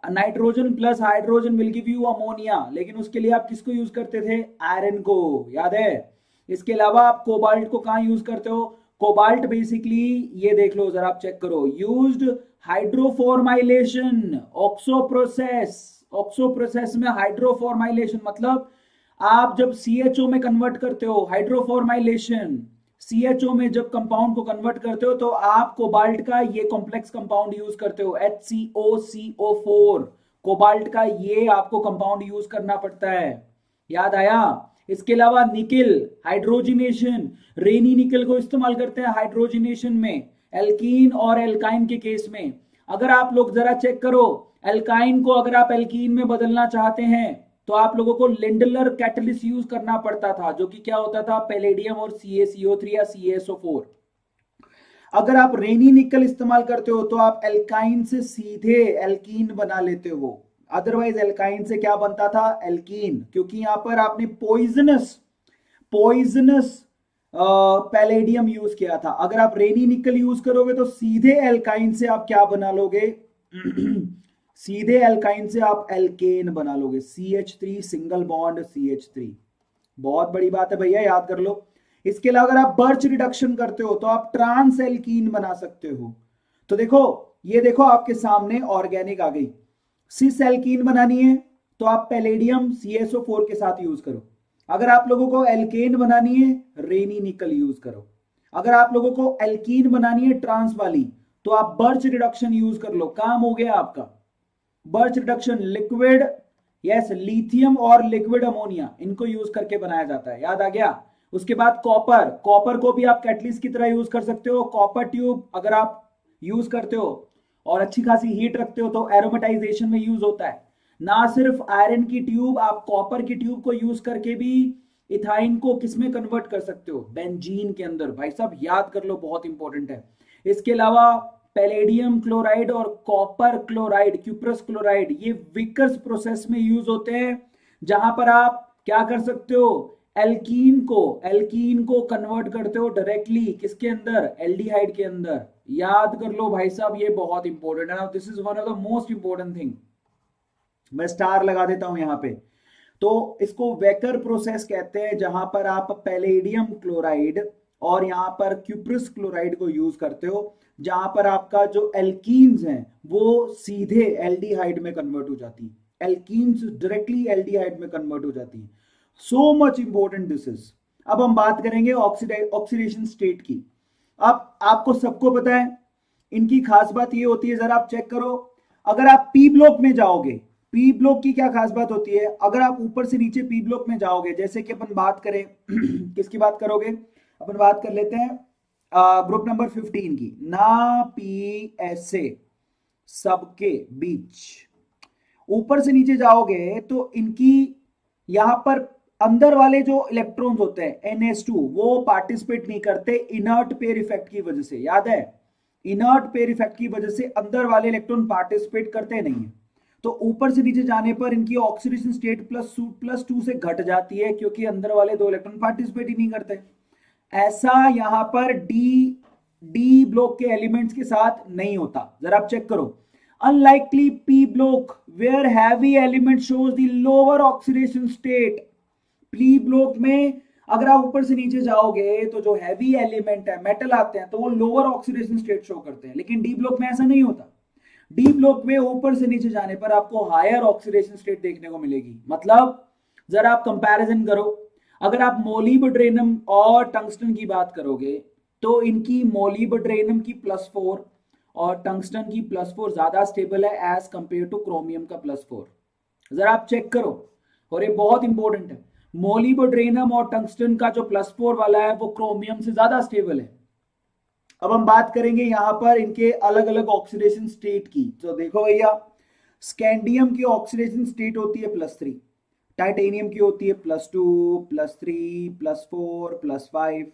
Nitrogen plus hydrogen will give you ammonia, लेकिन उसके लिए आप किसको यूज करते थे? आयरन को, याद है? इसके अलावा आप कोबाल्ट को कहां यूज करते हो? कोबाल्ट बेसिकली, ये देख लो जरा, आप चेक करो, used hydroformylation, oxo process. Oxo process में हाइड्रोफॉर्माइलेशन मतलब आप जब CHO में कन्वर्ट करते हो, हाइड्रोफॉर्माइलेशन, CHO में जब कंपाउंड को कन्वर्ट करते हो तो आप कोबाल्ट का ये कॉम्प्लेक्स कंपाउंड यूज करते हो, HCOCO4। कोबाल्ट का ये आपको कंपाउंड यूज करना पड़ता है, याद आया? इसके अलावा निकिल, हाइड्रोजिनेशन, रेनी निकल को इस्तेमाल करते हैं हाइड्रोजिनेशन में, एल्कीन और एल्काइन के केस में। अगर आप लोग जरा चेक करो, एल्काइन को अगर आप एल्कीन में बदलना चाहते हैं तो आप लोगों को लिंडलर कैटलिस्ट यूज करना पड़ता था, जो कि क्या होता था? पैलेडियम और CaCO3 या CaSO4। अगर आप रेनी निकल इस्तेमाल करते हो तो आप एल्काइन से सीधे एल्कीन बना लेते हो, अदरवाइज एल्काइन से क्या बनता था? एल्कीन, क्योंकि यहां पर आपने पॉइजनस पैलेडियम यूज किया था। अगर आप रेनी निकल यूज करोगे तो सीधे एल्काइन से आप क्या बना लोगे? सीधे एल्काइन से आप एल्केन बना लोगे, CH3 सिंगल बॉन्ड CH3। बहुत बड़ी बात है भैया, याद कर लो। इसके अलावा अगर आप बर्च रिडक्शन करते हो तो आप ट्रांस एल्कीन बना सकते हो। तो देखो, ये देखो आपके सामने ऑर्गेनिक आ गई। सिस एल्कीन बनानी है तो आप पैलेडियम CSO4 के साथ यूज करो। अगर आप लोगों को एल्केन बनानी है, रेनी निकल यूज करो। अगर आप लोगों को एल्कीन बनानी है ट्रांस वाली, तो आप बर्च रिडक्शन यूज कर लो, काम हो गया आपका। Birch reduction liquid, yes, lithium और लिक्विड अमोनिया, इनको यूज करके बनाया जाता है, याद आ गया? उसके बाद कॉपर, कॉपर को भी आप कैटलिस्ट की तरह यूज कर सकते हो। कॉपर ट्यूब अगर आप यूज करते हो और अच्छी खासी हीट रखते हो तो एरोमेटाइजेशन में यूज होता है। ना सिर्फ आयरन की ट्यूब, आप कॉपर की ट्यूब को यूज करके भी इथाइन को किसमें कन्वर्ट कर सकते हो? बेंजीन के अंदर। भाई साहब याद कर लो, बहुत इंपॉर्टेंट है। इसके अलावा पैलेडियम क्लोराइड और कॉपर क्लोराइड, क्यूप्रस क्लोराइड, ये विकर्स प्रोसेस में यूज होते हैं, जहां पर आप क्या कर सकते हो? एल्कीन को कन्वर्ट करते हो डायरेक्टली किसके अंदर? एल्डिहाइड के अंदर। याद कर लो भाई साहब, ये बहुत इंपॉर्टेंट है। This is one of the most important thing, मैं स्टार लगा देता हूं यहां पे। तो इसको वेकर प्रोसेस कहते हैं, जहां पर आप पैलेडियम क्लोराइड और यहां पर क्यूप्रस क्लोराइड को यूज करते हो, जहां पर आपका जो एल्कीन्स हैं वो सीधे एल्डिहाइड में कन्वर्ट हो जाती है। एल्कीन्स डायरेक्टली एल्डिहाइड में कन्वर्ट हो जाती है। So much important this is. अब हम बात करेंगे ऑक्सीडेशन स्टेट की। अब आपको सबको पता है इनकी खास बात ये होती है, जरा आप चेक करो। अगर आप पी ब्लॉक में जाओगे, पी ब्लॉक की क्या खास बात होती है? अगर आप ऊपर से नीचे पी ब्लॉक में जाओगे, जैसे कि अपन बात करें किसकी बात करोगे? अपन बात कर लेते हैं ग्रुप नंबर 15 की, ना पी ऐसे सबके बीच। ऊपर से नीचे जाओगे तो इनकी यहां पर अंदर वाले जो इलेक्ट्रॉन्स होते हैं NH2, वो पार्टिसिपेट नहीं करते इनर्ट पेयर इफेक्ट की वजह से। याद है, इनर्ट पेयर इफेक्ट की वजह से अंदर वाले इलेक्ट्रॉन पार्टिसिपेट करते नहीं है। तो ऊपर से नीचे जाने पर इनकी ऑक्सीडेशन स्टेट +2 से घट जाती है, क्योंकि अंदर वाले दो इलेक्ट्रॉन पार्टिसिपेट ही नहीं करते। ऐसा यहां पर डी ब्लॉक के एलिमेंट्स के साथ नहीं होता। जरा आप चेक करो, unlikely P block where heavy element shows the lower oxidation state. P block में अगर आप ऊपर से नीचे जाओगे तो जो हैवी एलिमेंट है, मेटल आते हैं, तो वो लोअर ऑक्सीडेशन स्टेट शो करते हैं, लेकिन डी ब्लॉक में ऐसा नहीं होता। डी ब्लॉक में ऊपर से नीचे जाने पर आपको हायर ऑक्सीडेशन स्टेट देखने को मिलेगी। मतलब जरा आप कंपैरिजन करो, अगर आप मोलिब्डेनम और टंगस्टन की बात करोगे तो इनकी मोलिब्डेनम की +4 और टंगस्टन की +4 ज्यादा स्टेबल है एज कंपेयर टू क्रोमियम का +4। जरा आप चेक करो, और ये बहुत इंपॉर्टेंट है। मोलिब्डेनम और टंगस्टन का जो +4 वाला है वो क्रोमियम से ज्यादा स्टेबल है। अब हम बात करेंगे यहां पर इनके अलग अलग ऑक्सीडेशन स्टेट की। तो देखो भैया, स्कैंडियम की ऑक्सीडेशन स्टेट होती है +3, टाइटेनियम की होती है +2, +3, +4, +5,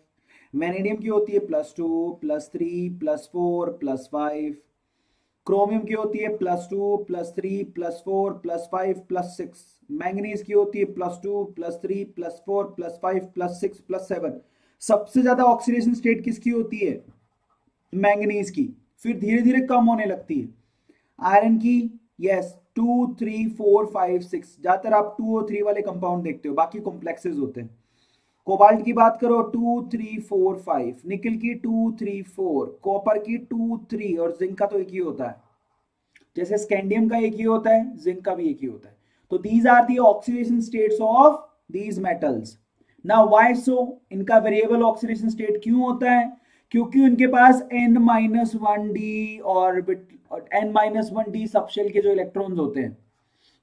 वेनेडियम की होती है +2 +3 +4 +5, क्रोमियम की होती है +2 +3 +4 +5 +6, मैंगनीज की होती है +2 +3 +4 +5 +6 +7। सबसे ज्यादा ऑक्सीडेशन स्टेट किसकी होती है? मैंगनीज की, फिर धीरे धीरे कम होने लगती है। आयरन की यस 2 3 4 5 6, ज्यादातर आप 2 और 3 वाले कंपाउंड देखते हो, बाकी कॉम्प्लेक्सेस होते हैं। कोबाल्ट की बात करो 2 3 4 5, निकल की 2 3 4, कॉपर की 2 3, और जिंक का तो एक ही होता है, जैसे स्कैंडियम का एक ही होता है, जिंक का भी एक ही होता है। तो these are the oxidation states of these metals. Now why so, इनका वेरिएबल ऑक्सीडेशन स्टेट क्यों होता है? क्योंकि उनके पास n-1d ऑर्बिट और n-1d सबशेल के जो इलेक्ट्रॉन्स होते हैं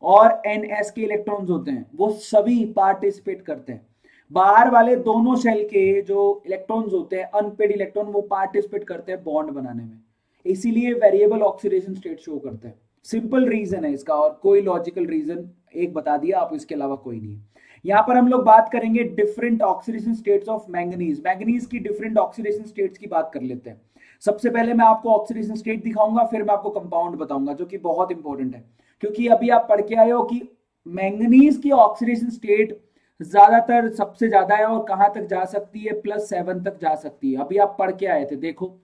और ns के इलेक्ट्रॉन्स होते हैं, वो सभी पार्टिसिपेट करते हैं। बाहर वाले दोनों शेल के जो इलेक्ट्रॉन्स होते हैं, अनपेड इलेक्ट्रॉन, वो पार्टिसिपेट करते हैं बॉन्ड बनाने में, इसीलिए वेरिएबल ऑक्सीडेशन स्टेट शो करते हैं। सिंपल रीजन है इसका, और कोई लॉजिकल रीजन एक बता दिया आप, इसके अलावा कोई नहीं। यहां पर हम लोग बात करेंगे different oxidation states of manganese. Manganese की डिफरेंट ऑक्सीडेशन स्टेट्स की बात कर लेते हैं। सबसे पहले मैं आपको ऑक्सीडेशन स्टेट दिखाऊंगा, फिर मैं आपको कंपाउंड बताऊंगा, जो कि बहुत इंपॉर्टेंट है, क्योंकि अभी आप पढ़ के आए हो कि मैंगनीज की ऑक्सीडेशन स्टेट ज्यादातर सबसे ज्यादा है, और कहां तक जा सकती है? +7 तक जा सकती है। अभी आप पढ़ के आए थे, देखो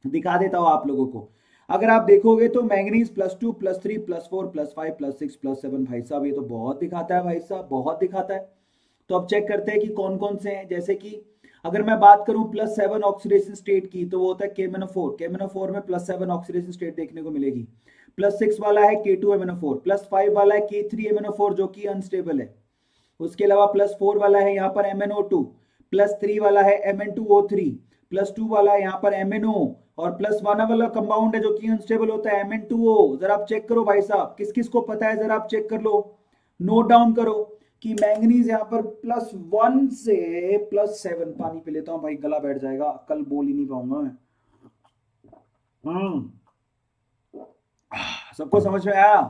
दिखा देता हूं आप लोगों को। अगर आप देखोगे तो मैंगनीज +2 +3 +4 +5 +6 +7, भाई साहब ये तो बहुत दिखाता है, भाई साहब बहुत दिखाता है। तो अब चेक करते हैं कि कौन कौन से हैं। जैसे कि अगर मैं बात करूं +7 ऑक्सीडेशन स्टेट की, तो वो होता है KMnO4। KMnO4 में +7 ऑक्सीडेशन स्टेट देखने को मिलेगी। +6 वाला है K2MnO4, +5 वाला है K3MnO4 जो कि अनस्टेबल है। उसके अलावा +4 वाला है यहाँ पर MnO2, +3 वाला है Mn2O3, +2 वाला है यहाँ पर MnO, और +1 वाला कंपाउंड है जो कि अनस्टेबल होता है Mn2O। जरा आप चेक करो भाई साहब, किस किस को पता है, जरा आप चेक कर लो, नोट डाउन करो कि मैंगनीज यहाँ पर +1 से +7। पानी पी लेता हूँ भाई, गला बैठ जाएगा, कल बोल ही नहीं पाऊंगा मैं। सबको समझ में आया?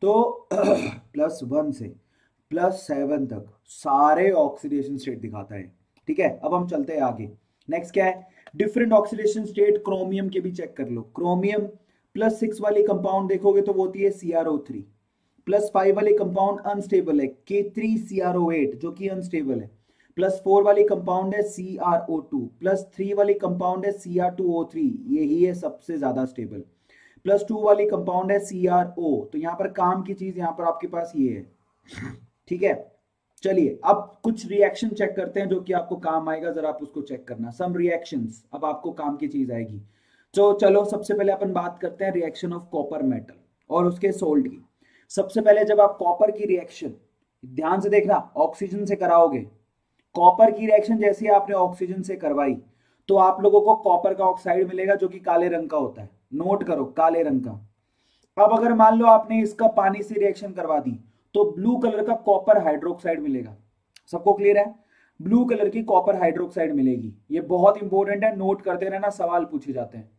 तो +1 से +7 तक सारे ऑक्सीडेशन स्टेट दिखाता है। ठीक है, अब हम चलते हैं आगे। नेक्स्ट क्या है? डिफरेंट ऑक्सीडेशन स्टेट क्रोमियम के भी चेक कर लो। क्रोमियम +6 वाली कंपाउंड देखोगे तो वो होती है CrO3। +5 वाली कंपाउंड अनस्टेबल है K3CrO8 जो कि अनस्टेबल है। +4 वाली कंपाउंड है CrO2, +3 वाली कंपाउंड है Cr2O3, यही है सबसे ज्यादा स्टेबल। +2 वाली कंपाउंड है CrO। तो यहां पर काम की चीज यहां पर आपके पास ये है। ठीक है, चलिए अब कुछ रिएक्शन चेक करते हैं जो कि आपको काम आएगा, जरा आप उसको चेक करना। सम रिएक्शंस, अब आपको काम की चीज आएगी। तो चलो सबसे पहले अपन बात करते हैं रिएक्शन ऑफ कॉपर मेटल और उसके सोल्ट की। सबसे पहले जब आप कॉपर की रिएक्शन, ध्यान से देखना, ऑक्सीजन से कराओगे, कॉपर की रिएक्शन जैसे आपने ऑक्सीजन से करवाई तो आप लोगों को कॉपर का ऑक्साइड मिलेगा जो कि काले रंग का होता है। नोट करो, काले रंग का। अब अगर मान लो आपने इसका पानी से रिएक्शन करवा दी तो ब्लू कलर का कॉपर हाइड्रोक्साइड मिलेगा। सबको क्लियर है? ब्लू कलर की कॉपर हाइड्रोक्साइड मिलेगी। ये बहुत इंपॉर्टेंट है, नोट करते रहना, सवाल पूछे जाते हैं।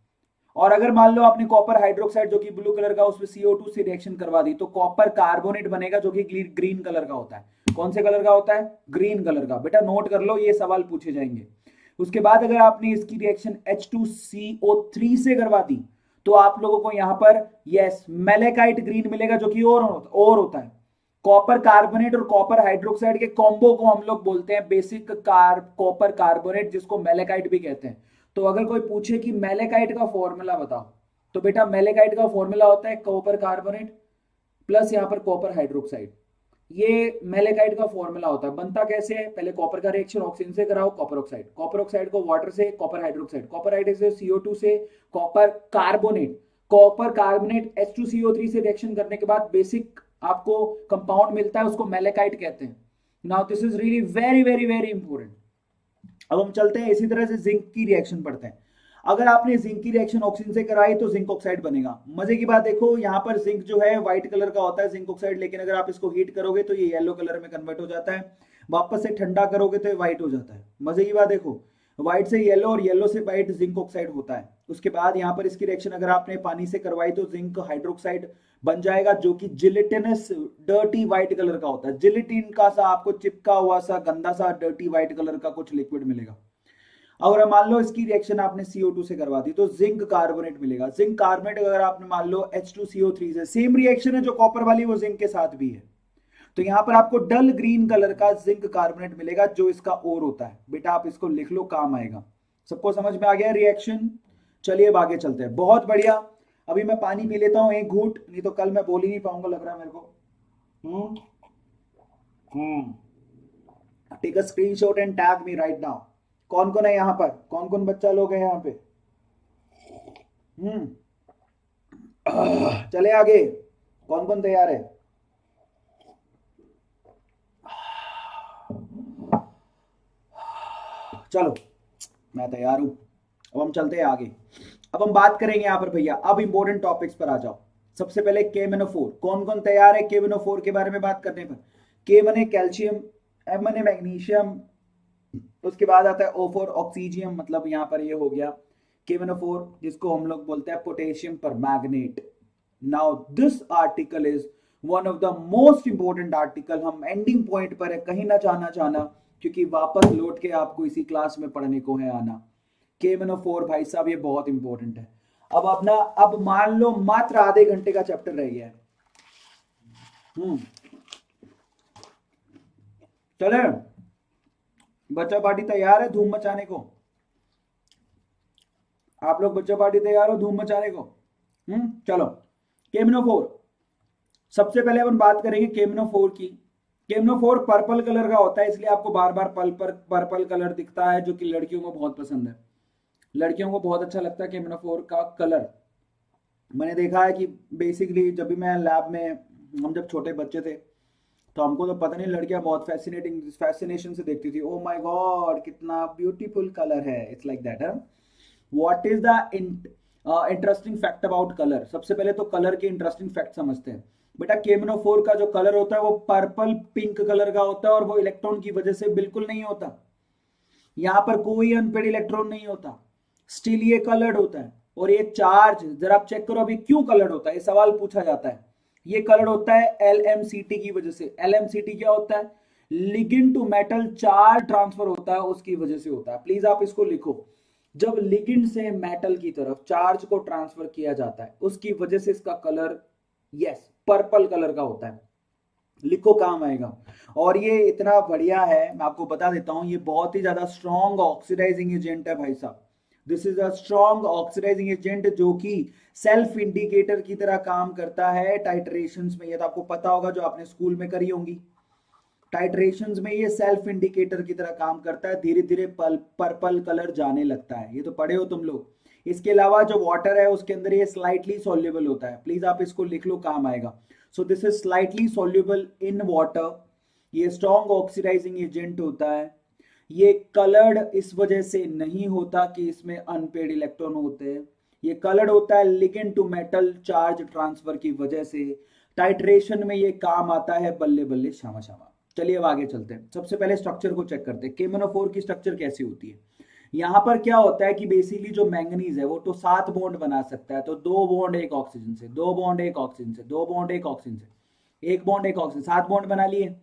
और अगर मान लो आपने कॉपर हाइड्रोक्साइड जो कि ब्लू कलर का, उसमें CO2 से रिएक्शन करवा दी तो कॉपर कार्बोनेट बनेगा जो कि ग्रीन कलर का होता है। कौन से कलर का होता है? ग्रीन कलर का। बेटा नोट कर लो, ये सवाल पूछे जाएंगे। उसके बाद अगर आपने इसकी रिएक्शन H2CO3 से करवा दी तो आप लोगों को यहां पर यस मेलेकाइट ग्रीन मिलेगा जो कि और होता है। कॉपर कार्बोनेट और कॉपर हाइड्रोक्साइड के कॉम्बो को हम लोग बोलते हैं बेसिक कॉपर कार्बोनेट, जिसको मेलेकाइट भी कहते हैं। तो अगर कोई पूछे कि मेलेकाइट का फॉर्मूला बताओ, तो बेटा मेलेकाइट का फॉर्मूला होता है कॉपर कार्बोनेट प्लस यहाँ पर कॉपर हाइड्रोक्साइड। ये मेलेकाइट का फॉर्मूला होता है। बनता कैसे है? पहले कॉपर का रिएक्शन ऑक्सीजन से कराओ, कॉपर ऑक्साइड, कॉपर ऑक्साइड को वाटर से, copper hydroxide, copper hydroxide CO2 से, copper carbonate, copper carbonate H2CO3 से रिएक्शन करने के बाद बेसिक आपको कंपाउंड मिलता है, उसको मेलेकाइट कहते हैं। Now this is really very very very important. अब हम चलते हैं इसी तरह से जिंक की रिएक्शन पढ़ते हैं। अगर आपने जिंक की रिएक्शन ऑक्सीजन से कराई तो जिंक ऑक्साइड बनेगा। मजे की बात देखो, यहाँ पर जिंक जो है व्हाइट कलर का होता है जिंक ऑक्साइड, लेकिन अगर आप इसको हीट करोगे तो ये येलो कलर में कन्वर्ट हो जाता है। वापस से ठंडा करोगे तो ये व्हाइट हो जाता है। मजे की बात देखो, व्हाइट से येलो और येलो से व्हाइट जिंक ऑक्साइड होता है। उसके बाद यहाँ पर इसकी रिएक्शन अगर आपने पानी से करवाई तो जिंक हाइड्रोक्साइड बन जाएगा जो कि जिलेटिनस डर्टी व्हाइट कलर का होता है। जिलेटिन का सा आपको चिपका हुआ सा गंदा सा डर्टी व्हाइट कलर का कुछ लिक्विड मिलेगा। और मान लो इसकी रिएक्शन आपने CO2 से करवा दी तो जिंक कार्बोनेट मिलेगा। जिंक कार्बोनेट अगर आपने मान लो H2CO3 से, सेम रिएक्शन है जो कॉपर वाली वो जिंक के साथ भी है, तो यहां पर आपको डल ग्रीन कलर का जिंक कार्बोनेट मिलेगा जो इसका ओर होता है। बेटा आप इसको लिख लो, काम आएगा। सबको समझ में आ गया रिएक्शन? चलिए अब आगे चलते हैं। बहुत बढ़िया। अभी मैं पानी पी लेता हूं एक घूंट, नहीं तो कल मैं बोल ही नहीं पाऊंगा लग रहा है मेरे को। Take a screenshot and tag me right now. कौन कौन है यहाँ पर? कौन कौन बच्चा लोग हैं यहाँ पे? चले आगे। कौन कौन तैयार है? चलो मैं तैयार हूं। अब हम चलते हैं आगे। अब हम बात करेंगे यहाँ पर भैया, अब इंपॉर्टेंट टॉपिक्स पर आ जाओ। सबसे पहले KMnO4। कौन कौन तैयार है KMnO4 के बारे में बात करने पर? K माने कैल्शियम, M माने मैग्नीशियम, उसके बाद आता है O4 ऑक्सीजियम, मतलब यहाँ पर ये हो गया KMnO4, जिसको हम लोग बोलते हैं पोटेशियम पर magnet. Now this article is one of the most important article. हम एंडिंग पॉइंट पर है, कहीं ना जाना, क्योंकि वापस लौट के आपको इसी क्लास में पढ़ने को है आना। KMnO4 भाई साहब ये बहुत इंपॉर्टेंट है। अब मान लो मात्र आधे घंटे का चैप्टर रह गया है। चले, बच्चा पार्टी तैयार है धूम मचाने को? आप लोग बच्चा पार्टी तैयार हो धूम मचाने को? चलो KMnO4 सबसे पहले अपन बात करेंगे KMnO4 की। KMnO4 पर्पल कलर का होता है, इसलिए आपको बार बार पर्पल कलर दिखता है, जो कि लड़कियों को बहुत पसंद है। लड़कियों को बहुत अच्छा लगता है KMnO4 का कलर। मैंने देखा है कि बेसिकली जब भी मैं लैब में, हम जब छोटे बच्चे थे तो हमको तो पता नहीं, लड़कियां बहुत फैसिनेशन से देखती थी। ओ माय गॉड कितना ब्यूटीफुल कलर है, it's like that. What is the interesting fact about colour? सबसे पहले तो कलर के इंटरेस्टिंग फैक्ट समझते हैं। बेटा KMnO4 का जो कलर होता है वो पर्पल पिंक कलर का होता है, और वो इलेक्ट्रॉन की वजह से बिल्कुल नहीं होता। यहां पर कोई अनपेड इलेक्ट्रॉन नहीं होता, स्टिल ये कलर्ड होता है। और ये चार्ज जरा आप चेक करो अभी क्यों कलर्ड होता है, ये सवाल पूछा जाता है। ये कलर्ड होता है LMCT की वजह से। LMCT क्या होता है? Ligand to metal charge transfer होता है, उसकी वजह से होता है। प्लीज आप इसको लिखो, जब लिगेंड से मेटल की तरफ चार्ज को ट्रांसफर किया जाता है उसकी वजह से इसका कलर यस पर्पल कलर का होता है। लिखो, काम आएगा। और ये इतना बढ़िया है, मैं आपको बता देता हूं, ये बहुत ही ज्यादा स्ट्रॉन्ग ऑक्सीडाइजिंग एजेंट है भाई साहब। This is a strong oxidizing agent जो कि सेल्फ इंडिकेटर की तरह काम करता है टाइट्रेशंस में। ये तो आपको पता होगा, जो आपने स्कूल में करी होंगी। टाइट्रेशंस में ये सेल्फ इंडिकेटर की तरह काम करता है, धीरे धीरे पर्पल कलर जाने लगता है। ये तो पढ़े हो तुम लोग। इसके अलावा जो वाटर है उसके अंदर ये स्लाइटली सॉल्युबल होता है। प्लीज आप इसको लिख लो, काम आएगा। So this is slightly soluble in water. ये स्ट्रॉन्ग ऑक्सीडाइजिंग एजेंट होता है। ये कलर्ड इस वजह से नहीं होता कि इसमें अनपेड इलेक्ट्रॉन होते हैं। ये कलर्ड होता है ligand to metal charge transfer की वजह से। टाइट्रेशन में ये काम आता है, बल्ले बल्ले शामा शामा। चलिए अब आगे चलते हैं। सबसे पहले स्ट्रक्चर को चेक करते हैं, KMnO4 की स्ट्रक्चर कैसी होती है। यहां पर क्या होता है कि बेसिकली जो मैंगनीज है वो तो 7 बॉन्ड बना सकता है। तो 2 बॉन्ड एक ऑक्सीजन से, 2 बॉन्ड एक ऑक्सीजन से, 2 बॉन्ड एक ऑक्सीजन से, 1 बॉन्ड एक ऑक्सीजन, 7 बॉन्ड बना लिए।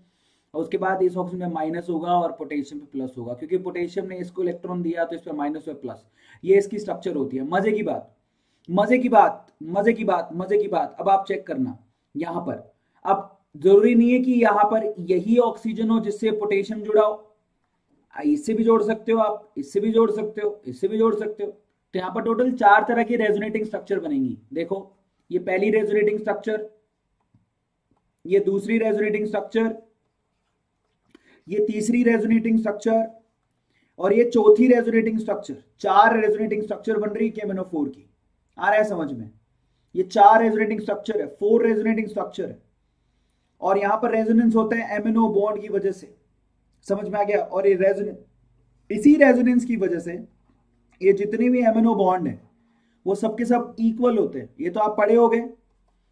और उसके बाद इस ऑक्सीजन में माइनस होगा और पोटेशियम पे प्लस होगा, क्योंकि पोटेशियम ने इसको इलेक्ट्रॉन दिया तो इस पे माइनस पे प्लस। ये इसकी स्ट्रक्चर होती है। मजे की बात, मजे की बात, मजे की बात, मजे की बात। अब आप चेक करना यहां पर, अब जरूरी नहीं है कि यहां पर यही ऑक्सीजन हो जिससे पोटेशियम जुड़ा हो। इससे भी जोड़ सकते हो आप, इससे भी जोड़ सकते हो, इससे भी जोड़ सकते हो। तो यहां पर टोटल 4 तरह की रेजोनेटिंग स्ट्रक्चर बनेंगी। देखो, ये पहली रेजोनेटिंग स्ट्रक्चर, ये दूसरी रेजोनेटिंग स्ट्रक्चर, ये तीसरी रेजोनेटिंग स्ट्रक्चर, और ये चौथी रेजोनेटिंग स्ट्रक्चर। 4 रेजोनेटिंग स्ट्रक्चर बन रही है KMnO4 की। आ रहा है समझ में? ये 4 रेजोनेटिंग स्ट्रक्चर है, 4 रेजोनेटिंग स्ट्रक्चर है। और यहां पर रेजोनेंस होता है एमिनो बॉन्ड की वजह से। समझ में आ गया? और ये रेजोनेंस, इसी रेजोनेंस की वजह से ये जितने भी एमिनो बॉन्ड है वो सबके सब इक्वल होते हैं। ये तो आप पढ़े होंगे,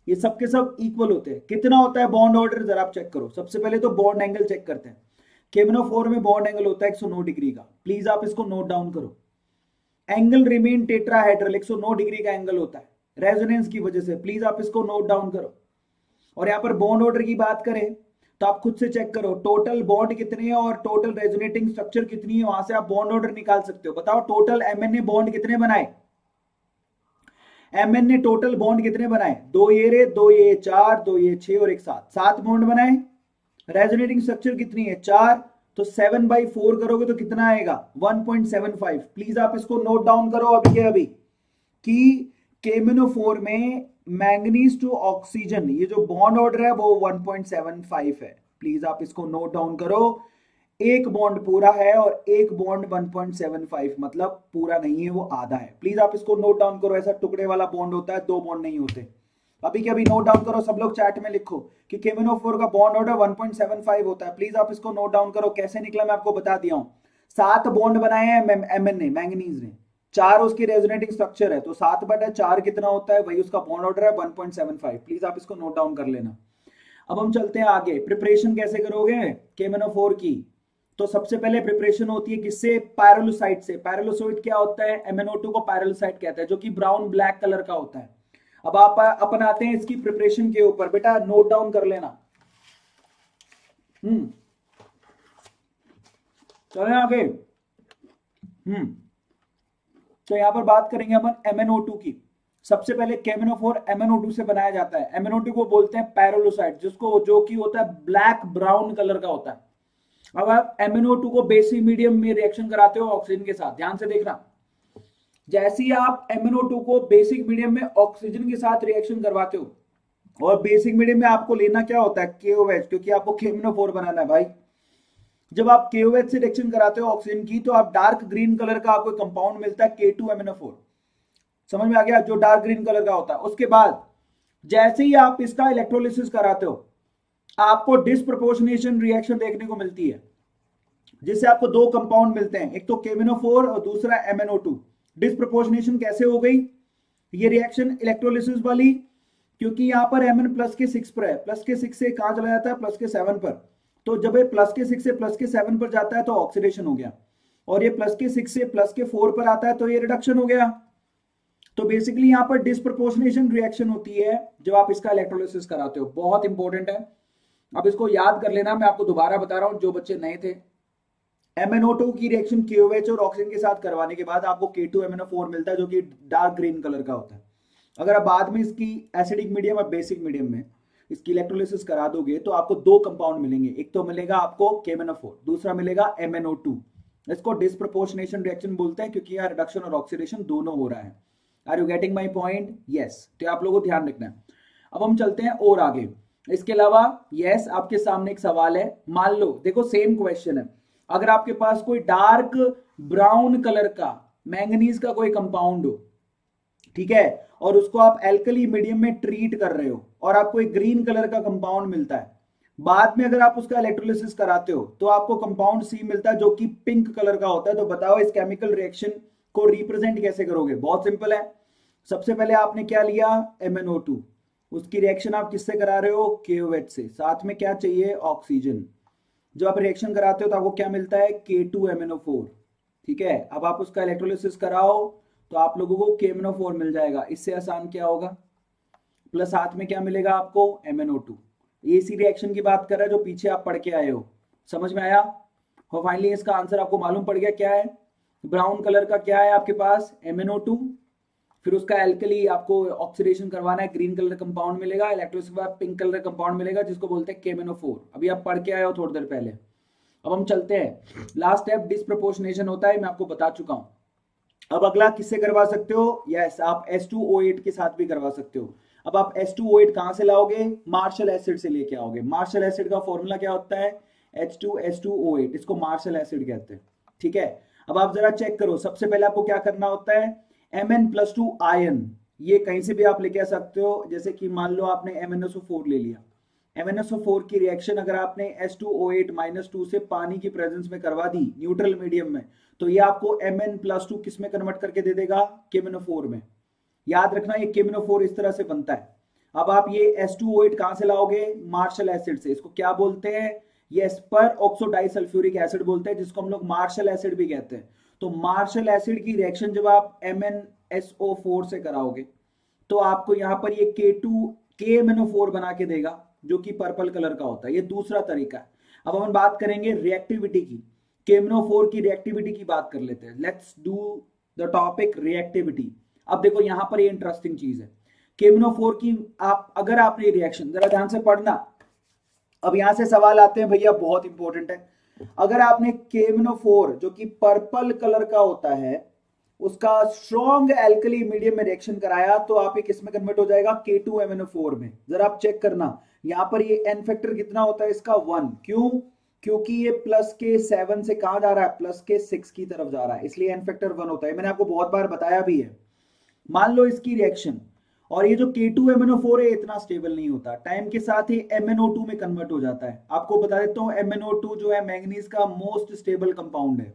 ये सबके सब इक्वल होते हैं। कितना होता है बॉन्ड ऑर्डर, जरा आप चेक करो। सबसे पहले तो बॉन्ड एंगल चेक करते हैं। KMnO4 में बॉन्ड एंगल होता है 109 डिग्री का। प्लीज आप इसको नोट डाउन करो। एंगल रिमेन टेट्राहेड्रल, 109 डिग्री का एंगल होता है रेजोनेंस की वजह से। प्लीज आप इसको नोट डाउन करो। और यहां पर बॉन्ड ऑर्डर की बात करें तो आप खुद से चेक करो टोटल बॉन्ड कितने हैं और टोटल रेजोनेटिंग स्ट्रक्चर कितनी है, वहां से आप बॉन्ड ऑर्डर निकाल सकते हो। बताओ टोटल एमएन ने बॉन्ड कितने बनाए, एमएन ने टोटल बॉन्ड कितने बनाए, दो ये रे, दो ये चार, दो ये 6 और एक 7, 7 बॉन्ड बनाए। रेजोनेटिंग स्ट्रक्चर कितनी है 4, तो 7/4 करोगे तो कितना आएगा 1.75। प्लीज आप इसको नोट डाउन करो अभी के अभी कि KMnO4 में मैंगनीज टू ऑक्सीजन ये जो बॉन्ड ऑर्डर है वो 1.75 है। प्लीज आप इसको नोट डाउन करो, एक बॉन्ड पूरा है और एक बॉन्ड 1.75 मतलब पूरा नहीं है, वो आधा है। प्लीज आप इसको नोट डाउन करो, ऐसा टुकड़े वाला बॉन्ड होता है, दो बॉन्ड नहीं होते। अभी के अभी नोट डाउन करो, सब लोग चैट में लिखो कि KMnO4 का बॉन्ड ऑर्डर 1.75 होता है। प्लीज आप इसको नोट डाउन करो, कैसे निकला मैं आपको बता दिया हूं। 7 बॉन्ड बनाए हैं एमएन ने, मैंगनीज ने, 4 उसकी रेजोनेटिंग स्ट्रक्चर है, तो 7/4 कितना होता है, वही उसका बॉन्ड ऑर्डर है 1.75। प्लीज आप इसको नोट डाउन कर लेना। अब हम चलते हैं आगे, प्रिपरेशन कैसे करोगे KMnO4 की। तो सबसे पहले प्रिपरेशन होती है किससे, पायरोलोसाइट से। पायरोलोसाइट क्या होता है, MnO2 को पायरोलोसाइट कहते हैं, जो कि ब्राउन ब्लैक कलर का होता है। अब आप अपन आते हैं इसकी प्रिपरेशन के ऊपर, बेटा नोट डाउन कर लेना। चलें आगे। तो यहां पर बात करेंगे अपन MnO2 की। सबसे पहले KMnO4 MnO2 से बनाया जाता है। MnO2 को बोलते हैं पायरोलोसाइट, जिसको जो कि होता है ब्लैक ब्राउन कलर का होता है। अब आप MnO2 को बेसिक मीडियम में रिएक्शन कराते हो ऑक्सीजन के साथ, ध्यान से देखना। जैसे ही आप MnO2 को बेसिक मीडियम में ऑक्सीजन के साथ रिएक्शन करवाते हो, और बेसिक मीडियम में आपको लेना क्या होता है KOH, क्योंकि आपको KMnO4 बनाना है भाई। जब आप KOH से रिएक्शन कराते हो ऑक्सीजन की, तो आप डार्क ग्रीन कलर का आपको कंपाउंड मिलता है K2MnO4। समझ में आ गया, जो डार्क ग्रीन कलर का होता है। उसके बाद जैसे ही आप इसका इलेक्ट्रोलिसिस कराते हो, आपको डिस्प्रोपोर्शनेशन रिएक्शन देखने को मिलती है, जिससे आपको दो कंपाउंड मिलते हैं, एक तो KMnO4 और दूसरा MnO2। डिस्प्रोपोर्शनेशन कैसे हो गई ये रिएक्शन इलेक्ट्रोलिसिस वाली, क्योंकि यहां पर Mn प्लस के 6 पर है, प्लस के 6 से कहां चला जाता है, प्लस के 7 पर। तो जब ये प्लस के 6 से प्लस के 7 पर जाता है तो ऑक्सीडेशन हो गया, और ये प्लस के 6 से प्लस के 4 पर आता है तो ये रिडक्शन हो गया। तो बेसिकली यहां पर डिस्प्रोपोर्शनेशन रिएक्शन होती है जब आप इसका इलेक्ट्रोलिसिस कराते हो, बहुत इंपॉर्टेंट है। अब इसको याद कर लेना, मैं आपको दोबारा बता रहा हूं जो बच्चे नए थे। MnO2 की रिएक्शन KOH और ऑक्सीजन के साथ करवाने के बाद आपको K2MnO4 मिलता है, जो कि डार्क ग्रीन कलर का होता है। अगर आप बाद में इसकी एसिडिक मीडियम और बेसिक मीडियम में इसकी इलेक्ट्रोलिसिस करा दोगे तो आपको दो कंपाउंड मिलेंगे, एक तो मिलेगा आपको KMnO4, दूसरा मिलेगा MnO2। इसको डिस्प्रोपोर्शनेशन रिएक्शन बोलते हैं, क्योंकि यहाँ रिडक्शन और ऑक्सीडेशन दोनों हो रहा है। Are you getting my point? Yes. तो आप लोगों को ध्यान रखना है। अब हम चलते हैं और आगे। इसके अलावा यस, आपके सामने एक सवाल है, मान लो देखो सेम क्वेश्चन है, अगर आपके पास कोई डार्क ब्राउन कलर का मैंगनीज का कोई कंपाउंड हो, ठीक है, और उसको आप एल्कली मीडियम में ट्रीट कर रहे हो, और आपको एक ग्रीन कलर का कंपाउंड मिलता है, बाद में अगर आप उसका इलेक्ट्रोलिसिस कराते हो तो आपको कंपाउंड C मिलता है जो कि पिंक कलर का होता है। तो बताओ इस केमिकल रिएक्शन को रिप्रेजेंट कैसे करोगे? बहुत सिंपल है। सबसे पहले आपने क्या लिया, MnO2, उसकी रिएक्शन आप किससे करा रहे हो, KOH से, साथ में क्या चाहिए, ऑक्सीजन। जब आप रिएक्शन कराते हो तो आपको क्या मिलता है, K2MnO4, ठीक है। अब आप उसका इलेक्ट्रोलिसिस कराओ तो आप लोगों को KMnO4 मिल जाएगा, इससे आसान क्या होगा, प्लस साथ में क्या मिलेगा आपको, MnO2। ये इसी रिएक्शन की बात कर रहा है जो पीछे आप पढ़ के आए हो, समझ में आया? और फाइनली इसका आंसर आपको मालूम पड़ गया क्या है, ब्राउन कलर का क्या है आपके पास, MnO2, फिर उसका एल्कली आपको ऑक्सीडेशन करवाना है, ग्रीन कलर कंपाउंड मिलेगा, इलेक्ट्रोलिसिस के बाद पिंक कलर कंपाउंड मिलेगा जिसको बोलते हैं KMnO4। अभी आप पढ़ के आए हो थोड़ी देर पहले। अब हम चलते हैं, लास्ट स्टेप डिस्प्रोपोर्शनेशन होता है, मैं आपको बता चुका हूं। अब अगला किससे करवा सकते हो, यस, आप H2O8 के साथ भी करवा सकते हो। अब आप H2O8 कहां से लाओगे, मार्शल एसिड से लेके आओगे। मार्शल एसिड का फॉर्मूला क्या होता है, H2H2O8, इसको मार्शल एसिड कहते हैं, ठीक है। अब आप जरा चेक करो, सबसे पहले आपको क्या करना होता है, Mn+2 आयन, ये कहीं से भी आप लेके आ सकते हो, जैसे कि मान लो आपने MnSO4 ले लिया, MnSO4 की रिएक्शन अगर आपने H2O8-2 से पानी की प्रेजेंस में करवा दी न्यूट्रल मीडियम में, तो ये आपको Mn+2 किस में कन्वर्ट करके दे देगा, KMnO4 में। याद रखना ये KMnO4 इस तरह से बनता है। अब आप ये H2O8 कहां से लाओगे, मार्शल एसिड से। इसको क्या बोलते हैं, ये पर ऑक्सोडाइसल्फ्यूरिक एसिड बोलते हैं, जिसको हम लोग मार्शल एसिड भी कहते हैं। तो मार्शल एसिड की रिएक्शन जब आप MnSO4 से कराओगे तो आपको यहां पर ये KMnO4 बना के देगा, जो कि पर्पल कलर का होता है। ये दूसरा तरीका है। अब हम बात करेंगे रिएक्टिविटी की, KMnO4 की रिएक्टिविटी की बात कर लेते हैं। Let's do the topic reactivity. अब देखो यहां पर ये इंटरेस्टिंग चीज है KMnO4 की। आप अगर आपने रिएक्शन जरा ध्यान से पढ़ना, अब यहां से सवाल आते हैं भैया, बहुत इंपॉर्टेंट है। अगर आपने KMnO4 जो कि पर्पल कलर का होता है उसका स्ट्रॉन्ग एल्कली मीडियम में रिएक्शन कराया तो आप ये किस में कन्वर्ट हो जाएगा, K2MnO4 में। जरा आप चेक करना, यहां पर ये एन फैक्टर कितना होता है इसका 1। क्यों? क्योंकि ये प्लस के 7 से कहां जा रहा है, प्लस के 6 की तरफ जा रहा है, इसलिए एन फैक्टर 1 होता है। मैंने आपको बहुत बार बताया भी है। मान लो इसकी रिएक्शन, और ये जो K2MnO4 है इतना स्टेबल नहीं होता, टाइम के साथ ही MnO2 में कन्वर्ट हो जाता है। आपको बता देता हूं MnO2 जो है मैंगनीज का मोस्ट स्टेबल कंपाउंड है।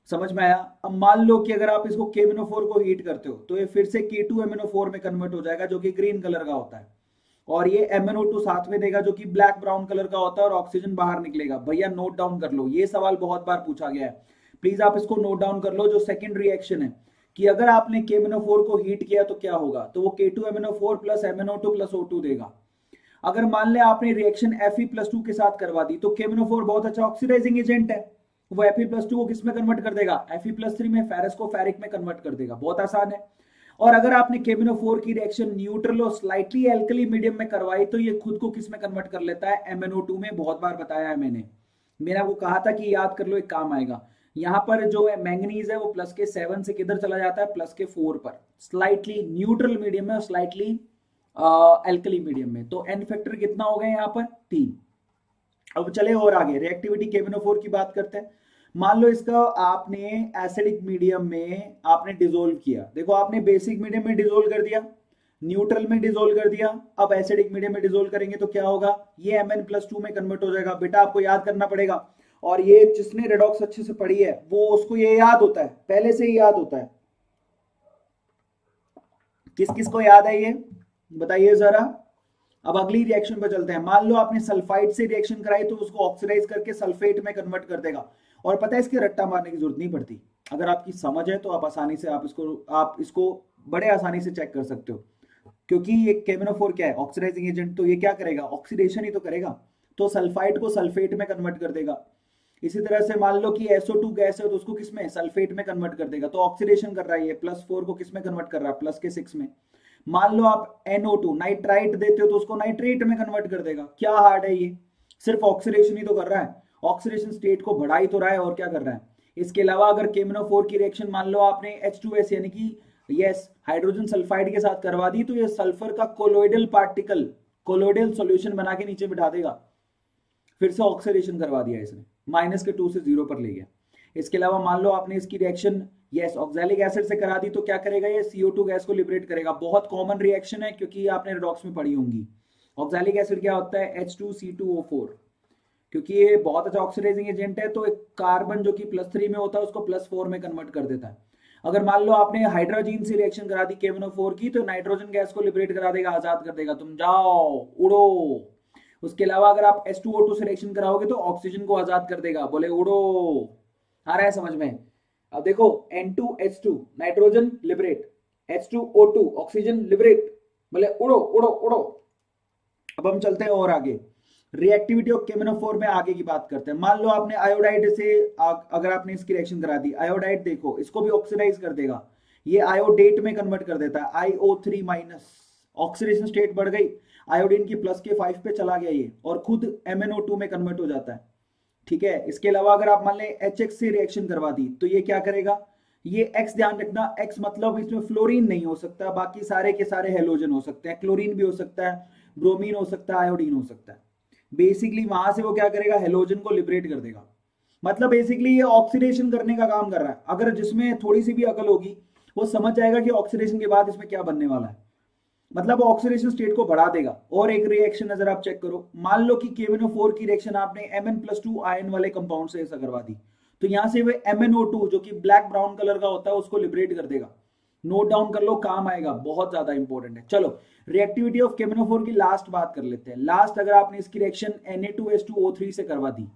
समझ में आया? अब मान लो कि अगर आप इसको KMnO4 को हीट करते हो तो ये फिर से K2MnO4 में कन्वर्ट हो जाएगा जो कि ग्रीन कलर का होता है, और ये MnO2 साथ में देगा जो कि ब्लैक ब्राउन कलर का होता है, और ऑक्सीजन बाहर निकलेगा। भैया नोट डाउन कर लो, ये सवाल बहुत बार पूछा गया है, प्लीज आप इसको नोट डाउन कर लो। जो सेकंड रिएक्शन है कि अगर आपने KMnO4 को हीट किया तो क्या होगा, तो वो K2MnO4 plus MnO2 plus O2 देगा। अगर मान ले आपने रिएक्शन Fe+2 के साथ करवा दी तो KMnO4 बहुत अच्छा ऑक्सीडाइजिंग एजेंट है, वो Fe+2 को किस में कन्वर्ट कर देगा, Fe+3 में, फेरस को फेरिक में कन्वर्ट कर देगा। बहुत आसान है। और अगर आपने KMnO4 की रिएक्शन न्यूट्रल और स्लाइटली एल्कली मीडियम में करवाई तो ये खुद को किस में कन्वर्ट कर लेता है, MnO2 में। बहुत बार बताया है मैंने आपको कहा था कि याद कर लो, एक काम आएगा। यहां पर जो है मैंगनीज है वो प्लस के 7 से किधर चला जाता है, प्लस के 4 पर, स्लाइटली न्यूट्रल मीडियम में और स्लाइटली एल्कली मीडियम में। तो एन फैक्टर कितना हो गए यहाँ पर, 3। अब चले और आगे रिएक्टिविटी KMnO4 की बात करते हैं। मान लो इसका आपने एसिडिक मीडियम में आपने डिसोल्व किया, देखो आपने बेसिक मीडियम में डिसोल्व कर दिया, न्यूट्रल में डिसोल्व कर दिया, अब एसिडिक मीडियम में डिसोल्व करेंगे तो क्या होगा, ये Mn+2 में कन्वर्ट हो जाएगा। बेटा आपको याद करना पड़ेगा, और ये जिसने रेडॉक्स अच्छे से पढ़ी है वो उसको ये याद होता है, पहले से ही याद होता है। किस किस को याद है ये बताइए जरा। अब अगली रिएक्शन पर चलते हैं। मान लो आपने सल्फाइड से रिएक्शन कराई तो उसको ऑक्सीडाइज करके सल्फेट में कन्वर्ट कर देगा, और पता है इसके रट्टा मारने की जरूरत नहीं पड़ती। अगर आपकी समझ है तो आप आसानी से आप इसको बड़े आसानी से चेक कर सकते हो, क्योंकि ये KMnO4 क्या है, ऑक्सीडाइजिंग एजेंट। तो ये क्या करेगा, ऑक्सीडेशन ही तो करेगा, तो सल्फाइड को सल्फेट में कन्वर्ट कर देगा। इसी तरह से मान लो कि SO2 गैस है तो उसको किस में, सल्फेट में कन्वर्ट कर देगा, तो ऑक्सीडेशन कर रहा है। ये +4 को किस में कन्वर्ट कर रहा है, प्लस के 6 में। मान लो आप NO2 नाइट्राइट देते हो तो उसको नाइट्रेट में कन्वर्ट कर देगा। क्या हार्ड है ये, सिर्फ ऑक्सीडेशन ही तो कर रहा है, ऑक्सीडेशन स्टेट को बढ़ा ही तो रहा है, और क्या कर रहा है। इसके अलावा अगर KMnO4 की रिएक्शन मान लो आपने H2S यानी कि यस हाइड्रोजन सल्फाइड के साथ करवा दी तो ये सल्फर का कोलोइडल पार्टिकल, कोलोइडल सॉल्यूशन बना के नीचे बिठा देगा। फिर से ऑक्सीडेशन करवा दिया इसने, -2 से 0 पर ले गया। इसके अलावा मान लो आपने इसकी रिएक्शन यस ऑक्सैलिक एसिड से करा दी तो क्या करेगा, ये CO2 गैस को लिबरेट करेगा। बहुत कॉमन रिएक्शन है क्योंकि आपने रेडॉक्स में पढ़ी होंगी। ऑक्सैलिक एसिड क्या होता है, H2C2O4, क्योंकि ये बहुत अच्छा ऑक्सीडाइजिंग एजेंट है तो एक कार्बन जो कि +3 में होता है उसको +4 में कन्वर्ट कर देता है। अगर मान लो आपने हाइड्रोजन से रिएक्शन करा दी KMnO4 की तो नाइट्रोजन गैस को लिबरेट करा देगा, आजाद कर देगा, तुम जाओ उड़ो। उसके अलावा अगर आप H2O2 से रिएक्शन कराओगे तो ऑक्सीजन को आजाद कर देगा, बोले उड़ो। आ रहा है समझ में? अब देखो N2H2 nitrogen liberate, H2O2 oxygen liberate, बोले उड़ो उड़ो उड़ो। अब हम चलते हैं और आगे, रिएक्टिविटी ऑफ KMnO4 में आगे की बात करते हैं। मान लो आपने आयोडाइड से अगर आपने इसकी रिएक्शन करा दी, आयोडाइड देखो इसको भी ऑक्सीडाइज कर देगा, ये आयोडेट में कन्वर्ट कर देता है, IO3-, ऑक्सीडेशन स्टेट बढ़ गई, आयोडीन की +5 पे चला गया ये, और खुद MnO2 में कन्वर्ट हो जाता है। ठीक है, इसके अलावा अगर आप मान लें HX से रिएक्शन करवा दी तो ये क्या करेगा, ये X ध्यान रखना, X मतलब इसमें फ्लोरीन नहीं हो सकता, बाकी सारे के सारे हेलोजन हो सकते हैं, क्लोरीन भी हो सकता है, ब्रोमीन हो सकता है, आयोडीन हो सकता है। बेसिकली वहां से वो क्या करेगा, हेलोजन को लिबरेट कर देगा। मतलब बेसिकली ये ऑक्सीडेशन करने का काम कर रहा है। अगर जिसमें थोड़ी सी भी अकल होगी वो समझ जाएगा कि ऑक्सीडेशन के बाद इसमें क्या बनने वाला है, मतलब ऑक्सीडेशन स्टेट को बढ़ा देगा। और एक रिएक्शन नजर आप चेक करो, मान लो कि KMnO4 की रिएक्शन आपने Mn+2 आयन वाले कंपाउंड से ऐसा करवा दी तो यहां से वे MnO2 जो कि ब्लैक ब्राउन कलर का होता है उसको लिबरेट कर देगा। नोट डाउन कर लो, काम आएगा, बहुत ज्यादा इंपॉर्टेंट है। चलो रिएक्टिविटी ऑफ KMnO4 की लास्ट बात कर लेते हैं। लास्ट अगर आपने इसकी रिएक्शन Na2H2O3 से करवा दी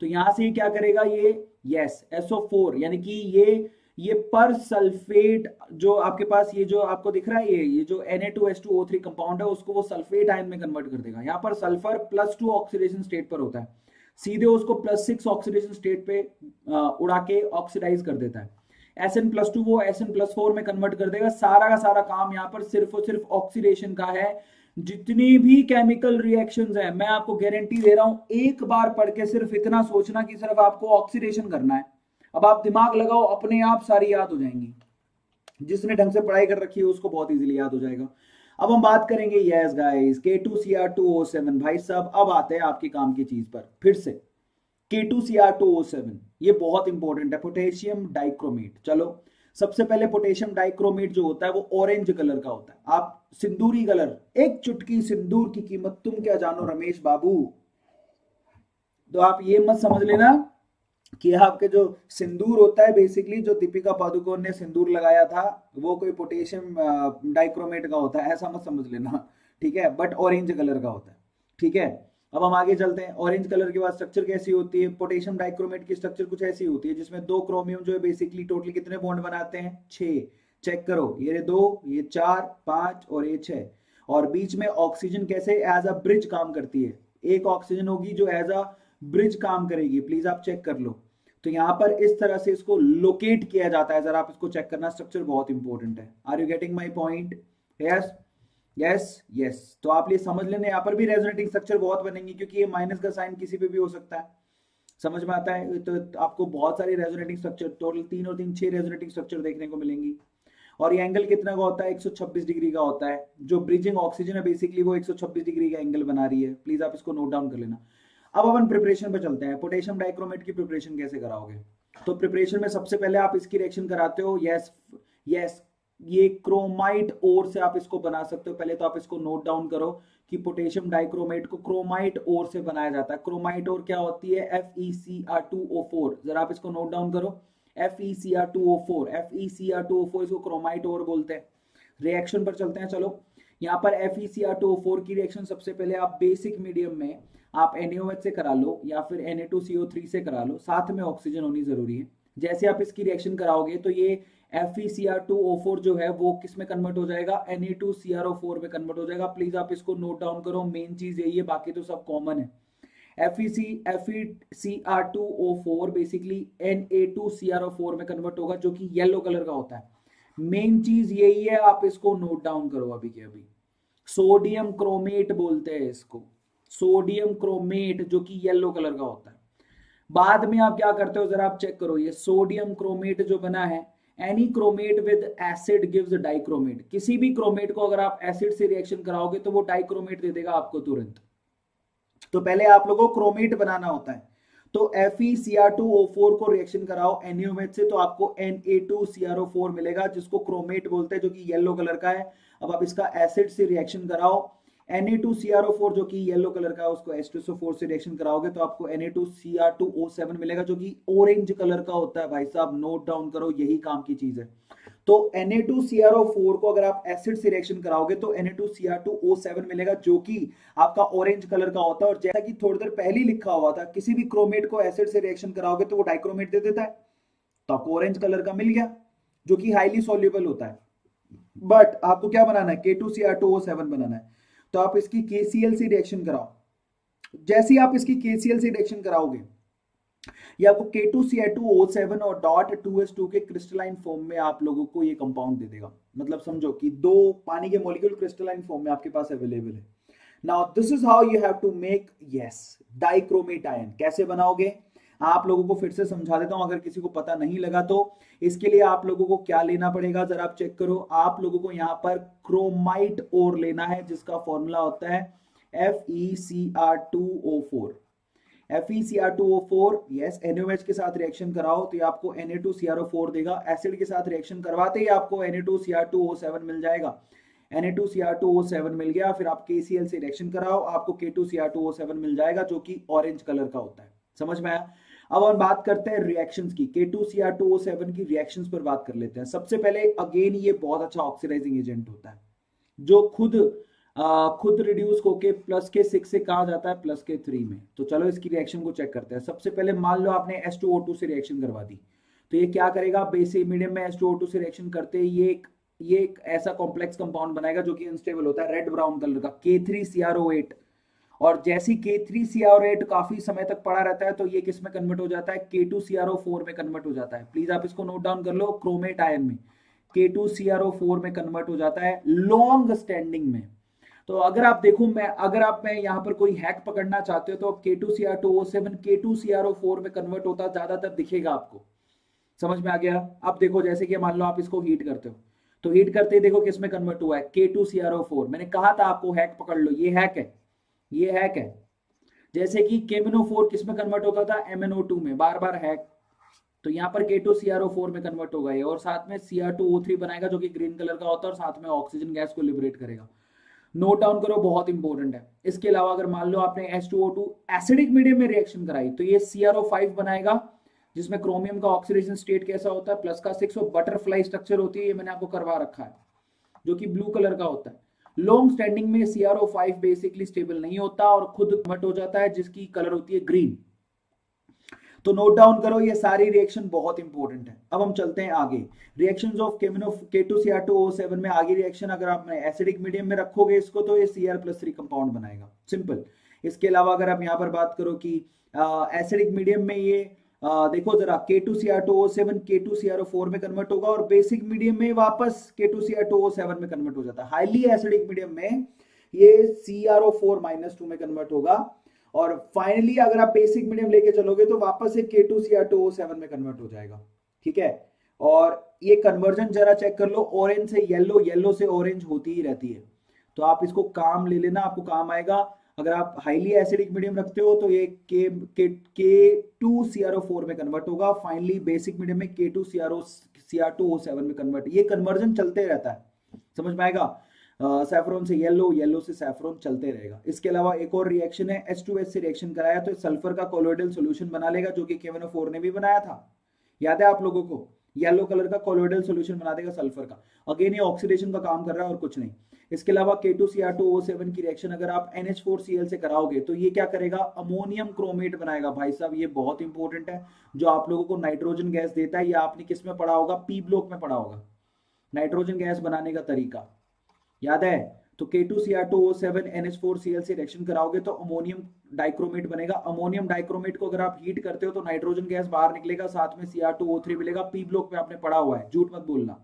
तो यहां से क्या करेगा, ये यस SO4 यानी कि ये ये पर सल्फेट जो आपके पास ये जो आपको दिख रहा है ये जो Na2H2O3 कंपाउंड है उसको वो सल्फेट आयन में कन्वर्ट कर देगा। यहाँ पर सल्फर +2 ऑक्सीडेशन स्टेट पर होता है, सीधे उसको +6 ऑक्सीडेशन स्टेट पे उड़ा के ऑक्सीडाइज कर देता है। Sn+2 वो Sn+4 में कन्वर्ट कर देगा। सारा का सारा काम यहाँ पर सिर्फ और सिर्फ ऑक्सीडेशन का है। जितनी भी केमिकल रिएक्शंस है मैं आपको गारंटी दे रहा हूं, एक बार पढ़ के सिर्फ इतना सोचना कि सिर्फ आपको ऑक्सीडेशन करना है। अब आप दिमाग लगाओ, अपने आप सारी याद हो जाएंगी। जिसने ढंग से पढ़ाई कर रखी है उसको बहुत इजीली याद हो जाएगा। अब हम बात करेंगे यस गाइस K2Cr2O7। भाई साहब अब आते हैं आपके काम की चीज पर फिर से। K2Cr2O7 ये बहुत इंपॉर्टेंट है, पोटेशियम डाइक्रोमेट। चलो सबसे पहले पोटेशियम डाइक्रोमेट जो होता है वो ऑरेंज कलर का होता है। आप सिंदूरी कलर, एक चुटकी सिंदूर की कीमत तुम क्या जानो रमेश बाबू। तो आप ये मत समझ लेना कि आपके जो सिंदूर होता है बेसिकली जो दीपिका पादुकोण ने सिंदूर लगाया था वो कोई पोटेशियम डाइक्रोमेट का होता है, ऐसा मत समझ लेना, ठीक है। बट ऑरेंज कलर का होता है, ठीक है। अब हम आगे चलते हैं। ऑरेंज कलर के बाद स्ट्रक्चर कैसी होती है? पोटेशियम डाइक्रोमेट की स्ट्रक्चर कुछ ऐसी होती है जिसमें 2 क्रोमियम जो है बेसिकली टोटल कितने बॉन्ड बनाते हैं? 6। चेक करो, ये 2, ये 4, 5 और ये 6। और बीच में ऑक्सीजन कैसे एज अ ब्रिज काम करती है? एक ऑक्सीजन होगी जो एज अ ब्रिज काम करेगी। प्लीज आप चेक कर लो। तो यहां पर इस तरह से इसको लोकेट किया जाता है। जरा आप इसको चेक करना, स्ट्रक्चर बहुत इंपॉर्टेंट है। Are you getting my point? Yes yes yes. तो आप ये समझ लेना, यहाँ पर भी रेजोनेटिंग स्ट्रक्चर बहुत बनेंगी क्योंकि ये माइनस का साइन किसी पे भी हो सकता है। समझ में आता है? तो आपको बहुत सारी रेजोनेटिंग स्ट्रक्चर, टोटल 3 और 3 6 रेजोनेटिंग स्ट्रक्चर देखने को मिलेंगी। और ये एंगल कितना का होता है? 126 डिग्री का होता है। जो ब्रिजिंग ऑक्सीजन है बेसिकली वो 126 डिग्री का एंगल बना रही है। प्लीज आप इसको नोट डाउन कर लेना। अब अपन प्रिपरेशन पे चलते हैं। पोटेशियम डाइक्रोमेट की प्रिपरेशन कैसे कराओगे? तो प्रिपरेशन में सबसे पहले आप इसकी रिएक्शन कराते हो। यस यस, ये क्रोमाइट ओर से आप इसको बना सकते हो। पहले तो आप इसको नोट डाउन करो कि पोटेशियम डाइक्रोमेट को क्रोमाइट ओर से बनाया जाता है। क्रोमाइट ओर क्या होती है? FeCr2O4। जरा आप इसको नोट डाउन करो, FeCr2O4। FeCr2O4 इसको क्रोमाइट ओर बोलते हैं। रिएक्शन पर चलते हैं। चलो यहाँ पर FeCr2O4 की रिएक्शन सबसे पहले आप बेसिक मीडियम में आप NaOH से करा लो या फिर Na2CO3 से करा लो, साथ में ऑक्सीजन होनी जरूरी है। जैसे आप इसकी रिएक्शन कराओगे तो ये FeCr2O4 जो है वो किस में कन्वर्ट हो जाएगा? Na2CrO4 में कन्वर्ट हो जाएगा। प्लीज आप इसको नोट डाउन करो, मेन चीज यही है, बाकी तो सब कॉमन है। FeCr2O4 बेसिकली Na2CrO4 में कन्वर्ट होगा जो कि येलो कलर का होता है। मेन चीज यही है, आप इसको नोट डाउन करो अभी के अभी। सोडियम क्रोमेट बोलते हैं इसको, सोडियम क्रोमेट, जो कि येलो कलर का होता है। बाद में आप क्या करते हो जरा आप चेक करो, ये सोडियम क्रोमेट जो बना है, any chromate with acid gives dichromate. किसी भी क्रोमेट को अगर आप एसिड से रिएक्शन कराओगे तो वो डाइक्रोमेट दे देगा आपको तुरंत। तो पहले आप लोगों को क्रोमेट बनाना होता है। तो FeCr2O4 को रिएक्शन कराओ NaOH से तो आपको Na2CrO4 मिलेगा जिसको क्रोमेट बोलते हैं, जो कि येलो कलर का है। अब आप इसका एसिड से रिएक्शन कराओ, Na2CrO4 जो कि येलो कलर का है उसको H2SO4 से रिएक्शन कराओगे तो आपको Na2Cr2O7 मिलेगा जो कि ऑरेंज कलर का होता है। भाई साहब नोट डाउन करो, यही काम की चीज है। तो Na2CrO4 को अगर आप एसिड से रिएक्शन कराओगे तो Na2Cr2O7 मिलेगा जो कि आपका ऑरेंज कलर का होता है। और जैसा कि थोड़ी देर पहले लिखा हुआ था, किसी भी क्रोमेट को एसिड से रिएक्शन कराओगे तो वो डाइक्रोमेट दे देता है, तो आपको ऑरेंज कलर का मिल गया जो कि हाईली सॉल्युबल होता है। बट आपको क्या बनाना है? K2Cr2O7 बनाना है। तो आप इसकी KCl से रिएक्शन कराओ। जैसे ही आप इसकी KCl से रिएक्शन कराओगे ये आपको K2Cr2O7 और .2H2 के क्रिस्टलाइन फॉर्म में आप लोगों को ये कंपाउंड दे देगा। मतलब समझो कि 2 पानी के मॉलिक्यूल क्रिस्टलाइन फॉर्म में आपके पास अवेलेबल है। Now this is how you have to make dichromate ion. कैसे बनाओगे आप लोगों को फिर से समझा देता हूं, अगर किसी को पता नहीं लगा तो। इसके लिए आप लोगों को क्या लेना पड़ेगा जरा आप चेक करो। आप लोगों को यहां पर क्रोमाइट ओर लेना है जिसका फॉर्मूला होता है FeCr2O4। FeCr2O4 यस, NaOH के साथ रिएक्शन कराओ तो ये आपको Na2CrO4 देगा। एसिड के साथ रिएक्शन करवाते ही आपको Na2Cr2O7 मिल जाएगा। Na2Cr2O7 मिल गया, फिर आप KCl से रिएक्शन कराओ, आपको K2Cr2O7 मिल जाएगा जो कि ऑरेंज कलर का होता है। समझ में आया? अब हम बात करते हैं रिएक्शंस की। K2Cr2O7 की रिएक्शंस पर बात कर लेते हैं। सबसे पहले अगेन ये बहुत अच्छा ऑक्सीडाइजिंग एजेंट होता है जो खुद रिड्यूस होके +6 से कहा जाता है +3 में। तो चलो इसकी रिएक्शन को चेक करते हैं। सबसे पहले मान लो आपने H2O2 से रिएक्शन करवा दी तो ये क्या करेगा, बेसिक मीडियम में H2O2 से रिएक्शन करते ही ये एक ऐसा कॉम्प्लेक्स कंपाउंड बनाएगा जो कि अनस्टेबल होता है, रेड ब्राउन कलर का, K3CrO8। और जैसी K3CrO8 काफी समय तक पड़ा रहता है तो ये किस में कन्वर्ट हो जाता है, K2CrO4 में कन्वर्ट हो जाता है। प्लीज आप इसको नोट डाउन कर लो, क्रोमेट आयन में K2CrO4 में कन्वर्ट हो जाता है लॉन्ग स्टैंडिंग में। तो अगर आप देखो, अगर आप मैं यहाँ पर कोई हैक पकड़ना चाहते हो तो अब K2Cr2O7 K2CrO4 में कन्वर्ट होता ज्यादातर दिखेगा आपको। समझ में आ गया? अब देखो, जैसे कि मान लो आप इसको हीट करते हो तो हीट करते ही देखो किस में कन्वर्ट हुआ है, K2CrO4। मैंने कहा था आपको हैक पकड़ लो, ये हैक है, ये हैक है। जैसे कि KMnO4 किस में कन्वर्ट होता था, MnO2 में, बार बार हैक। तो यहाँ पर K2CrO4 में कन्वर्ट होगा ये, और साथ में Cr2O3 बनाएगा जो कि ग्रीन कलर का होता है, और साथ में ऑक्सीजन गैस को लिबरेट करेगा। नोट डाउन करो, बहुत इंपॉर्टेंट है। इसके अलावा अगर मान लो आपने H2O2 एसिडिक मीडियम में रिएक्शन कराई तो ये CrO5 बनाएगा, जिसमें क्रोमियम का ऑक्सीडेशन स्टेट कैसा होता है, +6, और बटरफ्लाई स्ट्रक्चर होती है, ये मैंने आपको करवा रखा है, जो कि ब्लू कलर का होता है। लॉन्ग स्टैंडिंग में CrO5 बेसिकली स्टेबल नहीं होता और खुद कन्वर्ट हो जाता है, जिसकी कलर होती है ग्रीन। तो नोट डाउन करो, ये सारी रिएक्शन बहुत इंपॉर्टेंट है। अब हम चलते हैं आगे, रिएक्शंस ऑफ K2Cr2O7 में। आगे रिएक्शन अगर आप एसिडिक मीडियम में रखोगे इसको तो ये Cr+3 कंपाउंड बनाएगा, सिंपल। इसके अलावा अगर आप यहाँ पर बात करो कि एसिडिक मीडियम में ये देखो जरा, K2Cr2O7 K2CrO4 में कन्वर्ट होगा, और बेसिक मीडियम में वापस K2Cr2O7 में कन्वर्ट हो जाता है। हाईली एसिडिक मीडियम में ये CrO4-2 में कन्वर्ट होगा, और फाइनली अगर आप बेसिक मीडियम लेके चलोगे तो वापस से K2Cr2O7 में कन्वर्ट हो जाएगा, ठीक है। और ये कन्वर्जन जरा चेक कर लो, ऑरेंज से येलो, येलो से ऑरेंज होती ही रहती है। तो आप इसको काम ले लेना, आपको काम आएगा। अगर आप हाईली एसिडिक मीडियम रखते हो तो ये K2CrO4 में कन्वर्ट होगा, फाइनली बेसिक मीडियम में K2Cr2O7 में कन्वर्ट। ये कन्वर्जन चलते रहता है, समझ में आएगा। सैफरॉन से येलो, येलो से सैफरॉन चलते रहेगा। इसके अलावा एक और रिएक्शन है, H2S से रिएक्शन कराया तो सल्फर का कोलोइडल सॉल्यूशन बना लेगा, जो कि KMnO4 ने भी बनाया था, याद है आप लोगों को। येलो कलर का कोलोइडल सॉल्यूशन बना देगा सल्फर का। अगेन ये ऑक्सीडेशन का काम कर रहा है और कुछ नहीं। इसके अलावा K2Cr2O7 की रिएक्शन अगर आप NH4Cl से कराओगे तो ये क्या करेगा, अमोनियम क्रोमेट बनाएगा। भाई साहब ये बहुत इंपॉर्टेंट है, जो आप लोगों को नाइट्रोजन गैस देता है। ये आपने किस में पढ़ा होगा, P ब्लॉक में पढ़ा होगा, नाइट्रोजन गैस बनाने का तरीका याद है। तो K2Cr2O7 NH4Cl से रिएक्शन कराओगे तो अमोनियम डाइक्रोमेट बनेगा। अमोनियम डाइक्रोमेट को अगर आप हीट करते हो तो नाइट्रोजन गैस बाहर निकलेगा, साथ में Cr2O3 मिलेगा। P ब्लॉक में आपने पढ़ा हुआ है, झूठ मत बोलना,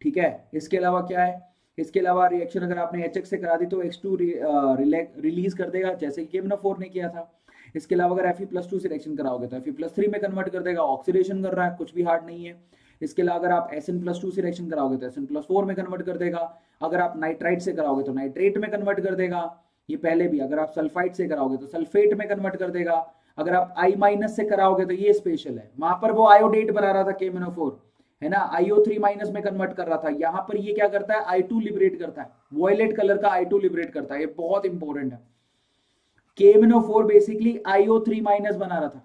ठीक है। इसके अलावा क्या है, इसके अलावा रिएक्शन अगर आपने HX से करा दी तो H2 रिलीज कर देगा, जैसे कि KMnO4 ने किया था। इसके अलावा अगर Fe+2 से रिएक्शन कराओगे तो Fe+3 में कन्वर्ट कर देगा, ऑक्सीडेशन कर रहा है, कुछ भी हार्ड नहीं है। इसके अलावा अगर आप Sn+2 से रिएक्शन कराओगे तो Sn+4 में कन्वर्ट कर देगा। अगर आप नाइट्राइट से कराओगे तो नाइट्रेट में कन्वर्ट कर देगा, ये पहले भी। अगर आप सल्फाइड से कराओगे तो सल्फेट में कन्वर्ट कर देगा। अगर आप I- से कराओगे तो ये स्पेशल है, वहां पर वो आयोडेट बना रहा था KMnO4, है ना, IO3- में कन्वर्ट कर रहा था। यहाँ पर ये क्या करता है, I2 लिबरेट करता है, वॉयलेट कलर का I2 लिबरेट करता है, ये बहुत इंपॉर्टेंट है। KMnO4 बेसिकली IO3- बना रहा था,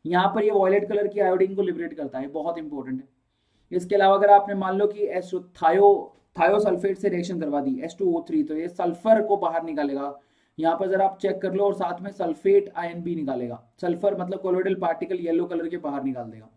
यहाँ पर ये वॉयलेट कलर की आयोडीन को लिबरेट करता है, बहुत इंपॉर्टेंट है। इसके अलावा अगर आपने मान लो कि थायोसल्फेट से रिएक्शन करवा दी H2O3 तो ये सल्फर को बाहर निकालेगा। यहाँ पर जरा आप चेक कर लो, और साथ में सल्फेट आयन भी निकालेगा। सल्फर मतलब कोलोइडल पार्टिकल येलो कलर के बाहर निकाल देगा।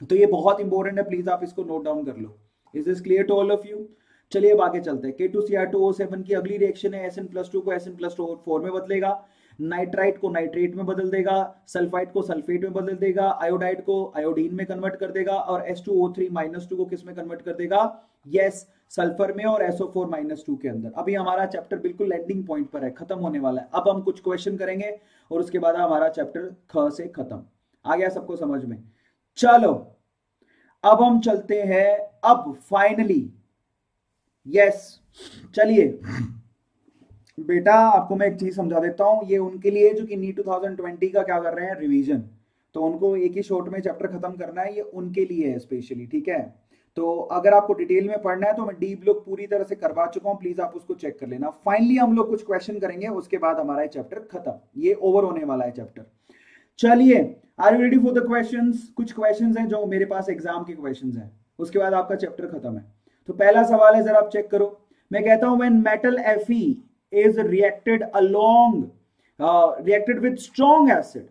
तो ये बहुत इंपॉर्टेंट है, प्लीज आप इसको नोट डाउन कर लो। Is this clear to all of you? चलिए अब आगे चलते हैं। K2Cr2O7 की अगली रिएक्शन है, Sn+2 को Sn+4 में बदलेगा, नाइट्राइट को नाइट्रेट में बदल देगा, सल्फाइड को सल्फेट में बदल देगा, आयोडाइड को आयोडीन में कन्वर्ट कर देगा, और H2O3-2 को किस में कन्वर्ट कर देगा, यस, सल्फर में और SO4-2 के अंदर। अभी हमारा चैप्टर बिल्कुल एंडिंग पॉइंट पर है, खत्म होने वाला है। अब हम कुछ क्वेश्चन करेंगे और उसके बाद हमारा चैप्टर ख से खत्म। आ गया सबको समझ में? चलो अब हम चलते हैं, अब फाइनली, यस, चलिए बेटा आपको मैं एक चीज समझा देता हूं। ये उनके लिए जो कि नीट 2020 का क्या कर रहे हैं, रिवीजन, तो उनको एक ही शॉट में चैप्टर खत्म करना है, ये उनके लिए है स्पेशली, ठीक है। तो अगर आपको डिटेल में पढ़ना है तो मैं डी ब्लॉक पूरी तरह से करवा चुका हूं, प्लीज आप उसको चेक कर लेना। फाइनली हम लोग कुछ क्वेश्चन करेंगे, उसके बाद हमारा चैप्टर खत्म, ये ओवर होने वाला है चैप्टर। चलिए, are you ready for the questions? कुछ क्वेश्चंस हैं जो मेरे पास एग्जाम के क्वेश्चंस हैं, उसके बाद आपका चैप्टर खत्म है। तो पहला सवाल है, जरा आप चेक करो। मैं कहता हूं when metal Fe is reacted with strong acid,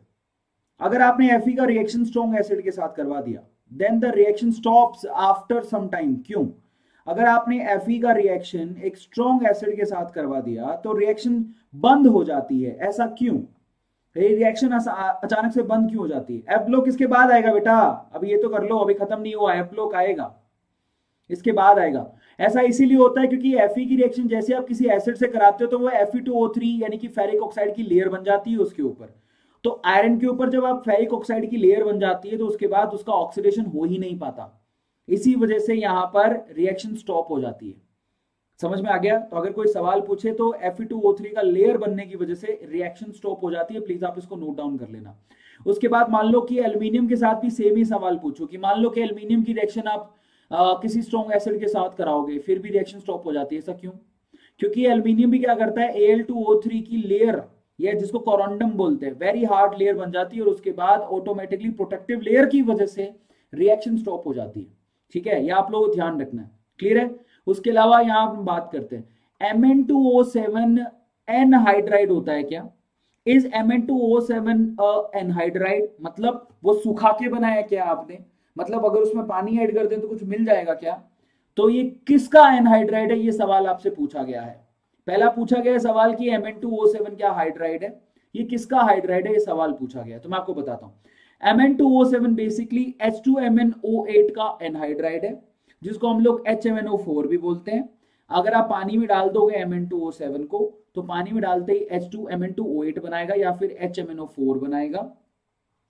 अगर आपने Fe का रिएक्शन स्ट्रॉन्ग एसिड के साथ करवा दिया then the reaction stops after some time. क्यों? अगर आपने Fe का रिएक्शन एक स्ट्रॉन्ग एसिड के साथ करवा दिया तो रिएक्शन बंद हो जाती है। ऐसा क्यों? ये रिएक्शन अचानक से बंद क्यों हो जाती है? एफ ब्लॉक इसके बाद आएगा बेटा, अभी ये तो कर लो, अभी खत्म नहीं हुआ, एफ ब्लॉक आएगा, इसके बाद आएगा। ऐसा इसीलिए होता है क्योंकि Fe की रिएक्शन जैसे आप किसी एसिड से कराते हो तो वो Fe2O3 यानी कि फेरिक ऑक्साइड की लेयर बन जाती है उसके ऊपर। तो आयरन के ऊपर जब आप फेरिक ऑक्साइड की लेयर बन जाती है तो उसके बाद उसका ऑक्सीडेशन हो ही नहीं पाता, इसी वजह से यहां पर रिएक्शन स्टॉप हो जाती है। समझ में आ गया? तो अगर कोई सवाल पूछे तो Fe2O3 का लेयर बनने की वजह से रिएक्शन स्टॉप हो जाती है, प्लीज आप इसको नोट डाउन कर लेना। उसके बाद मान लो कि एल्यूमिनियम के साथ भी सेम ही सवाल पूछो कि मान लो कि एल्यूमिनियम की रिएक्शन आप किसी स्ट्रॉन्ग एसिड के साथ कराओगे, फिर भी रिएक्शन स्टॉप हो जाती है। ऐसा क्यों? क्योंकि एल्यूमिनियम भी क्या करता है, Al2O3 की लेयर, ये जिसको कोरोंडम बोलते हैं, वेरी हार्ड लेयर बन जाती है और उसके बाद ऑटोमेटिकली प्रोटेक्टिव लेयर की वजह से रिएक्शन स्टॉप हो जाती है। ठीक है, ये आप लोगों को ध्यान रखना है। क्लियर है? उसके अलावा यहां हम बात करते हैं Mn2O7 एनहाइड्राइड होता है क्या? Is Mn2O7 anhydride? मतलब वो सुखा के बनाया क्या आपने? मतलब अगर उसमें पानी ऐड कर दें तो कुछ मिल जाएगा क्या? तो ये किसका एनहाइड्राइड है, ये सवाल आपसे पूछा गया है। पहला पूछा गया सवाल कि Mn2O7 क्या हाइड्राइड है, ये किसका हाइड्राइड है, ये सवाल पूछा गया। तो मैं आपको बताता हूं। Mn2O7 बेसिकली H2MnO8 का एनहाइड्राइड है, जिसको हम लोग HMnO4 भी बोलते हैं। अगर आप पानी में डाल दोगे Mn2O7 को तो पानी में डालते ही H2Mn2O8 बनाएगा या फिर HMnO4 बनाएगा,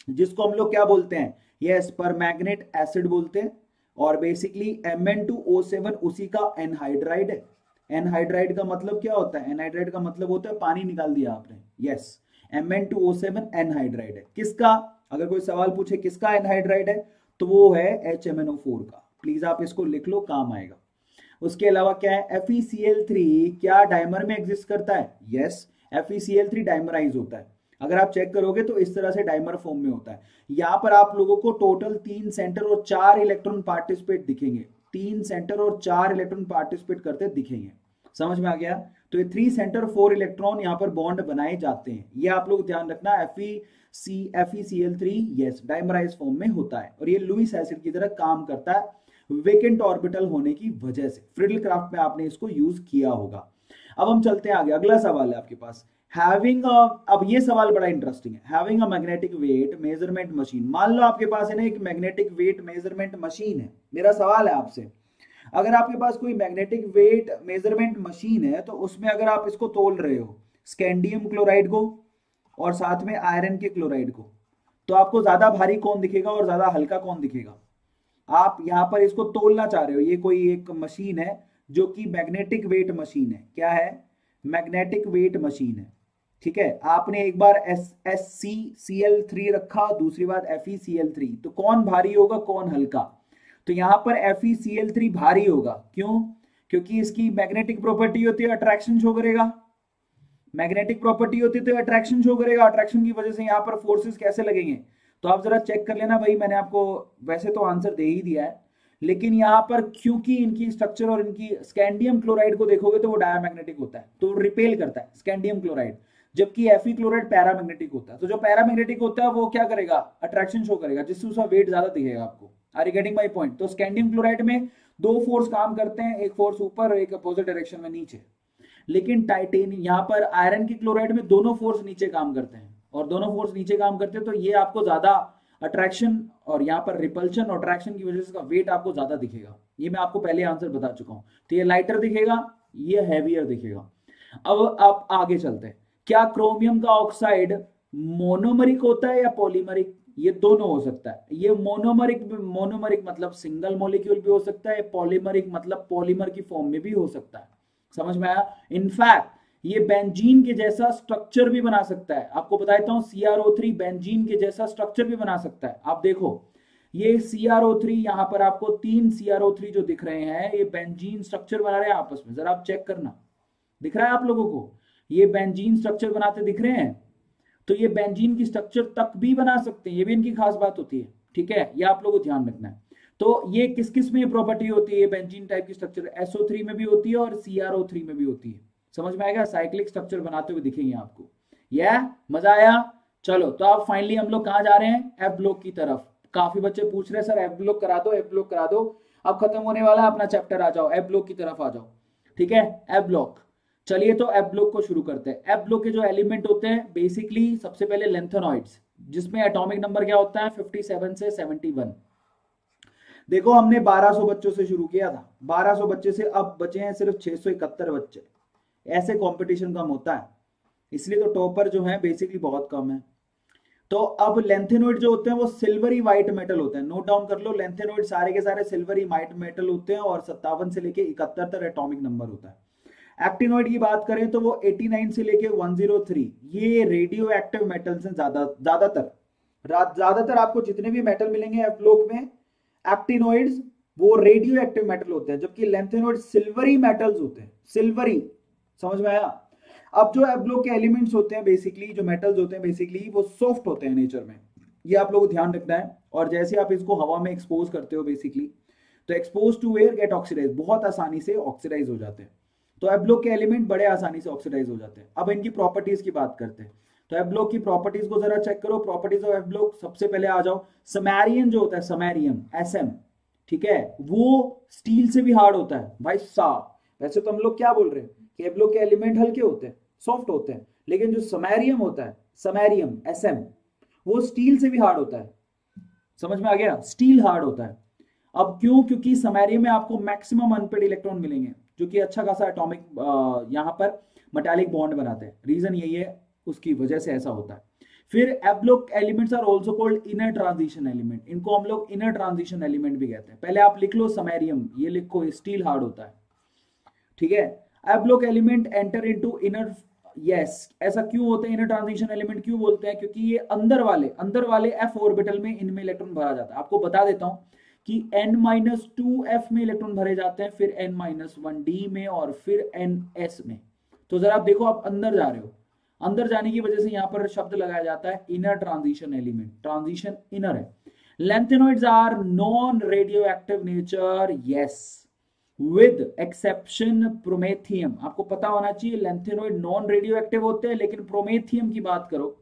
जिसको हम लोग क्या बोलते हैं? यस, परमैंगनेट एसिड बोलते हैं। और बेसिकली Mn2O7 उसी का एनहाइड्राइड है। एनहाइड्राइड का मतलब क्या होता है? एनहाइड्राइड का मतलब होता है पानी निकाल दिया आपने। यस, Mn2O7 एनहाइड्राइड है। किसका? अगर कोई सवाल पूछे किसका एनहाइड्राइड है तो वो है HMnO4 का। प्लीज आप इसको लिख लो, काम आएगा। उसके अलावा क्या है, FeCl3 क्या डाइमर में एग्जिस्ट करता है? यस, FeCl3 डाइमराइज होता है। अगर आप चेक करोगे तो इस तरह से डाइमर फॉर्म में होता है। यहां पर आप लोगों को टोटल 3 सेंटर और 4 इलेक्ट्रॉन पार्टिसिपेट दिखेंगे। 3 सेंटर और 4 इलेक्ट्रॉन पार्टिसिपेट करते दिखेंगे। समझ में आ गया? तो ये 3 सेंटर 4 इलेक्ट्रॉन यहाँ पर बॉन्ड बनाए जाते हैं। ये आप लोग ध्यान रखना। FeCl3 यस डाइमराइज फॉर्म में होता है और ये लुईस एसिड की तरह काम करता है वेकेंट ऑर्बिटल होने की वजह से। फ्रिडल क्राफ्ट में आपने इसको यूज किया होगा। अब हम चलते हैं आगे। अगला सवाल है आपके पास, हैविंग अब ये सवाल बड़ा इंटरेस्टिंग है। Having a magnetic weight measurement machine. मान लो आपके पास है ना एक मैग्नेटिक वेट मेजरमेंट मशीन है। मेरा सवाल है आपसे, अगर आपके पास कोई मैग्नेटिक वेट मेजरमेंट मशीन है तो उसमें अगर आप इसको तोल रहे हो, स्कैंडियम क्लोराइड को और साथ में आयरन के क्लोराइड को, तो आपको ज्यादा भारी कौन दिखेगा और ज्यादा हल्का कौन दिखेगा? आप यहां पर इसको तोलना चाह रहे हो। ये कोई एक मशीन है जो कि मैग्नेटिक वेट मशीन है। क्या है? मैग्नेटिक वेट मशीन है। ठीक है, आपने एक बार SCCl3 रखा, दूसरी बार FeCl3, तो कौन भारी होगा कौन हल्का? तो यहां पर FeCl3 भारी होगा। क्यों? क्योंकि इसकी मैग्नेटिक प्रॉपर्टी होती है अट्रैक्शन शो करेगा। मैग्नेटिक प्रॉपर्टी होती है तो अट्रैक्शन शो करेगा। अट्रैक्शन की वजह से यहाँ पर फोर्सेस कैसे लगेंगे? तो आप जरा चेक कर लेना भाई, मैंने आपको वैसे तो आंसर दे ही दिया है, लेकिन यहाँ पर क्योंकि इनकी स्ट्रक्चर और इनकी स्कैंडियम क्लोराइड को देखोगे तो वो डायमैग्नेटिक होता है, तो रिपेल करता है स्कैंडियम क्लोराइड, जबकि Fe क्लोराइड पैरामैग्नेटिक होता है। तो जो पैरामैग्नेटिक होता है वो क्या करेगा? अट्रैक्शन शो करेगा, जिससे उसका वेट ज्यादा दिखेगा आपको। Are you getting my point? तो स्कैंडियम क्लोराइड में 2 फोर्स काम करते हैं, एक फोर्स ऊपर और एक अपोजिट डायरेक्शन में नीचे। लेकिन टाइटेनियम यहाँ पर आयरन की क्लोराइड में दोनों फोर्स नीचे काम करते हैं, और दोनों फोर्स नीचे काम करते हैं तो ये आपको ज्यादा अट्रैक्शन और यहाँ पर रिपल्शन और अट्रैक्शन की वजह से इसका वेट आपको ज्यादा दिखेगा। ये मैं आपको पहले आंसर बता चुका हूं। तो ये लाइटर दिखेगा, ये हैवियर दिखेगा। अब आप आगे चलते हैं। क्या क्रोमियम का ऑक्साइड मोनोमरिक होता है या पॉलीमरिक? ये दोनों हो सकता है। ये मोनोमरिक मतलब सिंगल मॉलिक्यूल भी हो सकता है, पॉलीमरिक मतलब पॉलीमर की फॉर्म में भी हो सकता है। समझ में आया? इनफैक्ट ये बेंजीन के जैसा स्ट्रक्चर भी बना सकता है। आपको बताता हूं, CrO3 बेंजीन के जैसा स्ट्रक्चर भी बना सकता है। आप देखो ये CrO3, यहां पर आपको 3 CrO3 जो दिख रहे हैं, ये बेंजीन स्ट्रक्चर बना रहे हैं आपस में। जरा आप चेक करना, दिख रहा है आप लोगों को? ये बेंजीन स्ट्रक्चर बनाते दिख रहे हैं। तो ये बेंजीन की स्ट्रक्चर तक भी बना सकते हैं, ये भी इनकी खास बात होती है। ठीक है, ये आप लोगों को ध्यान रखना है। तो ये किस किस में प्रॉपर्टी होती है? बेंजीन टाइप की स्ट्रक्चर SO3 में भी होती है और CrO3 में भी होती है। समझ में आएगा? साइक्लिक स्ट्रक्चर बनाते हुए दिखेंगे आपको। यह मजा आया? चलो, तो आप फाइनली हम लोग कहां जा रहे हैं? F ब्लॉक की तरफ। काफी बच्चे पूछ रहे हैं सर एफ ब्लॉक करा दो, एफ ब्लॉक करा दो। अब खत्म होने वाला है अपना चैप्टर, आ जाओ एफ ब्लॉक की तरफ आ जाओ। ठीक है, एफ ब्लॉक। चलिए तो एफ ब्लॉक को शुरू करते हैं। एफ ब्लॉक के जो एलिमेंट होते हैं बेसिकली सबसे पहले लेंथेनॉइड्स, जिसमें एटॉमिक नंबर क्या होता है 57 से 71। देखो हमने 1200 बच्चों से शुरू किया था, 1200 बच्चे से अब बचे हैं सिर्फ 671 बच्चे। ऐसे कंपटीशन कम होता है, इसलिए तो टॉपर जो है बेसिकली बहुत कम है। तो अब लेंथेनॉइड जो होते हैं वो सिल्वरी व्हाइट मेटल होते हैं, नोट डाउन कर लो। लेंथेनॉइड सारे के सारे सिल्वरी व्हाइट मेटल होते हैं और 57 से लेके 71 तक एटॉमिक नंबर होता है। एक्टिनॉइड की बात करें तो वो 89 से लेके 103, ये रेडियो एक्टिव मेटल्स हैं। ज्यादातर आपको जितने भी मेटल मिलेंगे एफ ब्लॉक में, एक्टिनॉइड्स वो रेडियो एक्टिव मेटल होते हैं, जबकि लेंथेनॉइड सिल्वरी मेटल्स होते हैं। सिल्वरी, समझ में आया? अब जो एफ ब्लॉक के एलिमेंट्स होते हैं बेसिकली, जो मेटल्स होते हैं बेसिकली वो सॉफ्ट होते हैं नेचर में, ये आप लोगों को ध्यान रखना है। और जैसे आप इसको हवा में एक्सपोज करते हो बेसिकली, तो expose to air get oxidize, बहुत आसानी से ऑक्सीडाइज हो जाते हैं। तो एफ ब्लॉक के एलिमेंट बड़े आसानी से ऑक्सीडाइज हो जाते हैं। अब इनकी प्रॉपर्टीज की बात करते हैं, तो एफ ब्लॉक की प्रॉपर्टीज को जरा चेक करो। प्रॉपर्टीज ऑफ एफ ब्लॉक, सबसे पहले आ जाओ, समैरियम जो होता है, समैरियम एसएम, ठीक है, वो स्टील से भी हार्ड होता है भाई साहब। वैसे तो हम लोग क्या बोल रहे हैं कि एफ ब्लॉक के एलिमेंट हल्के होते हैं, सॉफ्ट होते हैं, लेकिन जो समैरियम होता है, समैरियम एसएम, वो स्टील से भी हार्ड होता है। समझ में आ गया? स्टील हार्ड होता है। अब क्यों? क्योंकि समैरियम में आपको मैक्सिमम अनपेड इलेक्ट्रॉन मिलेंगे, जो कि अच्छा खासा एटॉमिक यहां पर मेटालिक बॉन्ड बनाते हैं। रीजन यही है, उसकी वजह से ऐसा होता है। फिर F block elements are also called inner transition element, इनको हम लोग इनर ट्रांजिशन एलिमेंट भी कहते हैं। पहले आप लिख लो समैरियम, ये लिखो, स्टील हार्ड होता है, ठीक है। F block element enter into inner, yes, ऐसा क्यों होता है? इनर ट्रांजिशन एलिमेंट क्यों बोलते हैं? क्योंकि ये अंदर वाले एफ ऑर्बिटल में इनमें इलेक्ट्रॉन भरा जाता है। आपको बता देता हूं कि n-2f में इलेक्ट्रॉन भरे जाते हैं, फिर n-1d में, और फिर ns में। तो जरा आप देखो, आप अंदर जा रहे हो, अंदर जाने की वजह से यहां पर शब्द लगाया जाता है inner transition element. Transition inner है। Lanthanoids are non radioactive nature, yes, with exception promethium. आपको पता होना चाहिए लेंथेनॉइड नॉन रेडियो एक्टिव होते हैं, लेकिन प्रोमेथियम की बात करो,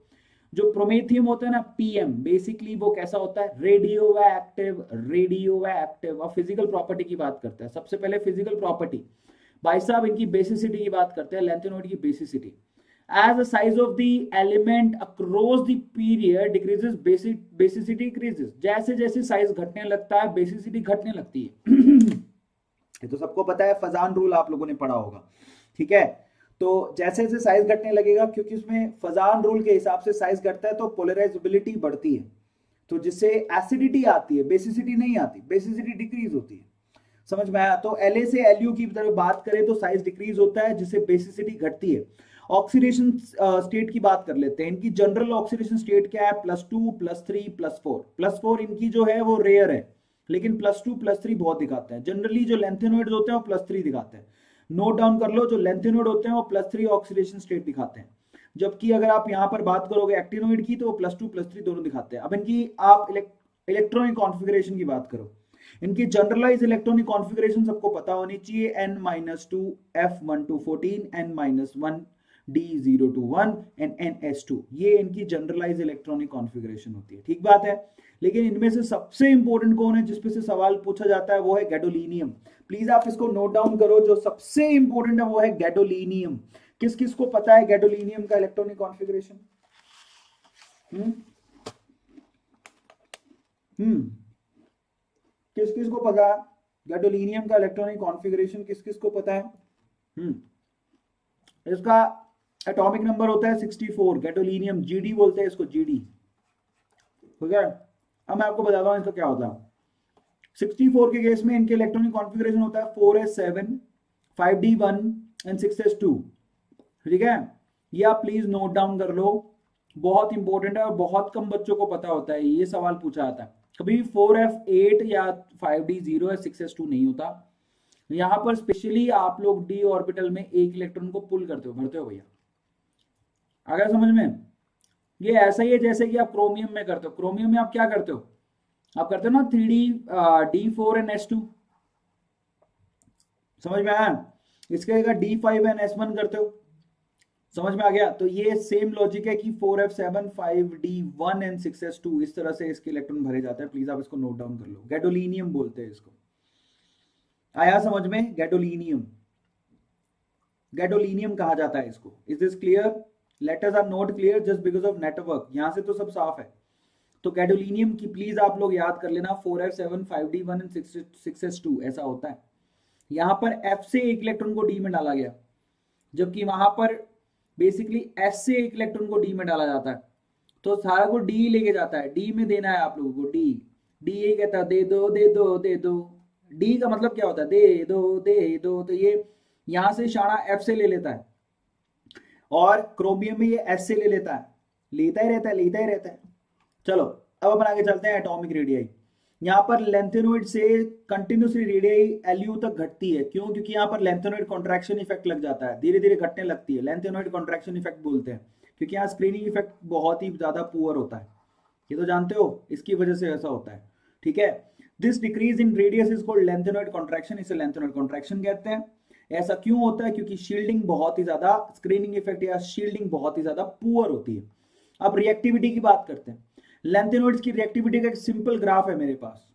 जो प्रोमेथियम होता है ना, पीएम, बेसिकली वो कैसा होता है? Radio active, radio active. और फिजिकल प्रॉपर्टी की बात करते हैं, सबसे पहले फिजिकल प्रॉपर्टी भाई साहब, इनकी बेसिसिटी की बात करते हैं। लेंथेनॉइड की basicity, as the size of the element across the period decreases, basicity increases। जैसे जैसे साइज घटने लगता है बेसिसिटी घटने लगती है। ये तो सबको पता है, फजान रूल आप लोगों ने पढ़ा होगा, ठीक है। तो जैसे जैसे साइज घटने लगेगा, क्योंकि उसमें फजान रूल के हिसाब से साइज घटता है तो पोलराइजेबिलिटी बढ़ती है, तो जिससे एसिडिटी आती है, बेसिसिटी नहीं आती, बेसिसिटी डिक्रीज होती है। समझ में आया? तो La से Lu की तरफ बात करें तो साइज डिक्रीज होता है, जिससे बेसिसिटी घटती है। ऑक्सीडेशन स्टेट की बात कर लेते हैं। इनकी जनरल ऑक्सीडेशन स्टेट क्या है? +2, +3, +4। +4 इनकी जो है वो रेयर है, लेकिन +2, +3 बहुत दिखाते हैं। जनरली जो लेंथेनॉइड्स होते हैं वो +3 दिखाते हैं। नोट डाउन कर लो, जो लेंथेनॉइड होते हैं वो +3 ऑक्सीडेशन स्टेट दिखाते हैं, जबकि अगर आप यहां पर बात करोगे एक्टिनॉइड की तो वो +2, +3 दोनों दिखाते हैं। अब इनकी आप इलेक्ट्रॉनिक कॉन्फ़िगरेशन की बात करो, इनकी जनरलाइज इलेक्ट्रॉनिक कॉन्फ़िगरेशन सबको पता होनी चाहिए। n-2 f1 to 14, n-1 d0 to 1 and ns2, ये इनकी जनरलाइज इलेक्ट्रॉनिक कॉन्फ़िगरेशन होती है, ठीक बात है। लेकिन इनमें से सबसे इंपॉर्टेंट कौन है जिसपे से सवाल पूछा जाता है? वो है गैडोलीनियम। प्लीज आप इसको नोट डाउन करो, जो सबसे इंपॉर्टेंट है वो है गैडोलीनियम। किस किस को पता है गैडोलीनियम का इलेक्ट्रॉनिक कॉन्फ़िगरेशन? किस किस को पता है गैडोलीनियम का इलेक्ट्रॉनिक कॉन्फ़िगरेशन? किस किस को पता है? इसका एटॉमिक नंबर होता है 64, गैडोलीनियम, जीडी बोलते हैं इसको, जीडी, ठीक है। अब मैं आपको बताता हूं इसका क्या होता है। 64 के केस में इनके इलेक्ट्रॉनिक कॉन्फ़िगरेशन होता है 4s7, 5d1 एंड 6s2, ठीक है। ये आप प्लीज नोट डाउन कर लो, बहुत इंपॉर्टेंट है और बहुत कम बच्चों को पता होता है। ये सवाल पूछा जाता है, कभी 4f8 या 5d0 या 6s2 नहीं होता। यहां पर स्पेशली आप लोग डी ऑर्बिटल में एक इलेक्ट्रॉन को पुल करते हो, भरते हो भैया, अगर समझ में। ये ऐसा ही है जैसे कि आप क्रोमियम में करते हो। क्रोमियम में आप क्या करते हो? आप करते हो ना 3d d4 एंड s2, समझ में आया? इसके जगह d5 एंड s1 करते हो, समझ में आ गया? तो ये सेम लॉजिक है कि 4f7 5d1 एंड 6s2 इस तरह से इसके इलेक्ट्रॉन भरे जाते हैं। प्लीज आप इसको नोट डाउन कर लो। गैडोलिनियम बोलते हैं इसको। आया समझ में? गैडोलिनियम, गैडोलिनियम कहा जाता है इसको। Is this clear? Letters are not clear just because of network. यहां से तो सब साफ है। तो गैडोलिनियम की प्लीज आप लोग याद कर लेना 4f7 5d1 एंड 6s2 ऐसा होता है। यहां पर f से एक इलेक्ट्रॉन को d में डाला गया, जबकि वहां पर बेसिकली s से एक इलेक्ट्रॉन को d में डाला जाता है। तो सारा को d लेके जाता है, d में देना है आप लोगों को। d ये कहता है दे दो दे दो दे दो। d का मतलब क्या होता है? दे दो दे दो। तो ये यहां से इशारा f से ले लेता है, और क्रोमियम में ये s से ले लेता है, लेता ही रहता है लेता ही रहता है। चलो अब अपन आगे चलते हैं एटॉमिक रेडियाई। यहाँ पर लेंथेनॉइड से कंटिन्यूसली रेडियाई Lu तक घटती है। क्यों? क्योंकि यहाँ पर लेंथेनॉइड कॉन्ट्रैक्शन इफेक्ट लग जाता है, धीरे धीरे घटने लगती है। लेंथेनॉइड कॉन्ट्रैक्शन इफेक्ट बोलते हैं, क्योंकि यहाँ स्क्रीनिंग इफेक्ट बहुत ही ज्यादा पुअर होता है। ये तो जानते हो, इसकी वजह से ऐसा होता है। ठीक है, this decrease in radius is called lanthanoid contraction. इसे लेंथेनॉइड कॉन्ट्रैक्शन कहते हैं। ऐसा क्यों होता है? क्योंकि शील्डिंग बहुत ही ज्यादा, स्क्रीनिंग इफेक्ट या शील्डिंग बहुत ही ज्यादा पुअर होती है। अब रिएक्टिविटी की बात करते हैं। लेंथेनॉइड्स की रिएक्टिविटी का एक सिंपल ग्राफ है मेरे पास।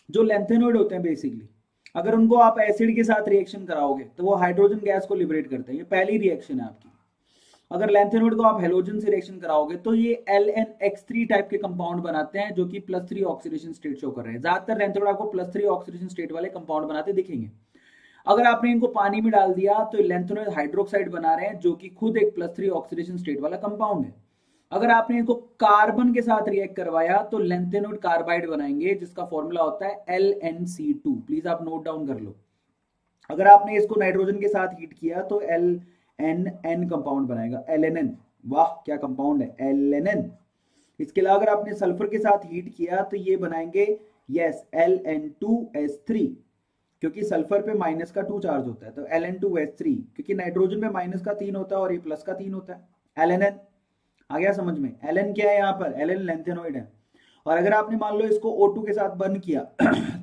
जो लेंथेनॉइड होते हैं बेसिकली, अगर उनको आप एसिड के साथ रिएक्शन कराओगे तो वो हाइड्रोजन गैस को लिबरेट करते हैं। ये पहली रिएक्शन है आपकी। अगर लेंथेनॉइड को आप हेलोजन से रिएक्शन कराओगे तो ये LnX3 टाइप के कंपाउंड बनाते हैं, जो कि +3 ऑक्सीडेशन स्टेट शो कर रहे हैं। ज्यादातर लेंथेनॉइड आपको +3 ऑक्सीडेशन स्टेट वाले कंपाउंड बनाते दिखेंगे। अगर आपने इनको पानी में डाल दिया तो लेंथेनॉइड हाइड्रोक्साइड बना रहे हैं, जो कि खुद एक +3 ऑक्सीडेशन स्टेट वाला कंपाउंड है। अगर आपने इनको कार्बन के साथ रिएक्ट करवाया तो लेंथेनॉइड कार्बाइड बनाएंगे, जिसका फॉर्मूला होता है LnC2। प्लीज आप नोट डाउन कर लो। अगर आपने इसको नाइट्रोजन के साथ हीट किया तो LNN कंपाउंड बनाएगा, LNN। वाह क्या कंपाउंड है, LNN। इसके अलावा अगर आपने सल्फर के साथ हीट किया तो ये बनाएंगे यस LN2S3, क्योंकि सल्फर पे -2 चार्ज होता है। तो LN2S3, क्योंकि नाइट्रोजन पे -3 होता है और ये +3 होता है। LNN आ गया समझ में? Ln क्या है यहाँ पर? Ln लेंथेनॉइड है। और अगर आपने मान लो इसको O2 के साथ बर्न किया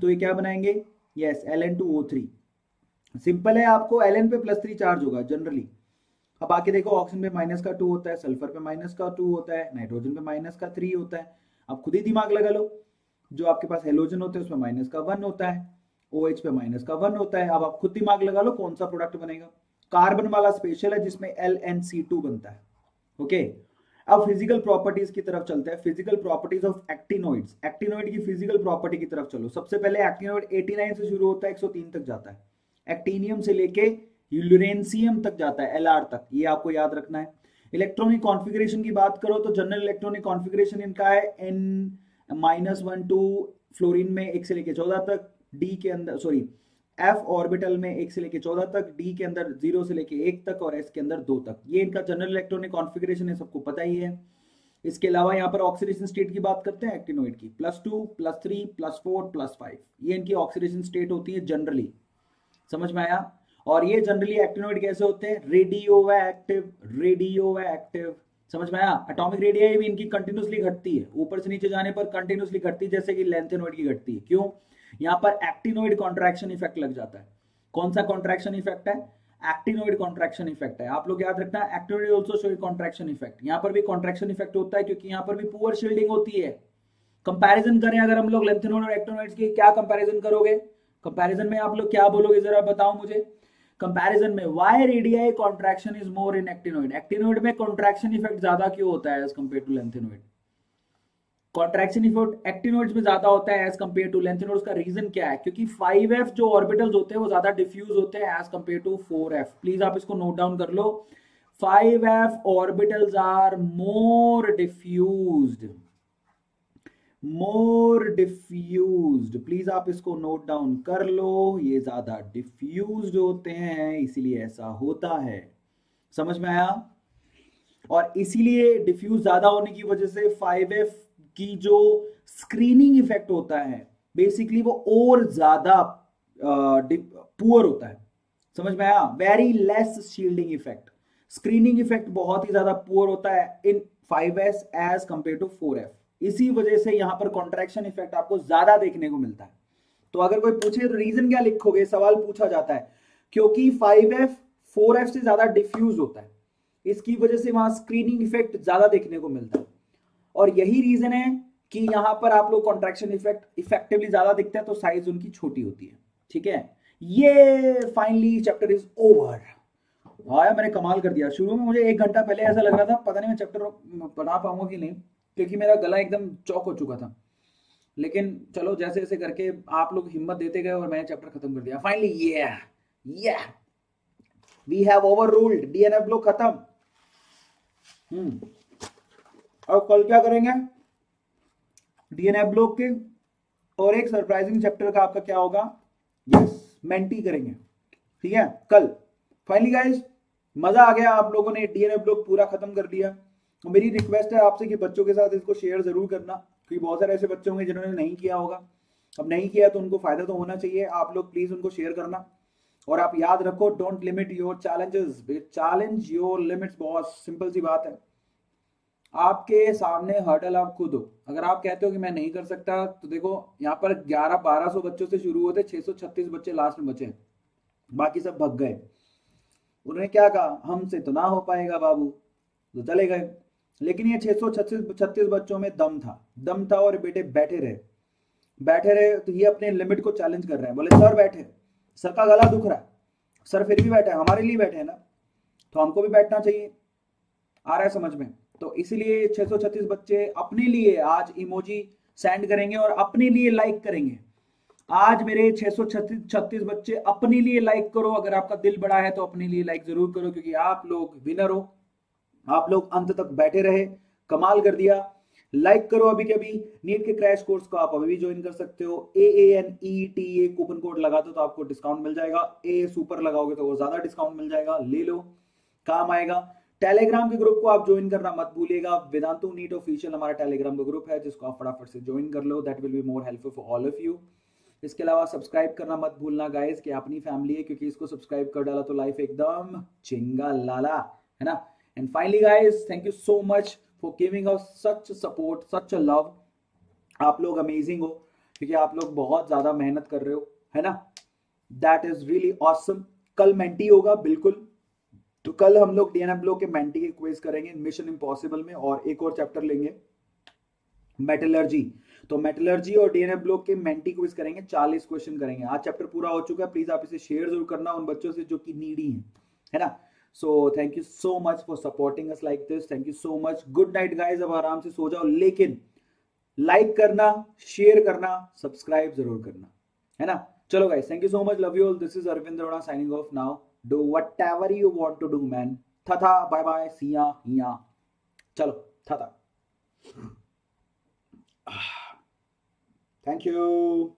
तो ये क्या बनाएंगे? Yes Ln2O3। सिंपल है, आपको Ln पे +3 चार्ज होगा जनरली। अब आके देखो, ऑक्सीजन पे -2 होता है, सल्फर पे -2 होता है, नाइट्रोजन पे -3 होता है। अब खुद ही दिमाग लगा लो, जो आपके पास हेलोजन होते हैं उसमें -1 होता है, OH पे -1 होता है। अब आप खुद दिमाग लगा लो कौन सा प्रोडक्ट बनेगा। कार्बन वाला स्पेशल है जिसमें LnC2 बनता है। ओके, अब फिजिकल प्रॉपर्टीज की तरफ चलते हैं। Physical properties of actinoids. Actinoid की फिजिकल प्रॉपर्टी की तरफ चलो। सबसे पहले एक्टिनोइड 89 से शुरू होता है, 103 तक जाता है। एक्टिनियम से लेके यूरेनियम तक जाता है, Lr तक। ये आपको याद रखना है। इलेक्ट्रॉनिक कॉन्फ़िगरेशन की बात करो तो जनरल इलेक्ट्रॉनिक कॉन्फ़िगरेशन इनका है N-1 2 फ्लोरीन में 1 से लेके 14 तक, डी के अंदर सॉरी F ऑर्बिटल में 1 से लेके 14 तक, D के अंदर 0 से लेके 1 तक और S के अंदर 2 तक। ये इनका जनरल इलेक्ट्रॉनिक कॉन्फ़िगरेशन है, सबको पता ही है। इसके अलावा यहाँ पर ऑक्सीडेशन स्टेट की बात करते हैं एक्टिनोइड की, +2 +3 +4 +5। ये इनकी ऑक्सीडेशन स्टेट होती है जनरली। समझ में आया? और ये जनरली एक्टिनोइड कैसे होते हैं? Radio active. रेडियो एक्टिव, समझ में आया? एटॉमिक रेडियाई भी इनकी कंटिन्यूसली घटती है, ऊपर से नीचे जाने पर कंटिन्यूसली घटती है, जैसे कि लेंथेनॉइड की घटती है। क्यों? यहाँ पर एक्टिनोइड कॉन्ट्रैक्शन इफेक्ट लग जाता है। कौन सा कॉन्ट्रैक्शन इफेक्ट है? एक्टिनोइड कॉन्ट्रैक्शन इफेक्ट है। आप लोग याद रखना, actinoid also show contraction effect. यहाँ पर भी कॉन्ट्रैक्शन इफेक्ट होता है, क्योंकि यहाँ पर भी पुअर शील्डिंग होती है। कंपैरिजन करें अगर हम लोग लेंथेनॉइड और एक्टिनोइड्स की, क्या कंपैरिजन करोगे? कंपैरिजन में आप लोग क्या बोलोगे, जरा बताओ मुझे। कंपैरिजन में why radii contraction is more in actinoid. Actinoid में कॉन्ट्रैक्शन इफेक्ट ज्यादा क्यों होता है as compare to lanthanoid? Contraction effect actinoids में ज्यादा होता है एज कंपेयर टू लेंथेनॉइड्स। का रीजन क्या है? क्योंकि 5f जो ऑर्बिटल्स होते हैं वो ज्यादा डिफ्यूज होते हैं as compare to 4f। Please आप इसको नोट डाउन कर लो। 5f orbitals are more diffused, more diffused. Please आप इसको नोट डाउन कर लो, ये ज्यादा डिफ्यूज्ड होते हैं, इसीलिए ऐसा होता है। समझ में आया? और इसीलिए डिफ्यूज ज्यादा होने की वजह से 5f की जो स्क्रीनिंग इफेक्ट होता है बेसिकली वो और ज्यादा पुअर होता है। समझ में आया? Very less shielding effect, screening effect बहुत ही ज्यादा पुअर होता है इन 5s as compare to 4f। इसी वजह से यहां पर कॉन्ट्रैक्शन इफेक्ट आपको ज्यादा देखने को मिलता है। तो अगर कोई पूछे तो रीजन क्या लिखोगे? सवाल पूछा जाता है क्योंकि 5f 4f से ज्यादा डिफ्यूज होता है। इसकी वजह से वहां स्क्रीनिंग इफेक्ट ज्यादा देखने को मिलता है, और यही रीजन है कि यहाँ पर आप लोग कॉन्ट्रैक्शन इफेक्ट इफेक्टिवली ज्यादा दिखते हैं, तो साइज उनकी छोटी होती है। ठीक है, ये फाइनली चैप्टर इज ओवर। हाँ मैंने कमाल कर दिया। शुरू में मुझे 1 घंटा पहले ऐसा लग रहा था पता नहीं मैं चैप्टर पढ़ा पाऊंगा कि नहीं, क्योंकि मेरा गला एकदम चौक हो चुका था। लेकिन चलो जैसे जैसे करके आप लोग हिम्मत देते गए और मैंने चैप्टर खत्म कर दिया फाइनली। ये we have overruled, DNF block खत्म। अब कल क्या करेंगे, डीएनएफ ब्लॉक के और एक सरप्राइजिंग चैप्टर का आपका क्या होगा, यस मेंटी करेंगे। ठीक है कल फाइनली गाइस, मजा आ गया। आप लोगों ने डीएनएफ ब्लॉक पूरा खत्म कर दिया। तो मेरी रिक्वेस्ट है आपसे कि बच्चों के साथ इसको शेयर जरूर करना, क्योंकि बहुत सारे ऐसे बच्चे होंगे जिन्होंने नहीं किया होगा। अब नहीं किया तो उनको फायदा तो होना चाहिए। आप लोग प्लीज उनको शेयर करना, और आप याद रखो don't limit your challenges, challenge your limits. बहुत सिंपल सी बात है, आपके सामने हर्डल आप खुद हो। अगर आप कहते हो कि मैं नहीं कर सकता, तो देखो यहाँ पर 1100-1200 बच्चों से शुरू होते, 636 बच्चे लास्ट में बचे, बाकी सब भग गए। उन्होंने क्या कहा, हमसे तो ना हो पाएगा बाबू, तो चले गए। लेकिन ये 636 बच्चों में दम था और बेटे बैठे रहे। तो ये अपने लिमिट को चैलेंज कर रहे हैं। बोले सर बैठे, सर का गला दुख रहा है, सर फिर भी बैठे, हमारे लिए बैठे हैं ना, तो हमको भी बैठना चाहिए। आ रहा है समझ में? तो इसीलिए 636 बच्चे अपने लिए आज इमोजी सेंड करेंगे और अपने लिए लाइक करेंगे। आज मेरे 636 बच्चे अपने लिए लाइक करो। अगर आपका दिल बड़ा है तो अपने लिए लाइक जरूर करो, क्योंकि आप लोग विनर हो। आप लोग अंत तक बैठे रहे, कमाल कर दिया। लाइक करो अभी के अभी। नीट के क्रैश कोर्स को आप अभी भी ज्वाइन कर सकते हो। AANETA कूपन कोड लगा दो तो आपको डिस्काउंट मिल जाएगा। ए सुपर लगाओगे तो वो ज्यादा डिस्काउंट मिल जाएगा, ले लो, काम आएगा। टेलीग्राम के ग्रुप को आप ज्वाइन करना मत भूलिएगा। वेदांतु नीट ऑफिशियल हमारा टेलीग्राम का ग्रुप है, जिसको आप फटाफट से ज्वाइन कर लो। That will be more helpful for all of you. इसके अलावा सब्सक्राइब करना मत भूलना गाइस, कि अपनी फैमिली है, क्योंकि इसको सब्सक्राइब कर डाला तो लाइफ एकदम चिंगा लाला है ना। And finally guys, thank you so much for giving us such support, such love. आप लोग अमेजिंग हो, क्योंकि आप लोग बहुत ज्यादा मेहनत कर रहे हो, है ना। That is really awesome. कल मेंटी होगा बिल्कुल, तो कल हम लोग डीएनएफ ब्लॉक के मेंटी के क्विज करेंगे मिशन इम्पॉसिबल में, और एक और चैप्टर लेंगे मेटलर्जी। तो मेटलर्जी और डीएनएफ ब्लॉक के मेंटी क्विज करेंगे, 40 क्वेश्चन करेंगे। आज चैप्टर पूरा हो चुका है। प्लीज आप इसे शेयर जरूर करना उन बच्चों से जो कि नीडी हैं, है ना। So thank you so much for supporting us like this. Thank you so much. Good night guys. अब आराम से सो जाओ, लेकिन लाइक करना, शेयर करना, सब्सक्राइब जरूर करना, है ना। चलो guys, thank you so much, love you all. This is Arvind Arora signing off now. Do whatever you want to do man. था बाय बाय, सी या हिया। चलो था। Thank you.